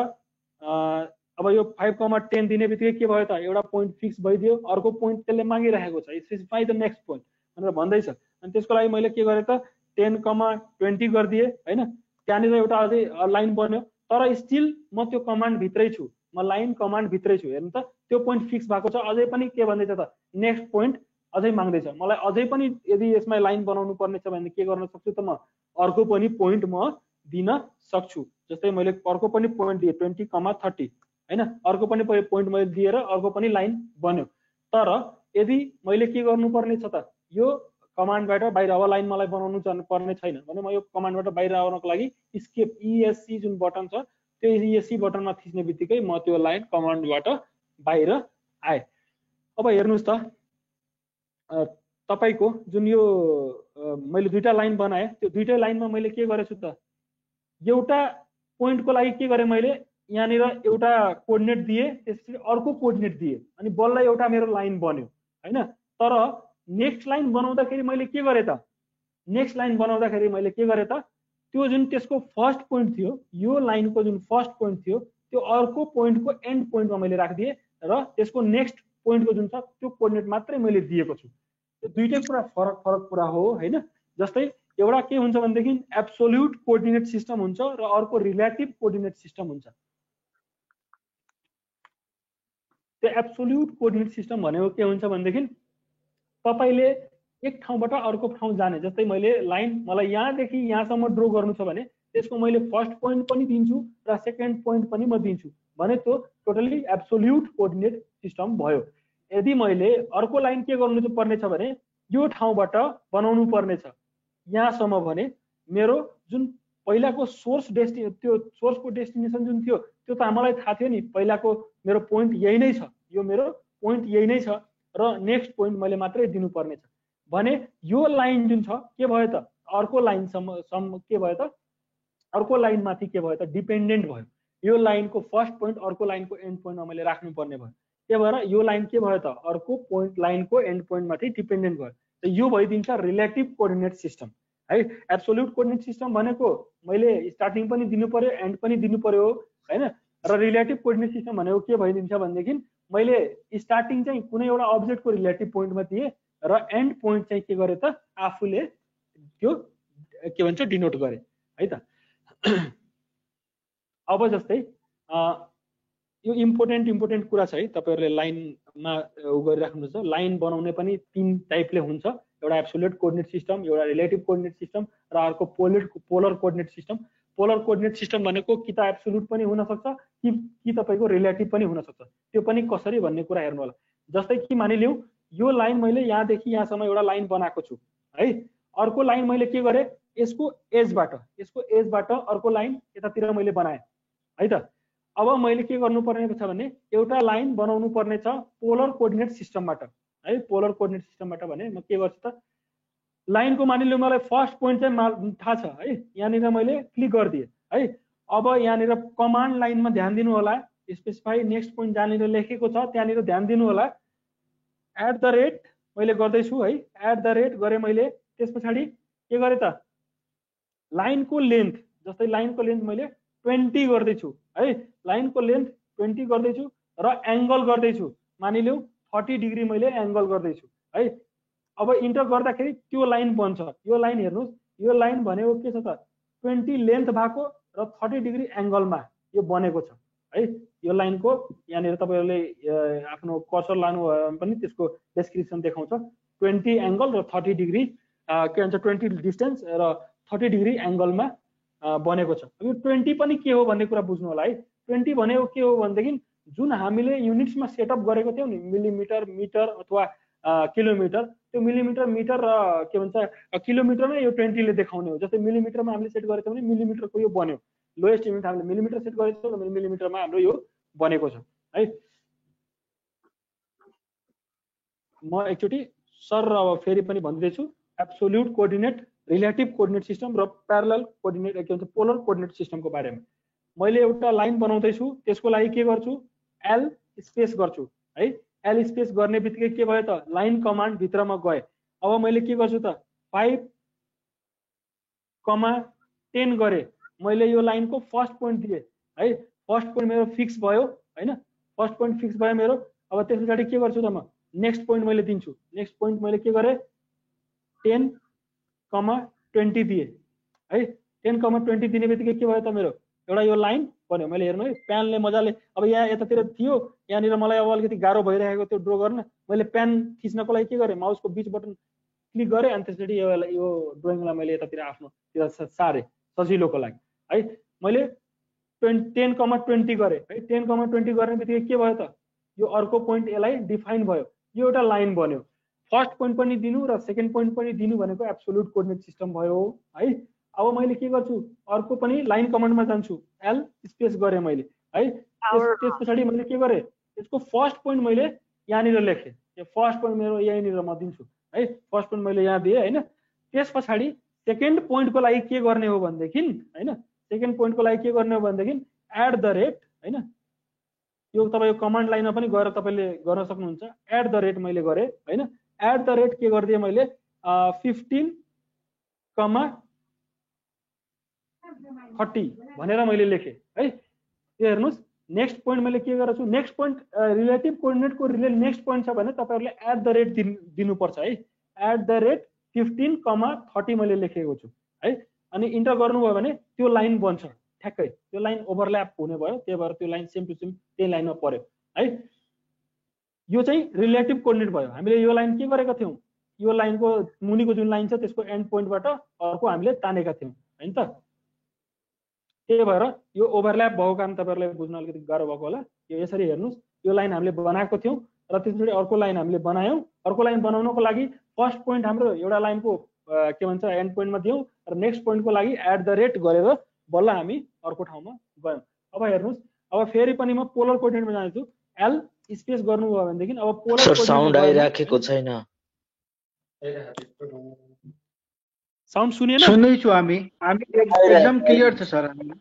अब यो 5,10 दिने बित्तिकै के भयो त एउटा पोइन्ट फिक्स भइदियो, अर्को पोइन्ट त्यसले मागिरहेको छ स्पेसिफाई द नेक्स्ट पोइन्ट भनेर भन्दै छ। अनि त्यसको लागि मैले के गरे त 10,20 गरिदिए हैन। त्यहाँनिर एउटा अझै लाइन बन्यो तर स्टिल म त्यो कमान्ड भित्रै छु, म लाइन कमान्ड भित्रै छु। हेर्नु त त्यो पोइन्ट फिक्स भएको छ, अझै पनि के भन्दैछ त नेक्स्ट पोइन्ट अझै माग्दैछ। मलाई अझै पनि यदि यसमा लाइन बनाउनु पर्ने छ भने के गर्न सक्छु त म अर्को पनि पोइन्ट म दिन सक्छु। जस्तै मैले अर्को पनि पोइन्ट दिए 20,30 हैन, अर्को पनि पोइन्ट मैले दिएर अर्को पनि लाइन बन्यो। तर यदि मैले के गर्नुपर्ने छ त यो कमान्डबाट बाहिर अब लाइन मलाई बनाउनु पर्ने छैन भने म यो कमान्डबाट बाहिर आउनको लागि एस्केप ESC जुन बटन छ त्यो ESC बटनमा थिच्ने बित्तिकै म त्यो लाइन कमान्डबाट बाहिर आए। अब हेर्नुस् त तपाईको जुन यो मैले दुईटा लाइन बनाए त्यो दुईटै लाइनमा मैले के गरेछु त एउटा पोइन्टको लागि के गरे मैले यहाँनिर एउटा कोअर्डिनेट दिए, त्यसपछि अर्को कोअर्डिनेट दिए अनि बल्ल एउटा मेरो लाइन बन्यो हैन। तर नेक्स्ट लाइन बनाउँदाखेरि मैले के गरे त नेक्स्ट लाइन बनाउँदाखेरि मैले के गरे त त्यो जुन त्यसको फर्स्ट पोइन्ट थियो, यो लाइनको जुन फर्स्ट पोइन्ट थियो त्यो अर्को पोइन्टको एन्ड पोइन्टमा मैले राखिदिए र त्यसको नेक्स्ट पोइन्टको जुन छ त्यो कोअर्डिनेट मात्रै मैले दिएको छु। यो दुईटै कुरा फरक कुरा हो हैन। जस्तै एउटा के हुन्छ भनेदेखि एब्सोल्युट कोअर्डिनेट सिस्टम हुन्छ र अर्को रिलेटिभ कोअर्डिनेट सिस्टम हुन्छ। त्यो एब्सोल्युट कोअर्डिनेट सिस्टम भनेको के हुन्छ भनेदेखि तपाईले एक ठाउँबाट अर्को ठाउँ जाने, जस्तै मैले लाइन मलाई यहाँदेखि यहाँसम्म ड्र गर्नु छ भने त्यसको मैले फर्स्ट पोइन्ट पनि दिन्छु र सेकेन्ड पोइन्ट पनि म दिन्छु भने त्यो टोटली एब्सोल्युट कोअर्डिनेट सिस्टम भयो। यदि मैले अर्को लाइन के गर्नु पर्ने छ भने यो ठाउँबाट बनाउनु पर्ने छ यहाँसम्म भने मेरो जुन पहिलाको सोर्स त्यो सोर्सको डेस्टिनेसन जुन थियो त्यो त हामीलाई थाहा थियो नि, पहिलाको मेरो पोइन्ट यही नै छ, यो मेरो पोइन्ट यही नै छ र नेक्स्ट पोइन्ट मैले मात्रै दिनुपर्ने छ भने यो लाइन जुन छ के भयो त अर्को लाइनसम्म के भयो त अर्को लाइनमाथि के भयो त डिपेन्डेन्ट भयो। यो लाइनको फर्स्ट पोइन्ट अर्को लाइनको एन्ड पोइन्टमा मैले राख्नु पर्ने भयो। त्यही भएर यो लाइन के भयो त अर्को पोइन्ट लाइनको एन्ड पोइन्टमाथि डिपेन्डेन्ट भयो। त यो भइदिन्छ रिलेटिभ कोअर्डिनेट सिस्टम है। एब्सोल्युट कोअर्डिनेट सिस्टम भनेको मैले स्टार्टिङ पनि दिनु पर्यो एन्ड पनि दिनु पर्यो हैन। र रिलेटिभ कोअर्डिनेट सिस्टम भनेको के भइदिन्छ भनेदेखि मैले स्टार्टिङ चाहिँ कुनै एउटा अब्जेक्टको रिलेटिभ पोइन्टमा दिए र एन्ड पोइन्ट चाहिँ के गरे त आफूले त्यो के भन्छ डिनोट गरे है त। अब जस्तै यो इम्पोर्टेन्ट कुरा छ है। तपाईहरुले लाइनमा गरिराख्नु छ। लाइन बनाउने पनि तीन टाइपले हुन्छ, एउटा एब्सोल्युट कोअर्डिनेट सिस्टम, एउटा रिलेटिभ कोअर्डिनेट सिस्टम र अर्को polar coordinate system. Polar coordinate system भनेको कि त एब्सोल्युट पनि हुन सक्छ कि तपाईको रिलेटिभ पनि हुन सक्छ। त्यो पनि कसरी भन्ने कुरा हेर्नु होला। जस्तै कि मानिलिउँ यो लाइन मैले यहाँदेखि यहाँसम्म एउटा लाइन बनाएको छु है। अर्को लाइन मैले के गरे यसको एजबाट अर्को लाइन यतातिर मैले बनाएँ है त। अब मैले के गर्नुपर्ने छ भने एउटा लाइन बनाउनु पर्ने छ पोलर कोअर्डिनेट सिस्टमबाट है। पोलर कोअर्डिनेट सिस्टमबाट भने म के गर्छु त लाइनको मानिलिउँ मलाई फर्स्ट पोइन्ट चाहिँ थाहा छ है, यहाँनिर मैले क्लिक गरिदिएँ है। अब यहाँनिर कमान्ड लाइनमा ध्यान दिनु होला, स्पेसिफाई नेक्स्ट पोइन्ट जहाँनिर लेखेको छ त्यहाँनिर ध्यान दिनु होला। @ मैले गर्दैछु है, @ गरे मैले। त्यस पछाडि के गरे त लाइनको लेन्थ, जस्तै लाइनको लेन्थ मैले 20 गर्दैछु है। लाइनको लेन्थ 20 गर्दैछु र एङ्गल गर्दैछु, मानिलिउँ 40 डिग्री मैले एङ्गल गर्दैछु है। अब इन्टर गर्दाखेरि त्यो लाइन बन्छ। यो लाइन हेर्नुहोस्, यो लाइन भनेको के छ त 20 लेन्थ भएको र 30 डिग्री एङ्गलमा यो बनेको छ है। यो लाइनको यहाँनिर तपाईँहरूले आफ्नो कर्सर लानुभयो भने पनि त्यसको डेस्क्रिप्सन देखाउँछ 20 एङ्गल र 30 डिग्री के भन्छ 20 डिस्टेन्स र 30 डिग्री एङ्गलमा बनेको छ। यो 20 पनि के हो भन्ने कुरा बुझ्नु होला है। 20 भनेको के हो भनेदेखि जुन हामीले युनिट्समा सेटअप गरेको थियौँ नि मिलिमिटर मिटर अथवा किलोमिटर, त्यो मिलिमिटर मिटर र के भन्छ किलोमिटरमा यो 20 ले देखाउने हो। जस्तै मिलिमिटरमा हामीले सेट गरेको थियौँ भने मिलिमिटरको यो बन्यो, लोएस्ट युनिट हामीले मिलिमिटर सेट गरेको थियौँ भने मिलिमिटरमा हाम्रो यो बनेको छ है। म एकचोटि सर अब फेरि पनि भनिदिँदैछु, absolute coordinate, relative coordinate system र प्यारलल कोअर्डिनेट के भन्छ पोलर कोअर्डिनेट सिस्टमको बारेमा। मैले एउटा लाइन बनाउँदैछु, त्यसको लागि के गर्छु, एल स्पेस गर्छु है। एल स्पेस गर्ने बित्तिकै के भयो त, लाइन कमान्ड भित्रमा गए। अब मैले के गर्छु त 5,10 गरे, मैले यो लाइनको फर्स्ट पोइन्ट दिएँ है। फर्स्ट पोइन्ट मेरो फिक्स भयो हैन, फर्स्ट पोइन्ट फिक्स भयो मेरो। अब त्यस पछाडि के गर्छु त म नेक्स्ट पोइन्ट मैले दिन्छु। नेक्स्ट पोइन्ट मैले के गरेँ 10,20 दिएँ है। 10,20 दिने बित्तिकै के भयो त मेरो एउटा यो लाइन बन्यो। मैले हेर्नु है प्यानले मजाले, अब यहाँ यतातिर थियो, यहाँनिर मलाई अब अलिकति गाह्रो भइरहेको त्यो ड्रो गर्न, मैले प्यान खिच्नको लागि के गरेँ, माउसको बिच बटन क्लिक गरेँ अनि त्यसपछि यो ड्रइङलाई मैले यतातिर आफ्नोतिर सारेँ सजिलोको लागि है। मैले 10,20 गरेँ है। 10,20 गर्ने बित्तिकै के भयो त, यो अर्को पोइन्ट यसलाई डिफाइन भयो, यो एउटा लाइन बन्यो। फर्स्ट पोइन्ट पनि दिनु र सेकेन्ड पोइन्ट पनि दिनु भनेको एब्सोल्युट कोअर्डिनेट सिस्टम भयो है। अब मैले के गर्छु, अर्को पनि लाइन कमान्डमा जान्छु, एल स्पेस गरेँ मैले है। त्यस पछाडि मैले के गरेँ, यसको फर्स्ट पोइन्ट मैले यहाँनिर लेखेँ, यो फर्स्ट पोइन्ट मेरो यहीँनिर म दिन्छु है। फर्स्ट पोइन्ट मैले यहाँ दिएँ होइन। त्यस पछाडि सेकेन्ड पोइन्टको लागि के गर्ने हो भनेदेखि होइन, सेकेन्ड पोइन्टको लागि के गर्ने हो भनेदेखि एट द रेट होइन, यो तपाईँको कमान्ड लाइनमा पनि गएर तपाईँले गर्न सक्नुहुन्छ। एट द रेट मैले गरेँ होइन। एट द रेट के गरिदिएँ मैले 15,30 भनेर मैले लेखेँ है। यो हेर्नुहोस्, नेक्स्ट पोइन्ट मैले के गर्छु, नेक्स्ट पोइन्ट रिलेटिभ कोअर्डिनेटको नेक्स्ट पोइन्ट छ भने तपाईँहरूले एट द रेट दिनुपर्छ है। एट द रेट 15,30 मैले लेखेको छु है। अनि इन्टर गर्नुभयो भने त्यो लाइन बन्छ ठ्याक्कै, त्यो लाइन ओभरल्याप हुने भयो, त्यही भएर त्यो लाइन सेम टु सेम त्यही लाइनमा पर्यो है। यो चाहिँ रिलेटिभ कोअर्डिनेट भयो। हामीले यो लाइन के गरेका थियौँ, यो लाइनको मुनिको जुन लाइन छ त्यसको एन्ड पोइन्टबाट अर्को हामीले तानेका थियौँ हैन त। त्यही भएर यो ओभरल्याप भएको कारण तपाईँहरूलाई बुझ्न अलिकति गाह्रो भएको होला। यो यसरी हेर्नुहोस्, यो लाइन हामीले बनाएको थियौँ र त्यसपछि अर्को लाइन हामीले बनायौँ। अर्को लाइन बनाउनको लागि फर्स्ट पोइन्ट हाम्रो एउटा लाइनको के भन्छ एन्ड पोइन्टमा दियौँ र नेक्स्ट पोइन्टको लागि एट द रेट गरेर बल्ल हामी अर्को ठाउँमा गयौँ। अब हेर्नुहोस्, अब फेरि पनि म पोलर कोअर्डिनेटमा जान्छु। एल स्पेस गर्नुभयो भनेदेखि अब पोलर सर साउन्ड आइराखेको छैन। साउन्ड सुनेन? सुन्दैछु हामी एकदम क्लियर छ सर। हामी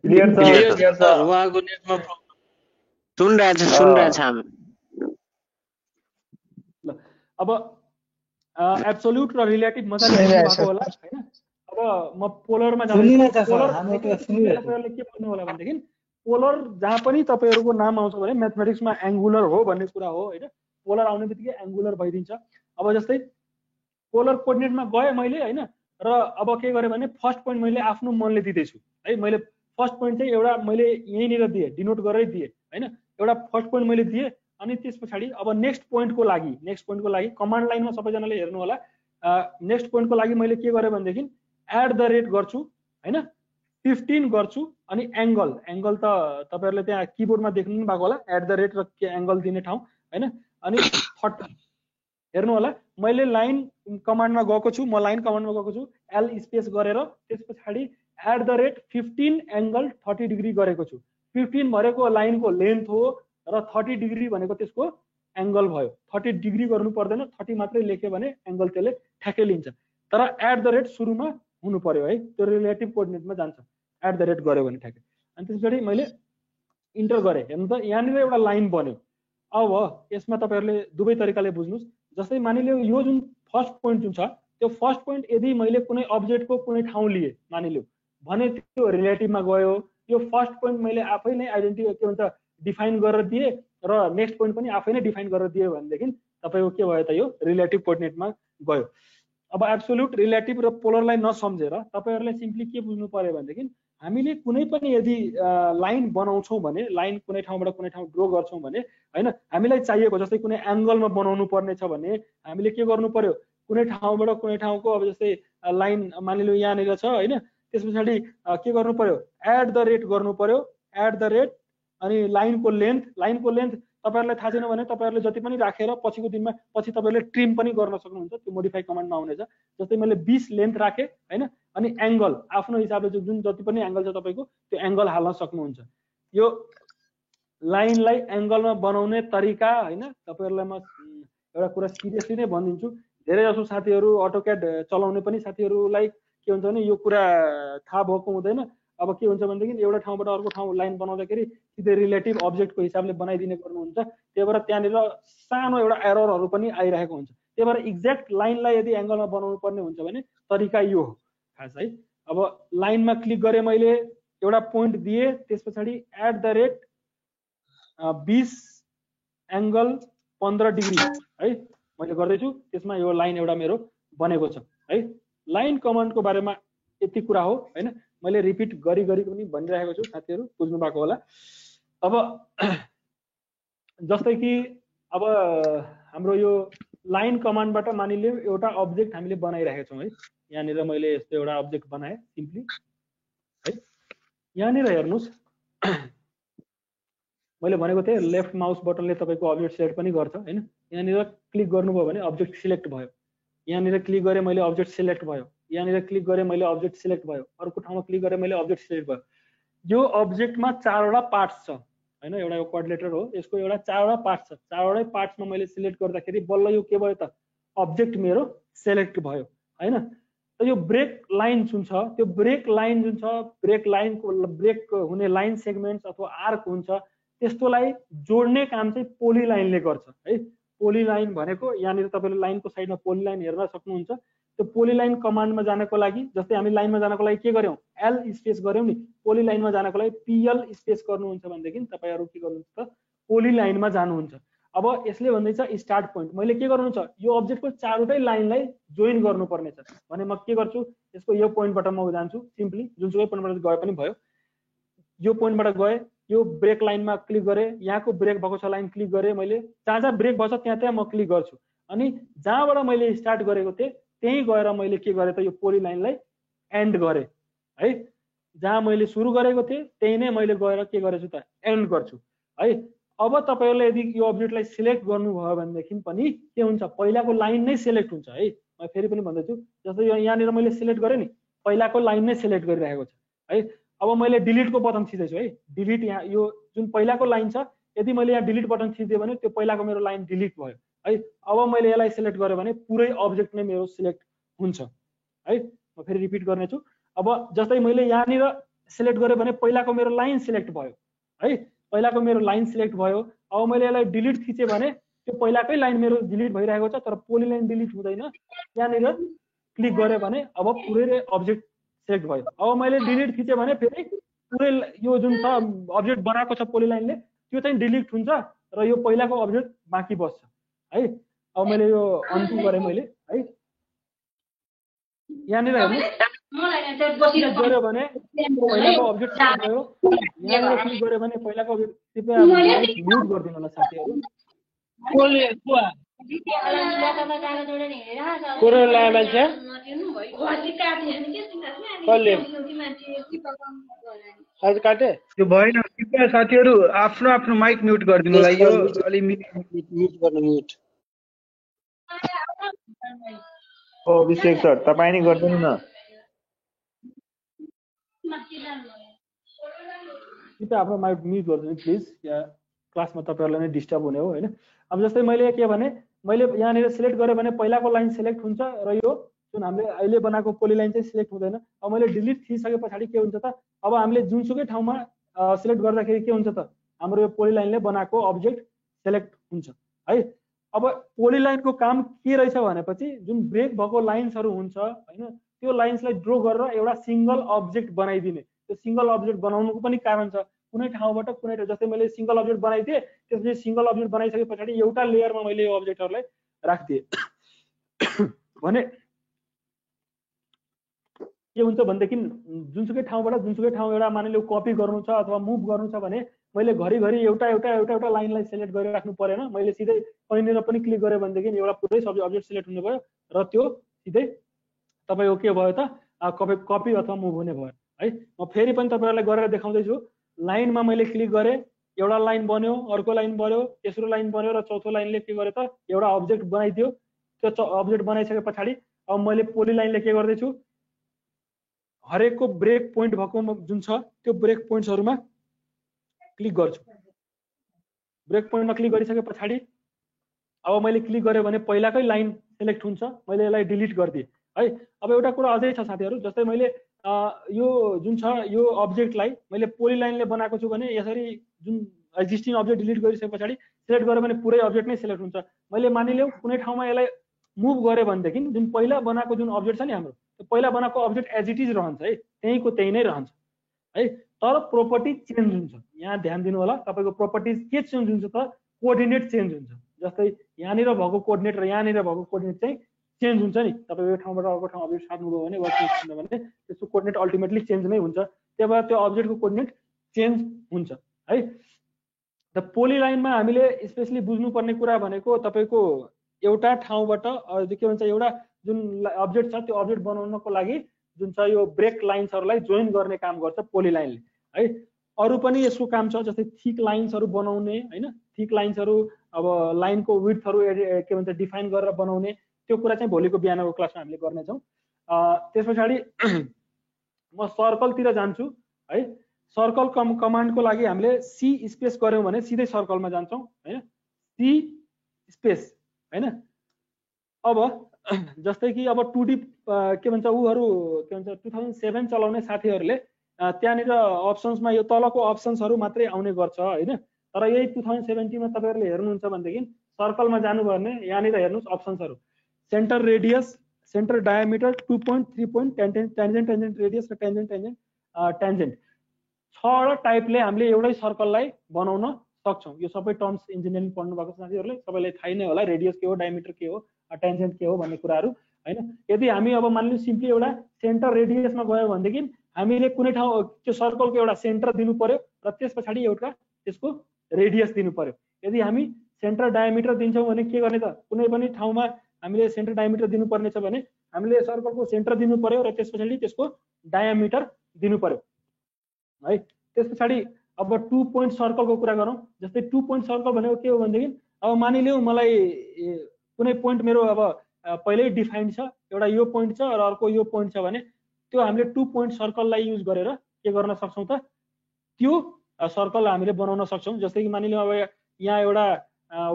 क्लियर छ सर, उहाँको नेटमा सुनिरहेछ हामी। ल अब एब्सोल्युट र रिलेटिभ मजाले भएको होला हैन। अब म पोलरमा जान्छु। पोलर तपाईहरुले के भन्नु होला भनेदेखि पोलर जहाँ पनि तपाईहरुको नाम आउँछ भने म्याथमेटिक्समा एंगुलर हो भन्ने कुरा हो हैन। पोलर आउने बित्तिकै एंगुलर भइदिन्छ। अब जस्तै पोलर कोअर्डिनेटमा गए मैले हैन, र अब के गरे भने फर्स्ट पोइन्ट मैले आफ्नो मनले दिदैछु है। मैले फर्स्ट पोइन्ट चाहिँ एउटा मैले यहीँनिर दिए, डिनोट गरेरै दिए हैन। एउटा फर्स्ट पोइन्ट मैले दिए अनि त्यसपछि अब नेक्स्ट पोइन्टको लागि कमान्ड लाइनमा सबैजनाले हेर्नु होला। नेक्स्ट पोइन्टको लागि मैले के गरे भनेदेखि एट द रेट गर्छु हैन, 15 गर्छु अनि एंगल त तपाईहरुले त्यहाँ किबोर्डमा देख्नु नि भएको होला, एट द रेट र एंगल दिने ठाउँ हैन। अनि 30 हेर्नु होला, मैले लाइन कमान्डमा गएको छु, म लाइन कमान्डमा गएको छु, एल स्पेस गरेर त्यसपछि at the rate 15 angle 30 degree गरेको छु। 15 भनेको लाइनको लेन्थ हो र 30 डिग्री भनेको त्यसको एंगल भयो। 30 डिग्री गर्नु पर्दैन, 30 मात्रै लेख्यो भने एंगल त्यसले ठ्याक्कै लिन्छ। तर एट द रेट सुरुमा हुनु पर्यो है, त्यो रिलेटिभ कोअर्डिनेटमा जान्छ एट द रेट गर्यो भने ठ्याक्कै। अनि त्यसपछि मैले इन्टर गरे। हेर्नु त यहाँनिर एउटा लाइन बन्यो। अब यसमा तपाईहरुले दुवै तरिकाले बुझ्नुस्। जस्तै मानिलियो यो जुन फर्स्ट पोइन्ट जुन छ त्यो फर्स्ट पोइन्ट यदि मैले कुनै अब्जेक्टको कुनै ठाउँ लिए मानिलियो भने त्यो रिलेटिभमा गयो। यो फर्स्ट पोइन्ट मैले आफै नै आइडेन्टिफाई के भन्छ डिफाइन गरेर दिए र नेक्स्ट पोइन्ट पनि आफै नै डिफाइन गरेर दिए भनेदेखि तपाईको के भयो त यो रिलेटिभ कोअर्डिनेटमा गयो। अब एब्सोल्युट, रिलेटिभ र पोलरलाई नसम्झेर तपाईहरुले सिम्पली के बुझ्नु पर्यो भनेदेखि हामीले कुनै पनि यदि लाइन बनाउँछौँ भने लाइन कुनै ठाउँबाट कुनै ठाउँ ड्रो गर्छौँ भने हैन हामीलाई चाहिएको जस्तै कुनै एंगलमा बनाउनु पर्ने छ भने हामीले के गर्नु पर्यो कुनै ठाउँबाट कुनै ठाउँको अब जस्तै लाइन मानिलियो यहाँनिर छ हैन त्यस पछाडि के गर्नु पर्यो एड द रेट गर्नु पर्यो एड द रेट अनि लाइनको लेन्थ तपाईहरुलाई थाहा छैन भने तपाईहरुले जति पनि राखेर पछिको दिनमा पछि तपाईहरुले ट्रिम पनि गर्न सक्नुहुन्छ त्यो मोडिफाई कमान्डमा आउनेछ जस्तै मैले 20 लेन्थ राखे हैन अनि एंगल आफ्नो हिसाबले जुन जति पनि एंगल छ तपाईको त्यो एंगल हाल्न सक्नुहुन्छ यो लाइनलाई एंगलमा बनाउने तरिका हैन तपाईहरुलाई म एउटा कुरा सिरियसली नै भनिदिन्छु धेरै जसो साथीहरु अटोक्याड चलाउने पनि साथीहरुलाई के हुन्छ भने यो कुरा थाहा भएको हुँदैन अब के हुन्छ भनेदेखि एउटा ठाउँबाट अर्को ठाउँ लाइन बनाउँदाखेरि सिधै रिलेटिभ अब्जेक्टको हिसाबले बनाइदिने गर्नुहुन्छ त्यही भएर त्यहाँनिर सानो एउटा एररहरु पनि आइरहेको हुन्छ त्यही भएर एक्ज्याक्ट लाइनलाई यदि एंगलमा बनाउनु पर्ने हुन्छ भने तरिका यो हो खास है अब लाइनमा क्लिक गरे मैले एउटा पोइन्ट दिए त्यसपछि at the rate 20 angle 15 degree है मैले गर्दै छु त्यसमा यो लाइन एउटा मेरो बनेको छ है लाइन कमान्डको बारेमा यति कुरा हो हैन मैले रिपिट गरी पनि भनिरहेको छु साथीहरु बुझ्नु भएको होला अब जस्तै कि अब हाम्रो यो लाइन कमान्डबाट मानिलियो एउटा अब्जेक्ट हामीले बनाइरहेका छौं है यहाँनिर मैले यस्तो एउटा अब्जेक्ट बनाए सिम्पली है यहाँनिर हेर्नुस् मैले भनेको थिएँ लेफ्ट माउस बटनले तपाईको अब्जेक्ट सेलेक्ट पनि गर्छ हैन यहाँनिर क्लिक गर्नुभयो भने अब्जेक्ट सिलेक्ट भयो यहाँनिर क्लिक गरे मैले अब्जेक्ट सिलेक्ट भयो यहाँनिर क्लिक गरे मैले अब्जेक्ट सिलेक्ट भयो अर्को ठाउँमा क्लिक गरे मैले अब्जेक्ट सिलेक्ट भयो यो अब्जेक्टमा चारवटा पार्ट्स छ हैन एउटा यो कोअर्डिनेटर हो यसको एउटा चारवटा पार्ट्स छ चारवटै पार्ट्समा मैले सिलेक्ट गर्दाखेरि बल्ल यो के भयो त अब्जेक्ट मेरो सिलेक्ट भयो हैन त यो ब्रेक लाइन जुन छ त्यो ब्रेक लाइन जुन छ ब्रेक लाइनको ब्रेक हुने लाइन सेगमेन्ट्स अथवा आर्क हुन्छ त्यस्तोलाई जोड्ने काम चाहिँ पोली लाइनले गर्छ है पोली लाइन भनेको यहाँनिर तपाईले लाइनको साइडमा पोली लाइन हेर्न सक्नुहुन्छ त्यो पोली लाइन कमान्डमा जानको लागि जस्तै हामी लाइनमा जानको लागि के गर्यौं एल स्पेस गर्यौं नि पोली लाइनमा जानको लागि पीएल स्पेस गर्नुहुन्छ भनेदेखि तपाईहरु के गर्नुहुन्छ त पोली लाइनमा जानुहुन्छ अब यसले भन्दैछ स्टार्ट पोइन्ट मैले के गर्नु छ यो अब्जेक्टको चारवटै लाइनलाई जोइन गर्नुपर्ने छ भने म के गर्छु यसको यो पोइन्टबाट म जान्छु सिम्पली जुनसुकै पोइन्टबाट गए पनि भयो यो पोइन्टबाट गए यो ब्रेक लाइनमा क्लिक गरे यहाँको ब्रेक भएको छ लाइन क्लिक गरे मैले जहाँ ब्रेक भएको छ त्यहाँ म क्लिक गर्छु अनि जहाँबाट मैले स्टार्ट गरेको थिएँ त्यही गएर मैले के गरे त यो पोली लाइनलाई एन्ड गरे है जहाँ मैले सुरु गरेको थिएँ त्यही नै मैले गएर के गरेछु त एन्ड गर्छु है अब तपाईहरुले यदि यो अब्जेक्टलाई सिलेक्ट गर्नुभयो भनेदेखि पनि के हुन्छ पहिलाको लाइन नै सिलेक्ट हुन्छ है म फेरि पनि भन्दैछु जस्तै यहाँनिर मैले सिलेक्ट गरे नि पहिलाको लाइन नै सिलेक्ट गरिरहेको छ है अब मैले डिलिटको बटन थिच्दैछु है डिलिट यहाँ यो जुन पहिलाको लाइन छ यदि मैले यहाँ डिलिट बटन थिच्दिए भने त्यो पहिलाको मेरो लाइन डिलिट भयो है अब मैले यसलाई सिलेक्ट गरे भने पुरै अब्जेक्ट नै मेरो सिलेक्ट हुन्छ है म फेरि रिपिट गर्ने छु अब जस्तै मैले यहाँनिर सिलेक्ट गरे भने पहिलाको मेरो लाइन सिलेक्ट भयो है पहिलाको मेरो लाइन सिलेक्ट भयो अब मैले यसलाई डिलिट थिचे भने त्यो पहिलाकै लाइन मेरो डिलिट भइरहेको छ तर पोली लाइन डिलिट हुँदैन यहाँनिर क्लिक गरे भने अब पुरै अब्जेक्ट सिलेक्ट भयो अब मैले डिलिट थिचे भने फेरि पुरै यो जुन छ अब्जेक्ट बनाएको छ पोली लाइनले त्यो चाहिँ डिलिट हुन्छ र यो पहिलाको अब्जेक्ट बाँकी बस्छ है अब मैले यो अनडु गरे मैले है यहाँनिर हेर्नु गरे भने पहिलाको अब्जेक्ट सिलेक्ट भयो यहाँनिर क्लिक गरे भने पहिलाको अब्जेक्ट कृपया म्युट गरिदिनु होला साथीहरु काटे त्यो भएन कृपया साथीहरु आफ्नो आफ्नो माइक म्युट गरिदिनु होला यो अलि म्युट गर्नु म्युट ओ अभिषेक सर तपाई नै गर्दिनु न कृपया आफ्नो माइक म्युट गरिदिनु प्लिज या क्लासमा तपाईहरुलाई नै डिस्टर्ब हुने हो हैन अब जस्तै मैले के भने मैले यहाँनिर सिलेक्ट गरे भने पहिलाको लाइन सिलेक्ट हुन्छ र यो जुन हामीले अहिले बनाएको पोली लाइन चाहिँ सिलेक्ट हुँदैन अब मैले डिलिट थिसके पछाडी के हुन्छ त अब हामीले जुनसुकै ठाउँमा सिलेक्ट गर्दाखेरि के हुन्छ त हाम्रो यो पोली लाइनले बनाएको अब्जेक्ट सिलेक्ट हुन्छ है अब पोली लाइनको काम के रहेछ भनेपछि जुन ब्रेक भएको लाइन्सहरु हुन्छ हैन त्यो लाइन्सलाई ड्रो गरेर एउटा सिंगल अब्जेक्ट बनाइदिने त्यो सिंगल अब्जेक्ट बनाउनुको पनि कारण छ कुनै ठाउँबाट कुनै जस्तै मैले सिंगल अब्जेक्ट बनाइदिए त्यसपछि सिंगल अब्जेक्ट बनाइसके पछाडी एउटा लेयरमा मैले यो अब्जेक्टहरुलाई राख्दिए भने के हुन्छ भनेदेखि जुनसुकै ठाउँबाट जुनसुकै ठाउँ एउटा मानिलियो कपी गर्नु छ अथवा मुभ गर्नु छ भने मैले घरिघरि एउटा लाइनलाई सेलेक्ट गरेर राख्नु परेन। मैले सिधै कहीँनिर पनि क्लिक गरेँ भनेदेखि एउटा पुरै अब्जेक्ट सिलेक्ट हुने भयो र त्यो सिधै तपाईँको के भयो त कपी अथवा मुभ हुने भयो है। म फेरि पनि तपाईँहरूलाई गरेर देखाउँदैछु। लाइनमा मैले क्लिक गरेँ, एउटा लाइन बन्यो, अर्को लाइन बन्यो, तेस्रो लाइन बन्यो र चौथो लाइनले के गर्यो त एउटा अब्जेक्ट बनाइदियो। त्यो अब्जेक्ट बनाइसके पछाडि अब मैले पोली लाइनले के गर्दैछु, हरेकको ब्रेक पोइन्ट भएको जुन छ त्यो ब्रेक पोइन्ट्सहरुमा क्लिक गर्छु। ब्रेक पोइन्टमा क्लिक गरिसके पछाडि अब मैले क्लिक गरेँ भने पहिलाकै लाइन सेलेक्ट हुन्छ। मैले यसलाई डिलिट गरिदिएँ है। अब एउटा कुरा अझै छ साथीहरु, जस्तै मैले यो जुन छ यो अब्जेक्टलाई मैले पोली लाइनले बनाएको छु भने यसरी जुन एक्जिस्टिङ अब्जेक्ट डिलिट गरिसके पछाडि सिलेक्ट गरेँ भने पुरै अब्जेक्ट नै सिलेक्ट हुन्छ। मैले मानिलियौ कुनै ठाउँमा यसलाई मुभ गरेँ भनेदेखि जुन पहिला बनाएको जुन अब्जेक्ट छ नि हाम्रो, त्यो पहिला बनाएको अब्जेक्ट एज इट इज रहन्छ है, त्यहीको त्यही नै रहन्छ है। तर प्रोपर्टी चेन्ज हुन्छ। यहाँ ध्यान दिनु होला, तपाईको प्रोपर्टिज के चेन्ज हुन्छ त कोअर्डिनेट चेन्ज हुन्छ। जस्तै यहाँनिर भएको कोअर्डिनेट र यहाँनिर भएको कोअर्डिनेट चाहिँ चेन्ज हुन्छ नि। तपाईको यो ठाउँबाट अर्को ठाउँ अब्जेक्ट सार्नुभयो भने वा चेन्ज गर्नु भने त्यसको कोअर्डिनेट अल्टिमेटली चेन्ज नै हुन्छ। त्यही भएर त्यो अब्जेक्टको कोअर्डिनेट चेन्ज हुन्छ है। द पोली लाइनमा हामीले स्पेशली बुझ्नुपर्ने कुरा भनेको तपाईको एउटा ठाउँबाट के भन्छ एउटा जुन अब्जेक्ट छ त्यो अब्जेक्ट बनाउनको लागि जुन छ यो ब्रेक लाइन्सहरुलाई जोइन गर्ने काम गर्छ पोली लाइनले है। अरु पनि यसको काम छ, जस्तै थिक लाइन्सहरु बनाउने हैन। थिक लाइन्सहरु अब लाइनको विड्थहरु के भन्छ डिफाइन गरेर बनाउने, त्यो कुरा चाहिँ भोलिको बिहानको क्लासमा हामीले गर्ने छौं। त्यसपछि म सर्कलतिर जान्छु है। सर्कल कमान्डको लागि हामीले सी स्पेस गर्यौं भने सिधै सर्कलमा जान्छौं हैन। सी स्पेस हैन। अब जस्तै कि अब 2D के भन्छ उहरु के भन्छ 2007 चलाउने साथीहरुले त्यहाँनिर अप्सन्समा यो तलको अप्सन्सहरु मात्रै आउने गर्छ हैन। तर यही 2017 मा तपाईहरुले हेर्नुहुन्छ भनेदेखि सर्कलमा जानुभयो भने यहाँनिर हेर्नुस् अप्सन्सहरु centre radius, centre diameter, 2 point, 3 point, tangent radius र टेन्जेन्ट 6 वटा टाइपले हामीले एउटै सर्कललाई बनाउन सक्छौं। यो सबै टर्म्स इन्जिनियरिङ पढ्नु भएको साथीहरुले सबैलाई थाहै नै होला, रेडियस के हो, डायामिटर के हो, टेन्जेन्ट के हो भन्ने कुराहरु हैन। यदि हामी अब मानिलिनु सिम्पली एउटा सेन्टर रेडियसमा गयो भनेदेखि हामीले कुनै ठाउँ त्यो सर्कलको एउटा सेन्टर दिनु पर्यो र त्यसपछि एउटा त्यसको रेडियस दिनु पर्यो। यदि हामी सेन्टर डायामिटर दिन्छौं भने के गर्ने त, कुनै पनि ठाउँमा हामीले सेन्टर डायामिटर दिनुपर्ने छ भने हामीले सर्कलको सेन्टर दिनु पर्यो र त्यसपछि त्यसको डायामिटर दिनु पर्यो है। त्यसपछि अब 2 पोइन्ट सर्कलको कुरा गरौँ। जस्तै 2 पोइन्ट सर्कल भनेको के हो भनेदेखि अब मानिलियौ मलाई कुनै पोइन्ट मेरो अब पहिल्यै डिफाइन्ड छ, एउटा यो पोइन्ट छ र अर्को यो पोइन्ट छ भने त्यो हामीले 2 पोइन्ट सर्कललाई युज गरेर के गर्न सक्छौं त त्यो सर्कल हामीले बनाउन सक्छौं। जस्तै कि मानिलियौ अब यहाँ एउटा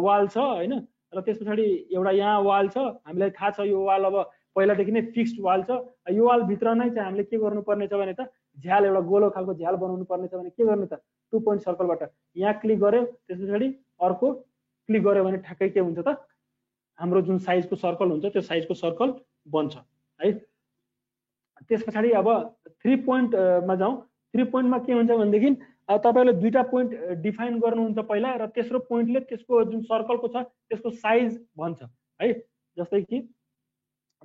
वाल छ हैन र त्यसपछि एउटा यहाँ वाल छ, हामीलाई थाहा छ यो वाल अब पहिलादेखि नै फिक्स्ड वाल छ। यो वाल भित्र नै चाहिँ हामीले के गर्नुपर्ने छ भने त झ्याल एउटा गोलो खालको झ्याल बनाउनु पर्ने छ भने के गर्ने त 2 पोइन्ट सर्कलबाट यहाँ क्लिक गर्यो, त्यसपछि अर्को क्लिक गर्यो भने ठ्याक्कै के हुन्छ त हाम्रो जुन साइजको सर्कल हुन्छ त्यो साइजको सर्कल बन्छ है। त्यसपछि अब 3 पोइन्ट मा जाउँ। 3 पोइन्टमा के हुन्छ भनेदेखि तपाईले दुईटा पोइन्ट डिफाइन गर्नुहुन्छ पहिला र तेस्रो पोइन्टले त्यसको जुन सर्कलको छ त्यसको साइज भन्छ है। जस्तै कि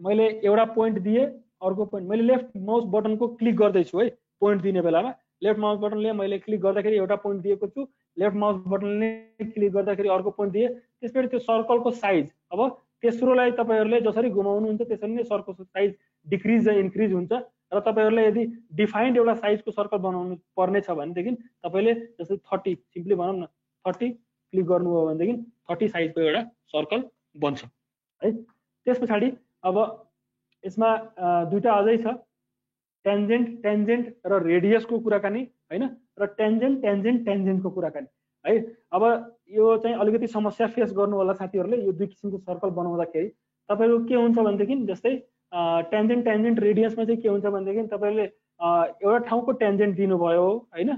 मैले एउटा पोइन्ट दिए, अर्को पोइन्ट मैले लेफ्ट माउस बटनको क्लिक गर्दै छु है। पोइन्ट दिने बेलामा लेफ्ट माउस बटनले मैले क्लिक गर्दाखेरि एउटा पोइन्ट दिएको छु, लेफ्ट माउस बटनले क्लिक गर्दाखेरि अर्को पोइन्ट दिए। त्यसपछि त्यो सर्कलको साइज अब तेस्रोलाई तपाईहरुले जसरी घुमाउनुहुन्छ त्यसरी नै सर्कलको साइज डिक्रिज र इन्क्रिज हुन्छ र तपाईहरुले यदि डिफाइन्ड एउटा साइजको सर्कल बनाउनु पर्ने छ भनेदेखि तपाईले जस्तै 30 सिम्पली भनौं न 30 क्लिक गर्नुभयो भनेदेखि 30 साइजको एउटा सर्कल बन्छ है। त्यसपछि अब यसमा दुईटा अझै छ, टेन्जेन्ट र रेडियसको कुराकानी हैन र टेन्जेन्टको कुराकानी है। अब यो चाहिँ अलिकति समस्या फेस गर्नु होला साथीहरुले यो दुई किसिमको सर्कल बनाउँदाखेरि। तपाईको के हुन्छ भनेदेखि जस्तै टेन्जेन्ट रेडियसमा चाहिँ के हुन्छ भनेदेखि तपाईले एउटा ठाउँको टेन्जेन्ट दिनुभयो हैन,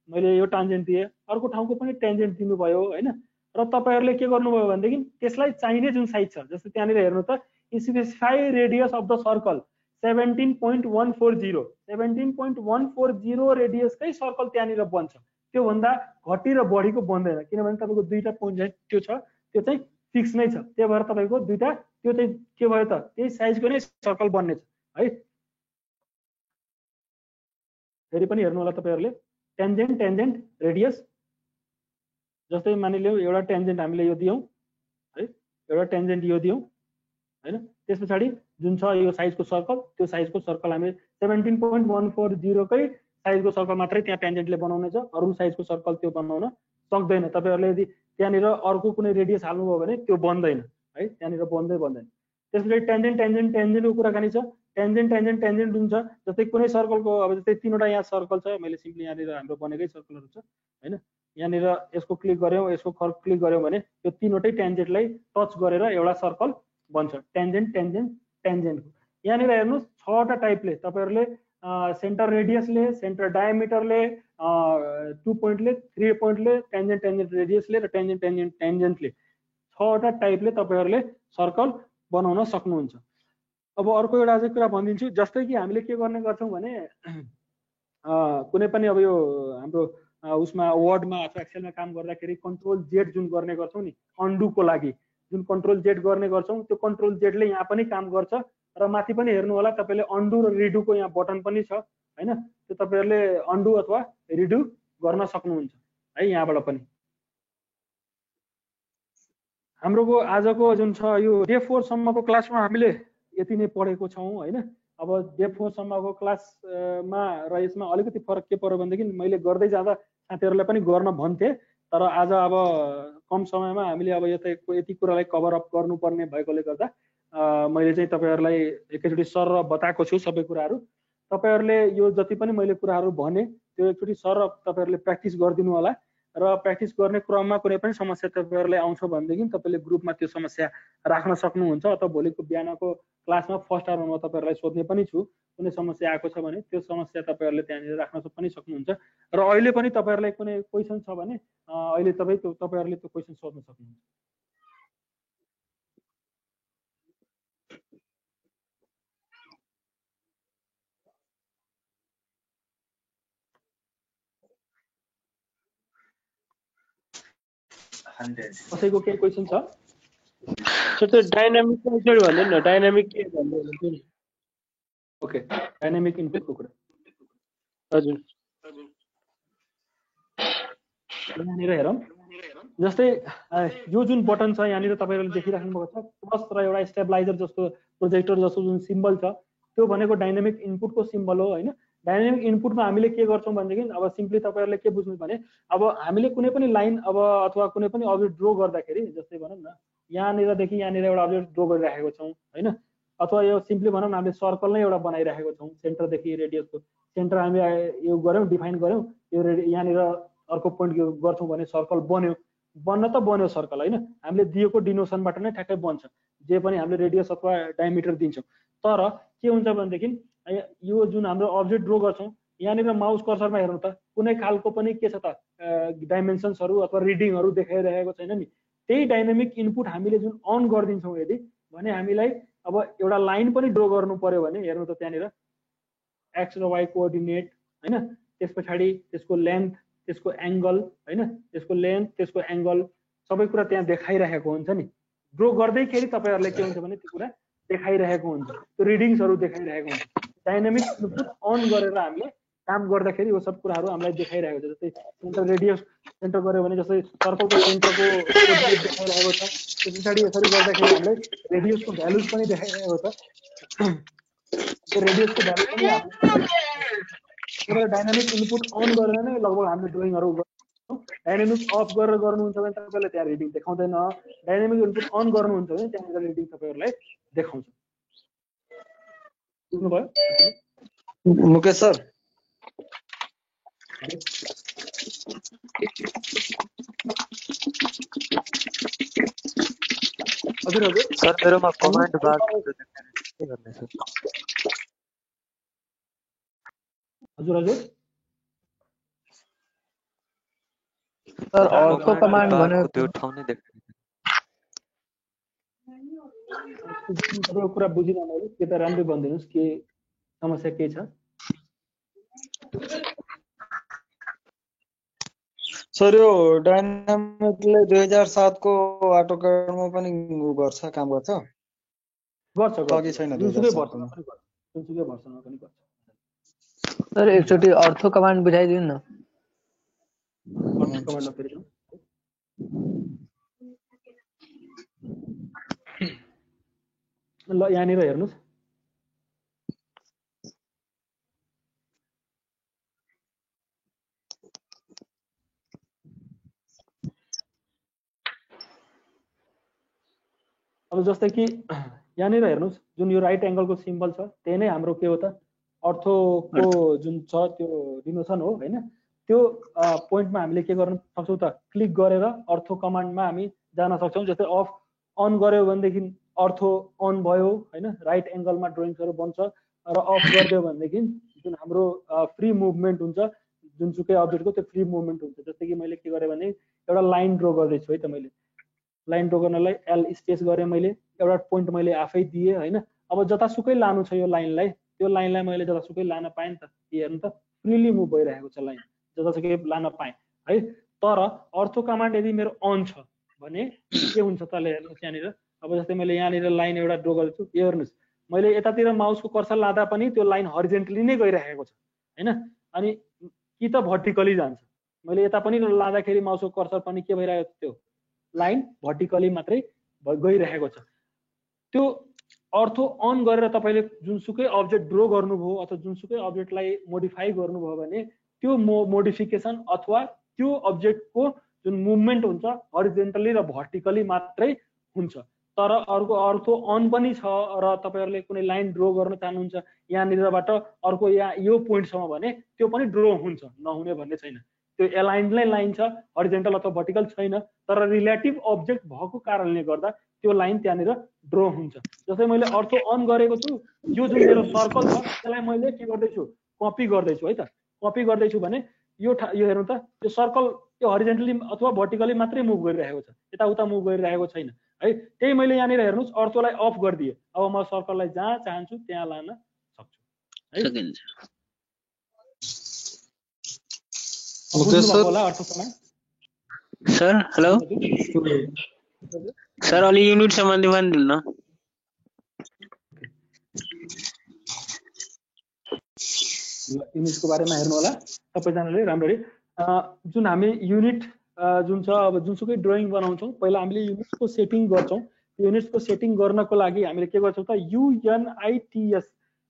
मैले यो टेन्जेन्ट दिए, अर्को ठाउँको पनि टेन्जेन्ट दिनुभयो हैन र तपाईहरुले के गर्नुभयो भनेदेखि त्यसलाई चाहिने जुन साइज छ जस्तै त्यहाँनिर हेर्नु त specify radius of the circle 17.140 रेडियसकै सर्कल त्यहाँनिर बन्छ। त्यो भन्दा घटी र बढीको बन्दैन, किनभने तपाईको दुईटा पोइन्ट त्यो छ त्यो चाहिँ फिक्स नै छ। त्यही भएर तपाईको दुईटा त्यो चाहिँ के भयो त त्यही साइजको नै सर्कल बन्ने छ है। फेरि पनि हेर्नु होला तपाईहरुले टेन्जेन्ट टेन्जेन्ट रेडियस जस्तै मानिलियौ एउटा टेन्जेन्ट हामीले यो दियौं है एउटा टेन्जेन्ट यो दियौं हैन त्यसपछि जुन छ यो साइजको सर्कल त्यो साइजको सर्कल हामीले 17.140 कै साइजको सर्कल मात्रै त्यहाँ टेन्जेन्टले बनाउने छ अरु साइजको सर्कल त्यो बनाउन सक्दैन तपाईहरुले यदि त्यहाँनिर अर्को कुनै रेडियस हाल्नुभयो भने त्यो बन्दैन है त्यहाँनिर बन्दैन त्यसपछि टेन्जेन्ट टेन्जेन्ट टेन्जेन्टको कुराकानी छ टेन्जेन्ट टेन्जेन्ट टेन्जेन्ट हुन्छ जस्तै कुनै सर्कलको अब जस्तै तीनवटा यहाँ सर्कल छ मैले सिम्पली यहाँनिर हाम्रो बनेकै सर्कलहरु छ हैन यहाँनिर यसको क्लिक गर्यौं यसको क्लिक गर्यौं भने यो तीनवटै टेन्जेन्टलाई टच गरेर एउटा सर्कल बन्छ टेन्जेन्ट टेन्जेन्ट टेन्जेन्ट यहाँनिर हेर्नुस् 6 वटा टाइपले तपाईहरुले सेन्टर रेडियसले सेन्टर डायमिटरले 2 पोइन्टले 3 पोइन्टले टेन्जेन्ट टेन्जेन्ट रेडियसले र टेन्जेन्ट टेन्जेन्ट टेन्जेन्टले 6 वटा टाइपले तपाईहरुले सर्कल बनाउन सक्नुहुन्छ अब अर्को एउटा अझै कुरा भनिदिन्छु जस्तै कि हामीले के गर्ने गर्छौं भने कुनै पनि अब यो हाम्रो उसमा वर्डमा अथवा एक्सेलमा काम गर्दाखेरि कन्ट्रोल जेड जुन गर्ने गर्छौं नि अन्डुको लागि जुन कन्ट्रोल जेड गर्ने गर्छौं त्यो कन्ट्रोल जेडले यहाँ पनि काम गर्छ र माथि पनि हेर्नु होला तपाईले अन्डु र रिडुको यहाँ बटन पनि छ हैन त्यो तपाईहरुले अन्डु अथवा रिडु गर्न सक्नुहुन्छ है यहाँबाट पनि हाम्रोको आजको जुन छ यो डे 4 सम्मको क्लासमा हामीले यति नै पढेको छौं हैन अब डे 4 सम्मको क्लासमा र यसमा अलिकति फरक के पर्यो भनेदेखि मैले गर्दै जाँदा साथीहरुलाई पनि गर्न भन्थे तर आज अब कम समयमा हामीले अब यति कुरालाई कभर अप गर्नुपर्ने भएकोले गर्दा मैले चाहिँ तपाईहरुलाई एकैचोटी सर बताएको छु सबै कुराहरु तपाईहरुले यो जति पनि मैले कुराहरु भने त्यो एकचोटी सर तपाईहरुले प्र्याक्टिस गर्दिनु होला र प्र्याक्टिस गर्ने क्रममा कुनै पनि समस्या तपाईहरुलाई आउँछ भनेदेखि तपाईले ग्रुपमा त्यो समस्या राख्न सक्नुहुन्छ अथवा भोलिको बिहानको क्लासमा फर्स्ट आवरमा तपाईहरुलाई सोध्ने पनि छु कुनै समस्या आएको छ भने त्यो समस्या तपाईहरुले त्यहाँनिर राख्न पनि सक्नुहुन्छ र अहिले पनि तपाईहरुलाई कुनै क्वेशन छ भने अहिले तपाईहरुले त्यो क्वेशन सोध्न सक्नुहुन्छ कसैको के क्वेशन छ सर त्यो डायनामिक कसरी भन्दैन न डायनामिक के भन्दै नि ओके डायनामिक इनपुटको कुरा हजुर यहाँनिर हेरौं जस्तै यो जुन बटन छ यहाँनिर तपाईहरुले देखिराख्नु भएको छ प्लस र एउटा स्टेबलाइजर जस्तो प्रोजेक्टर जस्तो जुन सिम्बल छ त्यो भनेको डायनामिक इनपुटको सिम्बल हो हैन डायनामिक इनपुटमा हामीले के गर्छौं भनेदेखि अब सिम्पली तपाईहरुले के बुझ्नु भने अब हामीले कुनै पनि लाइन अब अथवा कुनै पनि अब्जेक्ट ड्रा गर्दाखेरि जस्तै भनौं न यहाँनिर देखि यहाँनिर एउटा अब्जेक्ट ड्रा गरिराखेको छौं हैन अथवा यो सिम्पली भनौं न हामीले सर्कल नै एउटा बनाइराखेको छौं सेन्टर देखि रेडियसको सेन्टर हामीले यो गर्यौं डिफाइन गर्यौं यो यहाँनिर अर्को पोइन्ट गर्छौं भने सर्कल बन्यो बन्न त बन्यो सर्कल हैन हामीले दिएको डिनोसनबाट नै ठ्याक्कै बन्छ जे पनि हामीले रेडियस अथवा डायमिटर दिन्छौं तर के हुन्छ भनेदेखि यो जुन हाम्रो अब्जेक्ट ड्रा गर्छौं यहाँनिर माउस कर्सरमा हेर्नु त कुनै खालको पनि के छ त डाइमेन्सन्सहरु अथवा रिडिङहरु देखाइरहेको छैन नि त्यही डायनामिक इनपुट हामीले जुन अन गर्दिन्छौं यदि भने हामीलाई अब एउटा लाइन पनि ड्रा गर्नु पर्यो भने हेर्नु त त्यहाँनिर एक्स र वाई कोअर्डिनेट हैन त्यसपछि त्यसको लेन्थ त्यसको एंगल हैन त्यसको लेन्थ त्यसको एंगल सबै कुरा त्यहाँ देखाइरहेको हुन्छ नि ड्रा गर्दैखेरि तपाईहरुले के हुन्छ भने त्यो कुरा देखाइरहेको हुन्छ त्यो रिडिङ्सहरु देखाइरहेको हुन्छ डायनामिक इनपुट अन गरेर हामीले काम गर्दाखेरि यो सब कुराहरु हामीलाई देखाइरहेको छ जस्तै सेन्टर रेडियस सेन्टर गर्यो भने जस्तै सर्कलको सेन्टरको कोअर्डिनेट देखाइरहेको छ त्यसपछि यसरी गर्दाखेरि हामीलाई रेडियसको भ्यालुज पनि देखाइरहेको छ त्यो रेडियसको भ्यालु पनि हामीले डायनामिक इनपुट अन गरेर नै लगभग हामीले ड्रइङहरु गर्छौं डायनामिक अफ गरेर गर्नुहुन्छ भने तपाईले त्यहाँ रिडिङ देखाउँदैन डायनामिक इनपुट अन गर्नुहुन्छ भने त्यहाँ रिडिङ तपाईहरुलाई देखाउँछ बुझ्नु भयो मुकेश सर हजुर हजुर सर मेरोमा कमान्ड बार के गर्ने सर हजुर हजुर सर अर्को कमान्ड भनेको त्यो ठाउँ नै देखाइन्छ तपाईको कुरा बुझिन मैले के त राम्रै भन्दिनुस् के समस्या के छ सर यो डायनामिकले 2007 को AutoCAD-मा पनि काम गर्छ गर्छ अघि छैन जुनसुकै भर्सनमा पनि गर्छ सर एकचोटि अर्थो कमान्ड बुझाइदिनु न। अर्थो कमान्डमा फेरि जाउँ। ल यहाँनिर हेर्नुहोस्, अब जस्तै कि यहाँनिर हेर्नुहोस् जुन यो राइट एङ्गलको सिम्बल छ त्यही नै हाम्रो के हो त अर्थोको जुन छ त्यो डिनोसन हो हैन। त्यो पोइन्टमा हामीले के गर्न सक्छौँ त क्लिक गरेर अर्थो कमान्डमा हामी जान सक्छौँ। जस्तै अफ अन गर्यो भनेदेखि अर्थो अन भयो हैन, राइट एङ्गलमा ड्रइङ्सहरू बन्छ। र अफ गरिदियो भनेदेखि जुन हाम्रो फ्री मुभमेन्ट हुन्छ जुनसुकै अब्जेक्टको त्यो फ्री मुभमेन्ट हुन्छ। जस्तै कि मैले के गरेँ भने एउटा लाइन ड्र गर्दैछु है त, मैले लाइन ड्र गर्नलाई एल स्पेस गरेँ, मैले एउटा पोइन्ट मैले आफै दिएँ हैन। अब जतासुकै लानु छ यो लाइनलाई, त्यो लाइनलाई मैले जतासुकै लान पाएँ नि त, हेर्नु त फ्रीली मुभ भइरहेको छ लाइन, जतासुकै लान पाएँ है। तर अर्थो कमान्ड यदि मेरो अन छ भने के हुन्छ त हेर्नुहोस् यहाँनिर। अब जस्तै मैले यहाँनिर लाइन एउटा ड्र गर्छु, यो हेर्नुहोस् मैले यतातिर माउसको कर्सर लाँदा पनि त्यो लाइन हरिजेन्टली नै गइरहेको छ हैन। अनि कि त भर्टिकली जान्छ, मैले यता पनि लाँदाखेरि माउसको कर्सर पनि के भइरहेको छ, त्यो लाइन भर्टिकली मात्रै गइरहेको छ। त्यो अर्थो अन गरेर तपाईँले जुनसुकै अब्जेक्ट ड्र गर्नुभयो अथवा जुनसुकै अब्जेक्टलाई मोडिफाई गर्नुभयो भने त्यो मोडिफिकेसन अथवा त्यो अब्जेक्टको जुन मुभमेन्ट हुन्छ हरिजेन्टली र भर्टिकली मात्रै हुन्छ। तर अर्को अर्थो अन पनि छ र तपाईँहरूले कुनै लाइन ड्र गर्न चाहनुहुन्छ यहाँनिरबाट अर्को यहाँ यो पोइन्टसम्म भने त्यो पनि ड्र हुन्छ, नहुने भन्ने छैन। त्यो एलाइन नै लाइन छ, हरिजेन्टल अथवा भर्टिकल छैन, तर रिलेटिभ अब्जेक्ट भएको कारणले गर्दा त्यो लाइन त्यहाँनिर ड्र हुन्छ। जस्तै मैले अर्थो अन गरेको छु, यो जुन मेरो सर्कल छ त्यसलाई मैले के गर्दैछु कपी गर्दैछु है त। कपी गर्दैछु भने यो हेर्नु त यो सर्कल त्यो हरिजेन्टली अथवा भर्टिकली मात्रै मुभ गरिरहेको छ, यताउता मुभ गरिरहेको छैन है। त्यही मैले यहाँनिर हेर्नुहोस् अर्थोलाई अफ गरिदिएँ, अब म सर्कललाई जहाँ चाहन्छु त्यहाँ लान सक्छु है। सर हेलो सर, अलि युनिट सम्बन्धी भनिदिनु न। युनिटको बारेमा हेर्नु होला सबैजनाले राम्ररी। जुन हामी युनिट जुन छ, अब जुनसुकै ड्रइङ बनाउँछौँ पहिला हामीले युनिट्सको सेटिङ गर्छौँ। युनिट्सको सेटिङ गर्नको लागि हामीले के गर्छौँ त युएनआइटिएस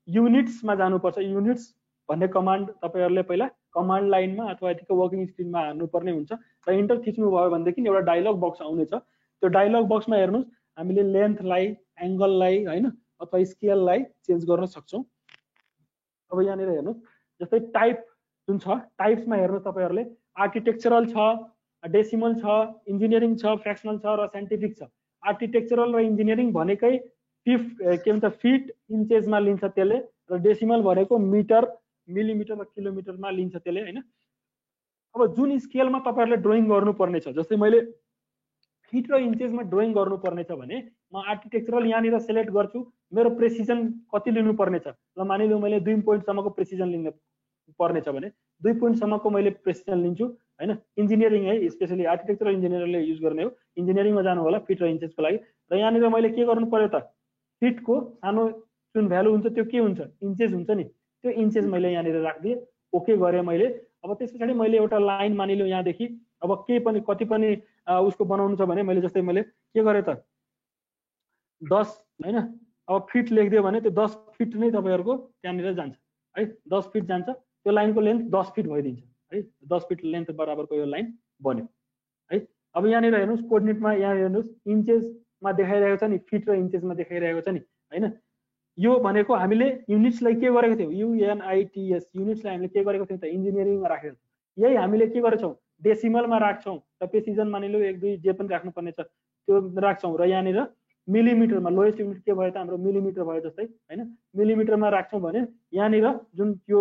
युनिट्समा जानुपर्छ। युनिट्स भन्ने कमान्ड तपाईँहरूले पहिला कमान्ड लाइनमा अथवा यतिको वर्किङ स्क्रिनमा हाल्नुपर्ने हुन्छ र इन्टर थिच्नुभयो भनेदेखि एउटा डायलग बक्स आउनेछ। त्यो डायलग बक्समा हेर्नुहोस् हामीले लेन्थलाई, एङ्गललाई हैन अथवा स्केललाई चेन्ज गर्न सक्छौँ। अब यहाँनिर हेर्नुहोस् जस्तै टाइप जुन छ टाइप्समा हेर्नुहोस् तपाईँहरूले आर्किटेक्चरल छ, डेसिमल छ, इन्जिनियरिङ छ, फ्रेक्सनल छ र साइन्टिफिक छ। आर्किटेक्चरल र इन्जिनियरिङ भनेकै के भन्छ फिट इन्चेसमा लिन्छ त्यसले, र डेसिमल भनेको मिटर मिलिमिटर र किलोमिटरमा लिन्छ त्यसले हैन। अब जुन स्केलमा तपाईँहरूले ड्रइङ गर्नुपर्ने छ, जस्तै मैले फिट र इन्चेसमा ड्रइङ गर्नुपर्ने छ भने म आर्किटेक्चरल यहाँनिर सेलेक्ट गर्छु, मेरो प्रेसिजन कति लिनुपर्ने छ, ल मानिलिउँ मैले 2 पोइन्टसम्मको प्रेसिजन लिनु पर्ने छ भने 2 पोइन्टसम्मको मैले प्रेसिजन लिन्छु हैन। इन्जिनियरिङ है, स्पेसली आर्किटेक्चरल इन्जिनियरले युज गर्ने हो, इन्जिनियरिङमा जानु होला फिट र इन्चेसको लागि। र यहाँनिर मैले के गर्नु पर्यो त फिटको सानो जुन भ्यालु हुन्छ त्यो के हुन्छ इन्चेस हुन्छ नि, त्यो इन्चेस मैले यहाँनिर राखिदिएँ, ओके गरेँ मैले। अब त्यस पछाडि मैले एउटा लाइन मानिलिउँ यहाँदेखि अब के पनि कति पनि उसको बनाउनु छ भने मैले जस्तै मैले के गरेँ त 10 हैन। अब फिट लेखिदियो भने त्यो 10 फिट नै तपाईँहरूको त्यहाँनिर जान्छ है, 10 फिट जान्छ। त्यो लाइनको लेन्थ 10 फिट भइदिन्छ है, 10 फिट लेन्थ बराबरको यो लाइन बन्यो है। अब यहाँनिर हेर्नुहोस् कोअर्डिनेटमा यहाँ हेर्नुहोस् इन्चेसमा देखाइरहेको छ नि, फिट र इन्चेसमा देखाइरहेको छ नि हैन। यो भनेको हामीले युनिट्सलाई के गरेको थियौँ युएनआइटिएस युनिट्सलाई हामीले के गरेको थियौँ त इन्जिनियरिङमा राखेको थियौँ। यही हामीले के गरेछौँ डेसिमलमा राख्छौँ र प्रेसिजन मानिलिउँ 1 2 जे पनि राख्नुपर्ने छ त्यो राख्छौँ। र यहाँनिर मिलिमिटरमा लोएस्ट युनिट के भयो त हाम्रो मिलिमिटर भयो जस्तै हैन। मिलिमिटरमा राख्छौँ भने यहाँनिर जुन त्यो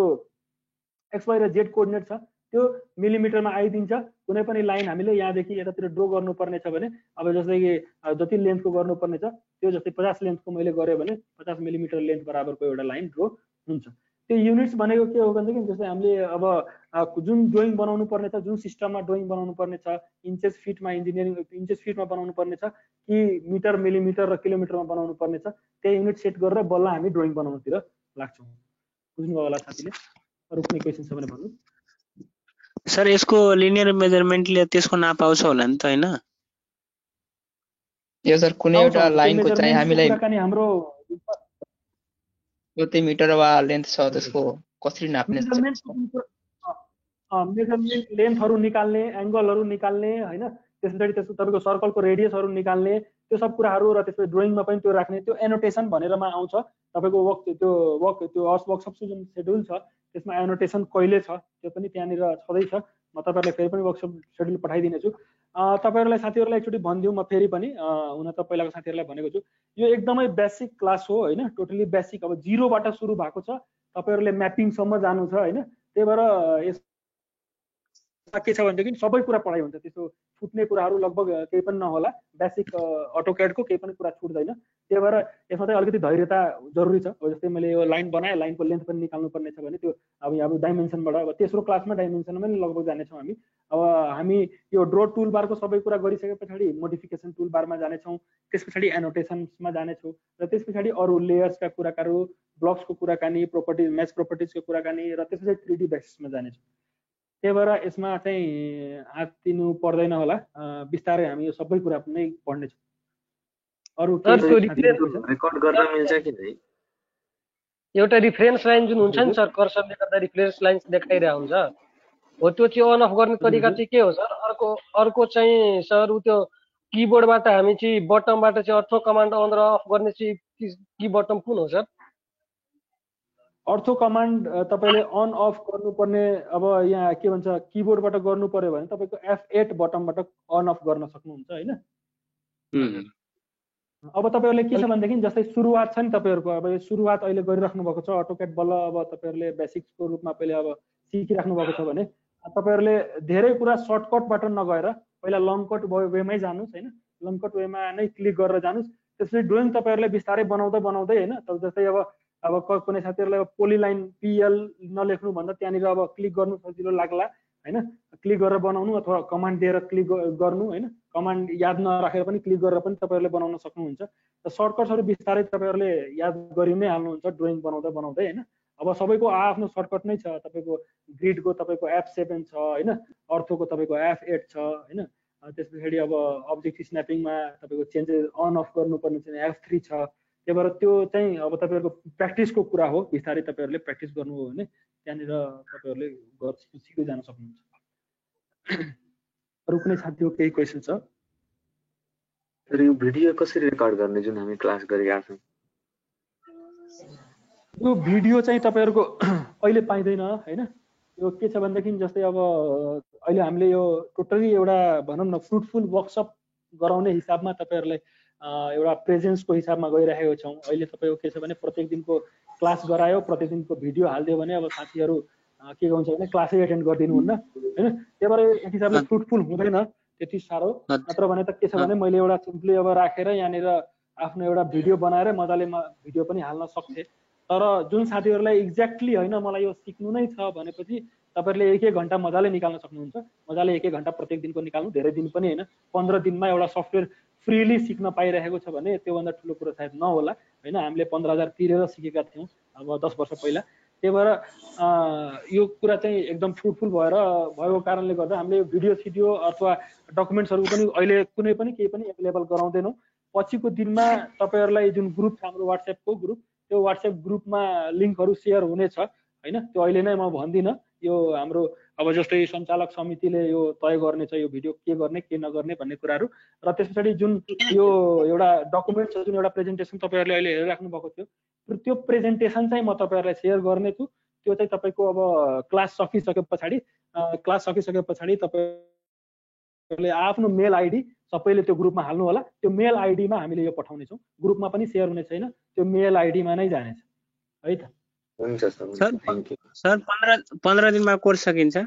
एक्स वाइ र जेड कोअर्डिनेट छ त्यो मिलिमिटरमा आइदिन्छ। कुनै पनि लाइन हामीले यहाँदेखि यतातिर ड्र गर्नुपर्ने छ भने अब जस्तै कि जति लेन्थको गर्नुपर्ने छ त्यो जस्तै 50 लेन्थको मैले गरेँ भने 50 मिलिमिटर लेन्थ बराबरको एउटा लाइन ड्र हुन्छ। त्यो युनिट्स भनेको के हो भनेदेखि जस्तै हामीले अब जुन ड्रइङ बनाउनु पर्ने छ, जुन सिस्टममा ड्रइङ बनाउनु पर्ने छ, इन्चेस फिटमा इन्जिनियरिङ इन्चेस फिटमा बनाउनु पर्ने छ कि मिटर मिलिमिटर र किलोमिटरमा बनाउनु पर्ने छ, त्यही युनिट सेट गरेर बल्ल हामी ड्रइङ बनाउनुतिर लाग्छौँ। बुझ्नुभयो होला साथीले। अरू कुनै क्वेसन छ भने भन्नु। सर यसको लिनियर मेजरमेन्टले त्यसको नाप आउँछ होला नि त हैन? यो सर कुनै आउँछ एउटा आउँछ, त्यो लाइनको चाहिँ मेजरमेन्टको हामीलाई कुराकानी हाम्रो कति मिटर वा लेन्थ छ त्यसको कसरी नाप्ने छ? मेजरमेन्ट लेन्थहरू निकाल्ने, एङ्गलहरू निकाल्ने हैन, त्यस पछाडि त्यसको तपाईँको सर्कलको रेडियसहरू निकाल्ने, त्यो सब कुराहरू र त्यसपछि ड्रइङमा पनि त्यो राख्ने, त्यो एनोटेसन भनेरमा आउँछ तपाईँको त्यो वर्कसप जुन सेड्युल छ त्यसमा एनोटेसन कहिले छ त्यो पनि त्यहाँनिर छँदैछ। म तपाईँहरूलाई फेरि पनि वर्कसप सेड्युल पठाइदिनेछु। तपाईँहरूलाई साथीहरूलाई एकचोटि भनिदिउँ म फेरि पनि, हुन त पहिलाको साथीहरूलाई भनेको छु, यो एकदमै बेसिक क्लास हो हैन, टोटली बेसिक, अब 0 बाट सुरु भएको छ, तपाईँहरूले म्यापिङसम्म जानु छ हैन। त्यही भएर यसमा के छ भनेदेखि सबै कुरा पढाइ हुन्छ, त्यस्तो छुट्ने कुराहरू लगभग केही पनि नहोला, बेसिक अटोक्याडको केही पनि कुरा छुट्दैन। त्यही भएर यसमा चाहिँ अलिकति धैर्यता जरुरी छ। जस्तै मैले यो लाइन बनाएँ, लाइनको लेन्थ पनि निकाल्नु पर्ने छ भने त्यो अब डाइमेन्सनबाट अब तेस्रो क्लासमा डाइमेन्सनमा पनि लगभग जानेछौँ हामी। अब हामी यो ड्रो टुल बारको सबै कुरा गरिसके पछाडि मोडिफिकेसन टुल बारमा जानेछौँ, त्यस पछाडि एनोटेसन्समा जानेछौँ, र त्यस पछाडि अरू लेयर्सका कुराकाहरू, ब्लक्सको कुराकानी, प्रोपर्टिज, म्याच प्रोपर्टिजको कुराकानी, र त्यस पछाडि 3D बेसिसमा जानेछौँ। त्यही भएर यसमा चाहिँ आत्तिनु पर्दैन होला, बिस्तारै हामी यो सबै कुरा नै पढ्नेछौँ। अरू रेकर्ड गर्न मिल्छ कि नै? एउटा रिफरेन्स लाइन जुन हुन्छ नि सर, कर्सरले गर्दा रिफरेन्स लाइन देखाइरहेको हुन्छ हो, त्यो चाहिँ अन अफ गर्ने तरिका चाहिँ के हो सर? अर्को चाहिँ सर त्यो किबोर्डबाट हामी चाहिँ बटमबाट चाहिँ अर्थो कमान्ड अन र अफ गर्ने चाहिँ की बटम कुन हो सर? अर्थो कमान्ड तपाईँले अन अफ गर्नुपर्ने, अब यहाँ के भन्छ, किबोर्डबाट गर्नु पर्यो भने तपाईँको F8 बटमबाट अन अफ गर्न सक्नुहुन्छ हैन। अब तपाईँहरूले के छ भनेदेखि जस्तै सुरुवात छ नि तपाईँहरूको, अब यो सुरुवात अहिले गरिराख्नु भएको छ अटोक्याड बल्ल, अब तपाईँहरूले बेसिक्सको रूपमा पहिले अब सिकिराख्नु भएको छ भने तपाईँहरूले धेरै कुरा सर्टकटबाट नगएर पहिला लङ कट वेमै जानुहोस् हैन, लङ कट वेमा नै क्लिक गरेर जानुहोस्। त्यसपछि ड्रइङ तपाईँहरूले बिस्तारै बनाउँदै हैन, जस्तै अब कुनै साथीहरूलाई अब पोलिलाइन PL नलेख्नु भन्दा त्यहाँनिर अब क्लिक गर्नु सजिलो लाग्ला हैन, क्लिक गरेर बनाउनु अथवा कमान्ड दिएर क्लिक गर्नु हैन, कमान्ड याद नराखेर पनि क्लिक गरेर पनि तपाईँहरूले बनाउन सक्नुहुन्छ। र सर्टकट्सहरू बिस्तारै तपाईँहरूले याद गरि नै हाल्नुहुन्छ ड्रइङ बनाउँदै हैन। अब सबैको आफ्नो सर्टकट नै छ, तपाईँको ग्रिडको तपाईँको F7 छ हैन, अर्थोको तपाईँको F8 छ हैन, त्यस पछाडि अब अब्जेक्ट स्न्यापिङमा तपाईँको चेन्जेस अन अफ गर्नुपर्ने चाहिँ F3 छ। त्यही भएर त्यो चाहिँ अब तपाईँहरूको प्र्याक्टिसको कुरा हो, बिस्तारै तपाईँहरूले प्र्याक्टिस गर्नु हो भने त्यहाँनिर तपाईँहरूले सिक्दै जान सक्नुहुन्छ। अरू कुनै साथीको केही क्वेसन छ? यो भिडियो कसरी रेकर्ड गर्ने जुन हामी क्लास गरिरहेका छौँ? यो भिडियो चाहिँ तपाईँहरूको अहिले पाइँदैन हैन। यो के छ भनेदेखि जस्तै अब अहिले हामीले यो टोटली एउटा भनौँ न फ्रुटफुल वर्कसप गराउने हिसाबमा तपाईँहरूलाई एउटा प्रेजेन्सको हिसाबमा गइरहेको छौँ। अहिले तपाईँको के छ भने प्रत्येक दिनको क्लास गरायो, प्रत्येक दिनको भिडियो हालिदियो भने अब साथीहरू के हुन्छ भने क्लासै एटेन्ड गरिदिनुहुन्न हैन। त्यही भएर एक हिसाबले फ्रुटफुल हुँदैन त्यति साह्रो। नत्र भने त के छ भने मैले एउटा सिम्पली अब राखेर यहाँनिर आफ्नो एउटा भिडियो बनाएर मजाले भिडियो पनि हाल्न सक्थेँ। तर जुन साथीहरूलाई एक्ज्याक्टली होइन मलाई यो सिक्नु नै छ भनेपछि तपाईँहरूले 1-1 घन्टा मजाले निकाल्न सक्नुहुन्छ। मजाले 1-1 घन्टा प्रत्येक दिनको निकाल्नु, धेरै दिन पनि होइन। 15 दिनमा एउटा सफ्टवेयर फ्रीली सिक्न पाइरहेको छ भने त्योभन्दा ठुलो कुरो सायद नहोला होइन। हामीले 15,000 तिरेर सिकेका थियौँ अब 10 वर्ष पहिला। त्यही भएर यो कुरा चाहिँ एकदम फ्रुटफुल भएको कारणले गर्दा हामीले यो भिडियो सिडियो अथवा डकुमेन्ट्सहरू पनि अहिले कुनै पनि केही पनि एभाइलेबल गराउँदैनौँ। पछिको दिनमा तपाईँहरूलाई जुन ग्रुप छ हाम्रो वाट्सएपको ग्रुप, त्यो वाट्सएप ग्रुपमा लिङ्कहरू सेयर हुनेछ होइन। त्यो अहिले नै म भन्दिनँ, यो हाम्रो अब जस्तै सञ्चालक समितिले यो तय गर्नेछ यो भिडियो के गर्ने के नगर्ने भन्ने कुराहरू। र त्यस पछाडि जुन यो एउटा डकुमेन्ट छ, जुन एउटा प्रेजेन्टेसन तपाईँहरूले अहिले हेरिराख्नु भएको थियो, त्यो प्रेजेन्टेसन चाहिँ म तपाईँहरूलाई सेयर गर्नेछु। त्यो चाहिँ तपाईँको अब क्लास सकिसके पछाडि तपाईँहरूले आफ्नो मेल आइडी सबैले त्यो ग्रुपमा हाल्नु होला। त्यो मेल आइडीमा हामीले यो पठाउनेछौँ। ग्रुपमा पनि सेयर हुने छैन, त्यो मेल आइडीमा नै जानेछ है त। हुन्छ सर, थ्याङ्क यू सर। 15 दिनमा कोर्स सकिन्छ?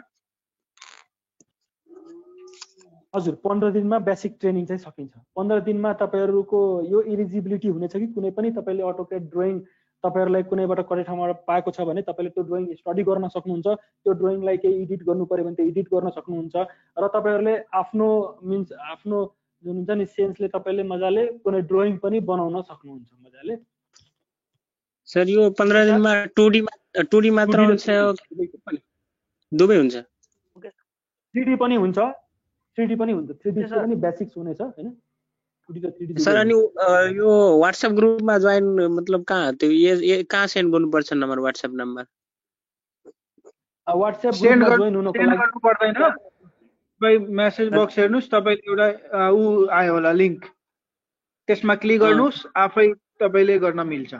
हजुर, 15 दिनमा बेसिक ट्रेनिङ चाहिँ सकिन्छ। 15 दिनमा तपाईँहरूको यो इलिजिबिलिटी हुनेछ कि कुनै पनि तपाईँले अटोक्याड ड्रइङ तपाईँहरूलाई कुनैबाट कतै ठाउँबाट पाएको छ भने तपाईँले त्यो ड्रइङ स्टडी गर्न सक्नुहुन्छ। त्यो ड्रइङलाई केही एडिट गर्नु पर्यो भने त्यो एडिट गर्न सक्नुहुन्छ। र तपाईँहरूले आफ्नो जुन हुन्छ नि सेन्सले तपाईँले मजाले कुनै ड्रइङ पनि बनाउन सक्नुहुन्छ मजाले। सर यो 15 दिनमा 2D मा 2D मात्र हुन्छ दुवै हुन्छ 3D पनि हुन्छ 3D पनि हुन्छ 3D को पनि बेसिक्स हुनेछ हैन 2D र 3D सर अनि यो WhatsApp ग्रुपमा जोइन मतलब कहाँ त्यो कहाँ सेन्ड गर्नुपर्छ number WhatsApp number WhatsApp send ग्रुपमा जोइन हुनको लागि गर्नु पर्दैन तपाईँ मेसेज बक्स हेर्नुस् तपाईले एउटा आयो होला लिंक त्यसमा क्लिक गर्नुस् आफै तपाईले गर्न मिल्छ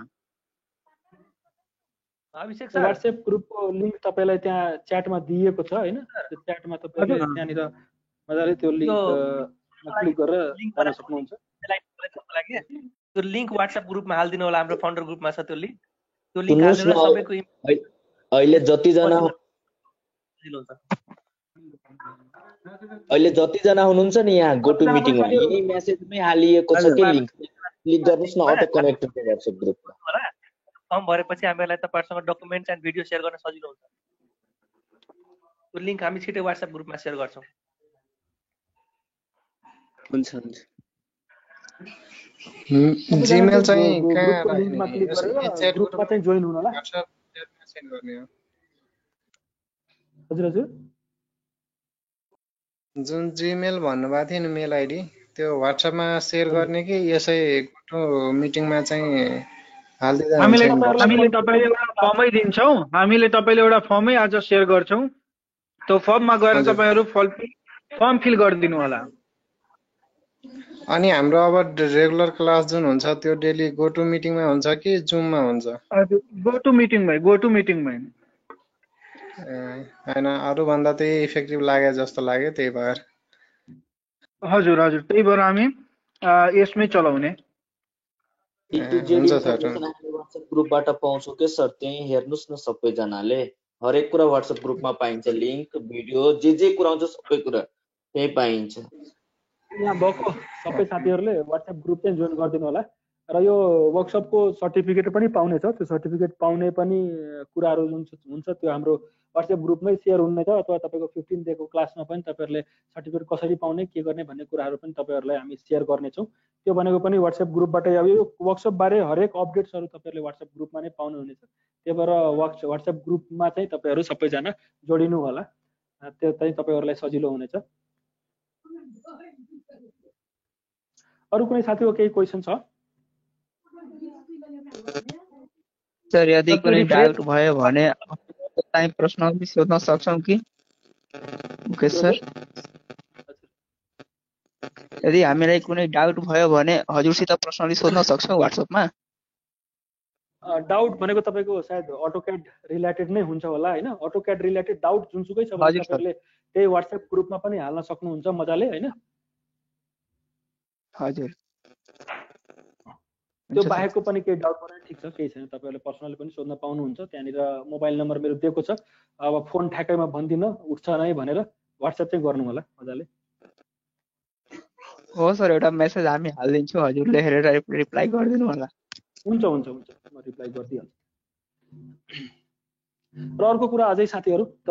अभिषेक सर WhatsApp ग्रुपको लिंक तपाईलाई त्यहाँ च्याटमा दिएको छ हैन त्यो च्याटमा तपाईले त्यहाँनिर मजाले त्यो लिंक क्लिक गरेर जान सक्नुहुन्छ त्यो लिंक WhatsApp ग्रुपमा हाल्दिनु होला हाम्रो फाउन्डर ग्रुपमा छ त्यो लिंक हालेर सबैको अहिले जतिजना हुनुहुन्छ नि यहाँ गो टु मिटिङमा यही मेसेजमै हालिएको छ के लिंक क्लिक गर्नुस् न अटो कनेक्ट हुन्छ WhatsApp ग्रुपमा फर्म भरेपछि हामीलाई तपाईहरुसँग डकुमेन्ट्स एन्ड भिडियो शेयर गर्न सजिलो हुन्छ त्यो लिंक हामी छिटै WhatsApp ग्रुपमा शेयर गर्छौं हुन्छ जीमेल चाहिँ कहाँ लिंकमा क्लिक गरेर ग्रुपमा चाहिँ जोइन हुनु होला सेन्ड गर्ने हो हजुर जुन जीमेल भन्नुभएको थियो नि मेल आइडी त्यो WhatsAppमा शेयर गर्ने कि यसै मिटिङमा चाहिँ हाल्दिँदा हामीले तपाईले एउटा फर्मै दिन्छौं हामीले तपाईले एउटा फर्मै आज शेयर गर्छौं त्यो फर्ममा गएर तपाईहरु फर्म फिल गरिदिनु होला अनि हाम्रो अब रेगुलर क्लास जुन हुन्छ त्यो डेली गो टु मिटिङमा हुन्छ कि जुममा हुन्छ गो टु मिटिङमै हैन अरु भन्दा त्यही इफेक्टिभ लागे जस्तो लाग्यो त्यही भएर हजुर त्यही भएर हामी यसमै चलाउने हुन्छ सर WhatsApp ग्रुपबाट पाउँछौ के सर त्यही हेर्नुस् न सबैजनाले हरेक कुरा WhatsApp ग्रुपमा पाइन्छ लिंक भिडियो जे कुरा हुन्छ सबै कुरा त्यही पाइन्छ यहाँ भएको सबै साथीहरुले WhatsApp ग्रुप चाहिँ जोइन गरिदिनु होला र यो वर्कसपको सर्टिफिकेट पनि पाउने छ त्यो सर्टिफिकेट पाउने पनि कुराहरु जुन हुन्छ त्यो हाम्रो WhatsApp ग्रुपमै शेयर हुनेछ अथवा तपाईको 15 डेको क्लासमा पनि तपाईहरुले सर्टिफिकेट कसरी पाउने के गर्ने भन्ने कुराहरु पनि तपाईहरुलाई हामी शेयर गर्ने छौं त्यो भनेको पनि WhatsApp ग्रुपबाट अब यो वर्कसप बारे हरेक अपडेट्सहरु तपाईहरुले WhatsApp ग्रुपमा नै पाउनु हुनेछ त्यही भएर WhatsApp ग्रुपमा चाहिँ तपाईहरु सबैजना जोडिनु होला त्यो चाहिँ तपाईहरुलाई सजिलो हुनेछ अरु कुनै साथीको केही क्वेशन छ सर यदि कुनै डाउट भयो भने टाइम प्रश्न सोध्न सक्छौं कि मुकेश सर यदि हामीलाई कुनै डाउट भयो भने हजुरसित पर्सनली सोध्न सक्छौं WhatsAppमा डाउट भनेको तपाईको सायद AutoCAD रिलेटेड नै हुन्छ होला हैन AutoCAD रिलेटेड डाउट जुनसुकै छ भने तपाईहरुले त्यही WhatsApp ग्रुपमा पनि हाल्न सक्नुहुन्छ मजाले हैन हजुर त्यो बाहेकको पनि केही डाउट पर्यो ठीक छ केही छैन तपाईहरुले पर्सनली पनि सोध्न पाउनुहुन्छ त्यहाँनिर मोबाइल नम्बर मेरो दिएको छ अब फोन ठ्याक्कैमा भन्दिन उठ्छ नै भनेर WhatsApp चाहिँ गर्नु होला मजाले हो सर एउटा मेसेज हामी हाल्दिन्छौं हजुरले हेरेर रिप्लाई गरिदिनु होला हुन्छ म रिप्लाई गरिदिन्छु र अर्को कुरा अझै साथीहरु त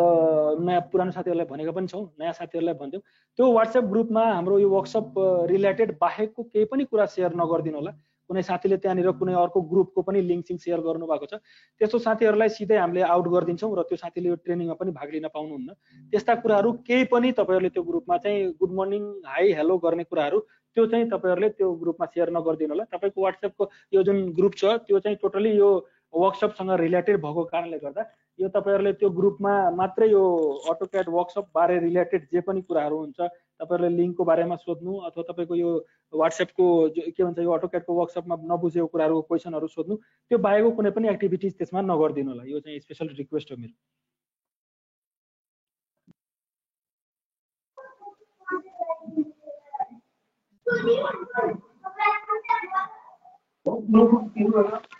नयाँ पुरानो साथीहरुलाई भनेको पनि छौं नयाँ साथीहरुलाई भन्दियौ त्यो WhatsApp ग्रुपमा हाम्रो यो वर्कसप रिलेटेड बाहेकको केही पनि कुरा शेयर नगर्दिनु होला कुनै साथीले त्यहाँनिर कुनै अर्को ग्रुपको पनि लिंक शेयर गर्नु भएको छ त्यस्तो साथीहरुलाई सिधै हामीले आउट गर्दिन्छौं र त्यो साथीले यो ट्रेनिङमा पनि भाग लिन पाउनुहुन्न त्यस्ता कुराहरु केही पनि तपाईहरुले त्यो ग्रुपमा चाहिँ गुड मर्निङ हाई हेलो गर्ने कुराहरु त्यो चाहिँ तपाईहरुले त्यो ग्रुपमा शेयर नगर्दिनु होला तपाईको WhatsAppको यो जुन ग्रुप छ त्यो चाहिँ टोटली यो वर्कसपसँग रिलेटेड भएको कारणले गर्दा यो तपाईहरुले त्यो ग्रुपमा मात्रै यो AutoCAD वर्कसप बारे रिलेटेड जे पनि कुराहरु हुन्छ तपाईहरुले लिंकको बारेमा सोध्नु अथवा तपाईको यो WhatsAppको के भन्छ यो AutoCADको वर्कसपमा नबुझेको कुराहरुको क्वेशनहरु सोध्नु त्यो बाहेकको कुनै पनि एक्टिभिटीज त्यसमा नगर्दिनु होला यो चाहिँ स्पेशल रिक्वेस्ट हो मेरो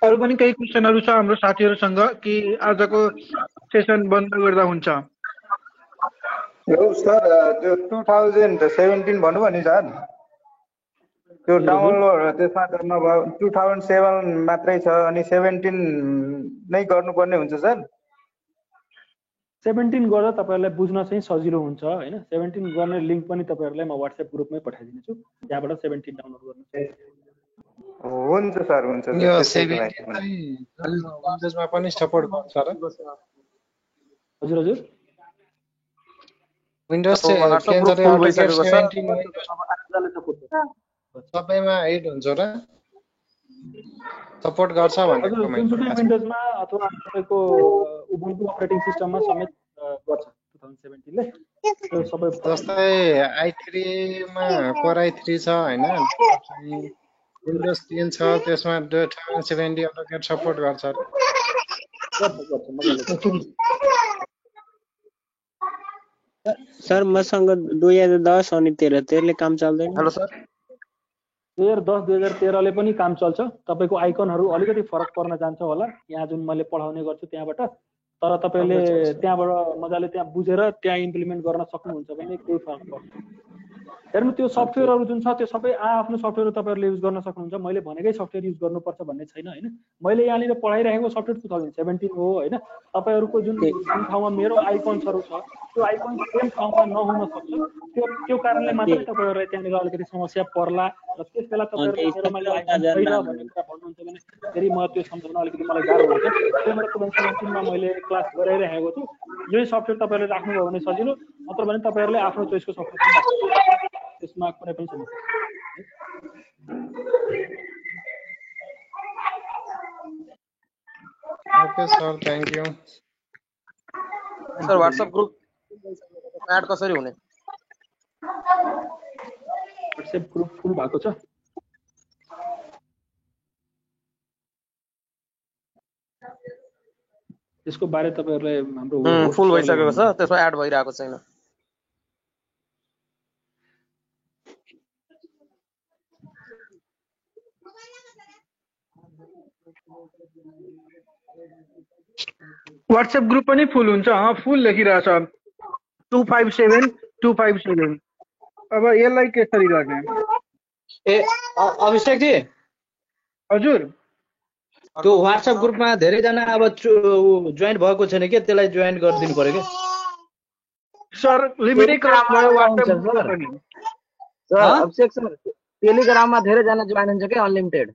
अरु पनि केही क्वेशनहरु छ हाम्रो साथीहरुसँग कि आजको सेसन बन्द गर्दा हुन्छ हो सर त्यो 2017 भन्नुभयो नि सर त्यो डाउनलोड त्यसमा त नभए 2007 मात्रै छ अनि 17 नै गर्नुपर्ने हुन्छ सर 17 गर्दा तपाईहरुलाई बुझ्न चाहिँ सजिलो हुन्छ हैन 17 गर्ने लिंक पनि तपाईहरुलाई म WhatsApp ग्रुपमै पठाइदिनेछु त्यहाँबाट 17 डाउनलोड गर्नु हुन्छ सर हुन्छ यो त्यसैको 17 लागि चाहिँ विन्डोजमा पनि सपोर्ट गर्छ र हजुर हजुर विन्डोज अब चाहिँ के WhatsApp भन्छ ग्रुप अरे फुल AutoCAD भइसकेको छ 17 विन्डोज अब आजले सपोर्ट गर्छ सबैमा एड हुन्छ र सपोर्ट गर्छ भनेको हजुर मैले जुनसुकै थाहा छ। विन्डोजमा अथवा तपाईँको उबुन्टु अपरेटिङ सिस्टममा समेत गर्छ 2017 ले त्यो सबै जस्तै i3 मा कोर i3 छ हैन विन्डोज 10 छ त्यसमा 2070 AutoCAD सपोर्ट गर्छ र गर्छ मजाले सर मसँग 2010 अनि 13 ले काम चल्दैन। हेलो सर 2013 ले पनि काम चल्छ। तपाईँको आइकनहरू अलिकति फरक पर्न जान्छ होला यहाँ जुन मैले पढाउने गर्छु त्यहाँबाट, तर तपाईँले त्यहाँबाट मजाले त्यहाँ बुझेर त्यहाँ इम्प्लिमेन्ट गर्न सक्नुहुन्छ भने केही फरक पर्दैन। हेर्नु त्यो सफ्टवेयरहरू जुन छ त्यो सबै आफ्नो सफ्टवेयर तपाईँहरूले युज गर्न सक्नुहुन्छ। मैले भनेकै सफ्टवेयर युज गर्नुपर्छ भन्ने छैन हैन। मैले यहाँनिर पढाइरहेको सफ्टवेयर 2017 हो हैन। तपाईँहरूको जुन ठाउँमा मेरो आइकन्सहरू छ त्यो आइकन सेम ठाउँमा नहुन सक्छ। त्यो कारणले मात्रै तपाईँहरूलाई त्यहाँनिर अलिकति समस्या पर्ला र त्यस बेला तपाईँहरूले मेरोमा यो आइकन छैन भन्ने कुरा भन्नुहुन्छ भने फेरि म त्यो सम्झाउन अलिकति मलाई गाह्रो हुन्छ। त्यही भएर 2017 मा मैले क्लास गराइरहेको छु। यही सफ्टवेयर तपाईँहरूले राख्नुभयो भने सजिलो, नत्र भने तपाईँहरूले आफ्नो चोइसको सफ्टवेयर पनि राख्नु त्यसमा कुनै पनि समस्या छैन। Okay sir thank you. Sir WhatsApp group add कसरी हुने? WhatsApp ग्रुप फुल भएको छ। त्यसको बारे तपाईहरुलाई हाम्रो फुल भइसकेको छ, त्यसमा ऐड भइरहेको छैन। व्हाट्सएप ग्रुप पनि फुल हुन्छ। फुल लेखिरहेछ 257257। अब यसलाई कसरी गर्ने? अभिषेक जी हजुर त्यो व्हाट्सएप ग्रुपमा धेरै जना अब जोइन भएको छैन के, त्यसलाई जोइन गरिदिनु पर्यो के सर? लिमिटेड क्रस भयो व्हाट्सएप ग्रुप पनि। सर अभिषेक सर टेलिग्राममा धेरै जना जोइन हुन्छ के अनलिमिटेड।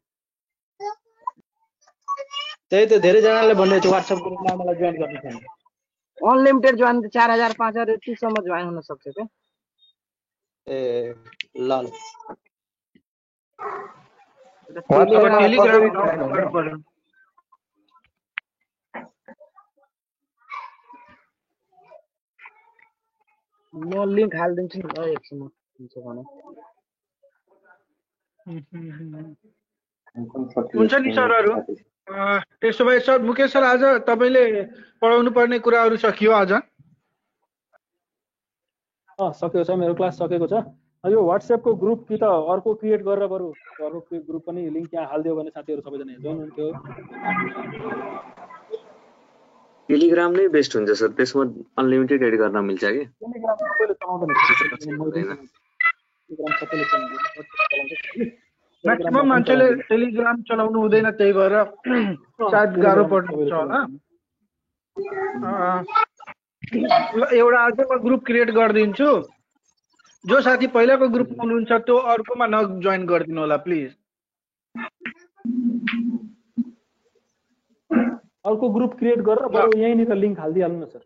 त्यही त धेरै जनाले भन्दै छ व्हाट्सएप ग्रुपमा मलाई जोइन गर्नु छैन। अनलिमिटेड जोइन 4000 5000 यतिसम्म जोइन हुन सक्छ के? ए ल ल म लिंक हालिदिन्छु नि ल एकछिन हुन्छ भने। हुन्छ नि सरहरु। त्यसो भए सर मुकेश सर आज तपाईले पढाउनु पर्ने कुराहरु सकियो आज? सकेको छ, मेरो क्लास सकेको छ। यो WhatsApp को ग्रुप कि त अर्को क्रिएट गरेर बरु अर्को ग्रुप पनि लिंक यहाँ हाल्दियो भने साथीहरु सबैजना जोइन हुन्थ्यो। टेलिग्राम नै बेस्ट हुन्छ सर, त्यसमा अनलिमिटेड एड गर्न मिल्छ के? टेलिग्राम सबैले चलाउँदैन। टेलिग्राम सबैले चलाउँदैन। म्याक्सिमम मान्छेले टेलिग्राम चलाउनु हुँदैन, त्यही भएर सायद गाह्रो पर्छ होला। एउटा आज म ग्रुप क्रिएट गरिदिन्छु। जो साथी पहिलाको ग्रुपमा हुनुहुन्छ त्यो अर्कोमा न जोइन गरिदिनु होला प्लिज। अर्को ग्रुप क्रिएट गरेर बरु यहीँनिर लिंक हाल्दिहाल्नु न सर,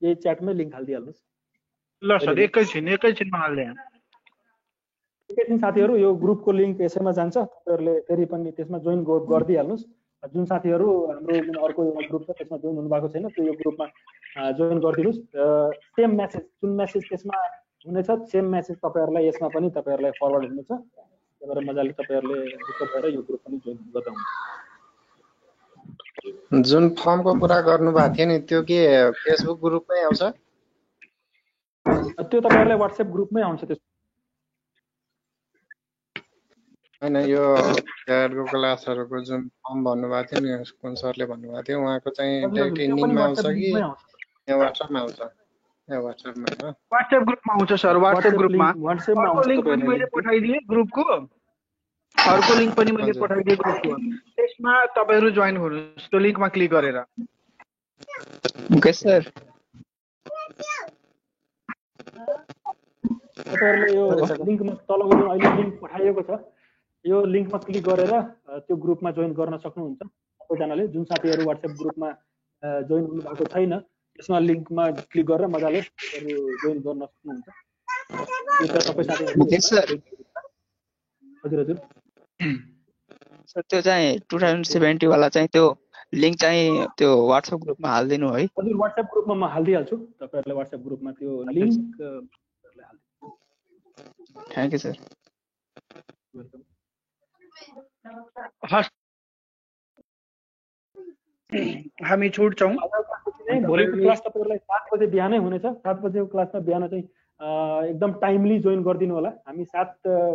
यही च्याटमै लिंक हाल्दिहाल्नुहोस्। ल सर एकैछिनमा हाल्दै। एकैछिन साथीहरु, यो ग्रुपको लिंक यसैमा जान्छ, तपाईहरुले फेरि पनि त्यसमा जोइन गरिदिहाल्नुहोस्। जुन साथीहरु हाम्रो जुन अर्को एउटा ग्रुप छ त्यसमा जोइन हुनु भएको छैन त्यो यो ग्रुपमा जोइन गरिदिनुहोस्। सेम मेसेज जुन मेसेज त्यसमा हुनेछ सेम मेसेज तपाईहरुलाई यसमा पनि तपाईहरुलाई फरवर्ड हुनेछ। त्यही भएर मजाले तपाईहरुले ढुक्क भएर यो ग्रुप पनि जोइन गर्दा हुन्छ। जुन फर्मको कुरा गर्नु भएको थियो नि त्यो के फेसबुक ग्रुपमै आउँछ? त्यो तपाईहरुलाई WhatsApp ग्रुपमै आउँछ। त्यस हैन यो क्याडको क्लासहरुको जुन फर्म भन्नुभएको थियो नि कुन सरले भन्नुभएको थियो उहाँको चाहिँ डाइरेक्ट इन्डिङमा आउँछ कि यहाँ WhatsAppमा आउँछ? यहाँ WhatsAppमा हो। WhatsApp ग्रुपमा आउँछ सर, WhatsApp ग्रुपमा। अर्को लिंक पनि मैले पठाइदिए ग्रुपको, अर्को लिंक पनि मैले पठाइदिए ग्रुपको। त्यसमा तपाईहरु जोइन हुनुहोस् त्यो लिंकमा क्लिक गरेर। मुकेश सर तपाईहरुले यो लिंकमा तलको जुन अहिले लिंक पठाइएको छ यो लिङ्कमा क्लिक गरेर त्यो ग्रुपमा जोइन गर्न सक्नुहुन्छ। सबैजनाले जुन साथीहरू WhatsApp ग्रुपमा जोइन हुनु भएको छैन त्यसमा लिङ्कमा क्लिक गरेर मजाले जोइन गर्न सक्नुहुन्छ। यो त सबै साथीहरू हजुर हजुर सर त्यो चाहिँ 2070 वाला चाहिँ त्यो लिङ्क चाहिँ त्यो WhatsApp ग्रुपमा हाल्दिनु है। हजुर WhatsApp ग्रुपमा म हाल्दिहाल्छु तपाईहरुलाई WhatsApp ग्रुपमा त्यो लिङ्क थ्यांक यू सर। हस् हामी छुट्छौँ। भोलिको क्लास तपाईहरुलाई 7 बजे बिहानै हुनेछ। 7 बजेको क्लासमा बिहान चाहिँ एकदम टाइमली जोइन गरिदिनु होला। हामी 7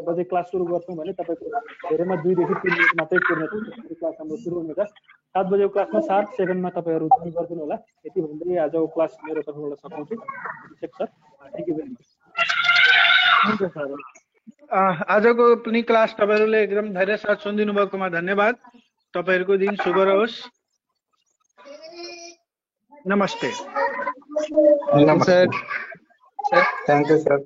बजे क्लास सुरु गर्छौँ भने तपाईको धेरैमा 2 देखि 3 मिनेट मात्रै कुर्नेछ। क्लास हाम्रो सुरु हुनेछ 7 बजेको क्लासमा शार्प 7 मा तपाईहरु जोइन गरिदिनु होला। यति भन्दै आजको क्लास मेरो तर्फबाट सकाउँछु। Abhishek sir thank you very much. हुन्छ सर। आजको पनि क्लास तपाईहरुले एकदम धैर्य साथ सुनिदिनु भएकोमा धन्यवाद। तपाईहरुको दिन शुभ रहोस्। नमस्ते। नमस्ते। Thank you sir.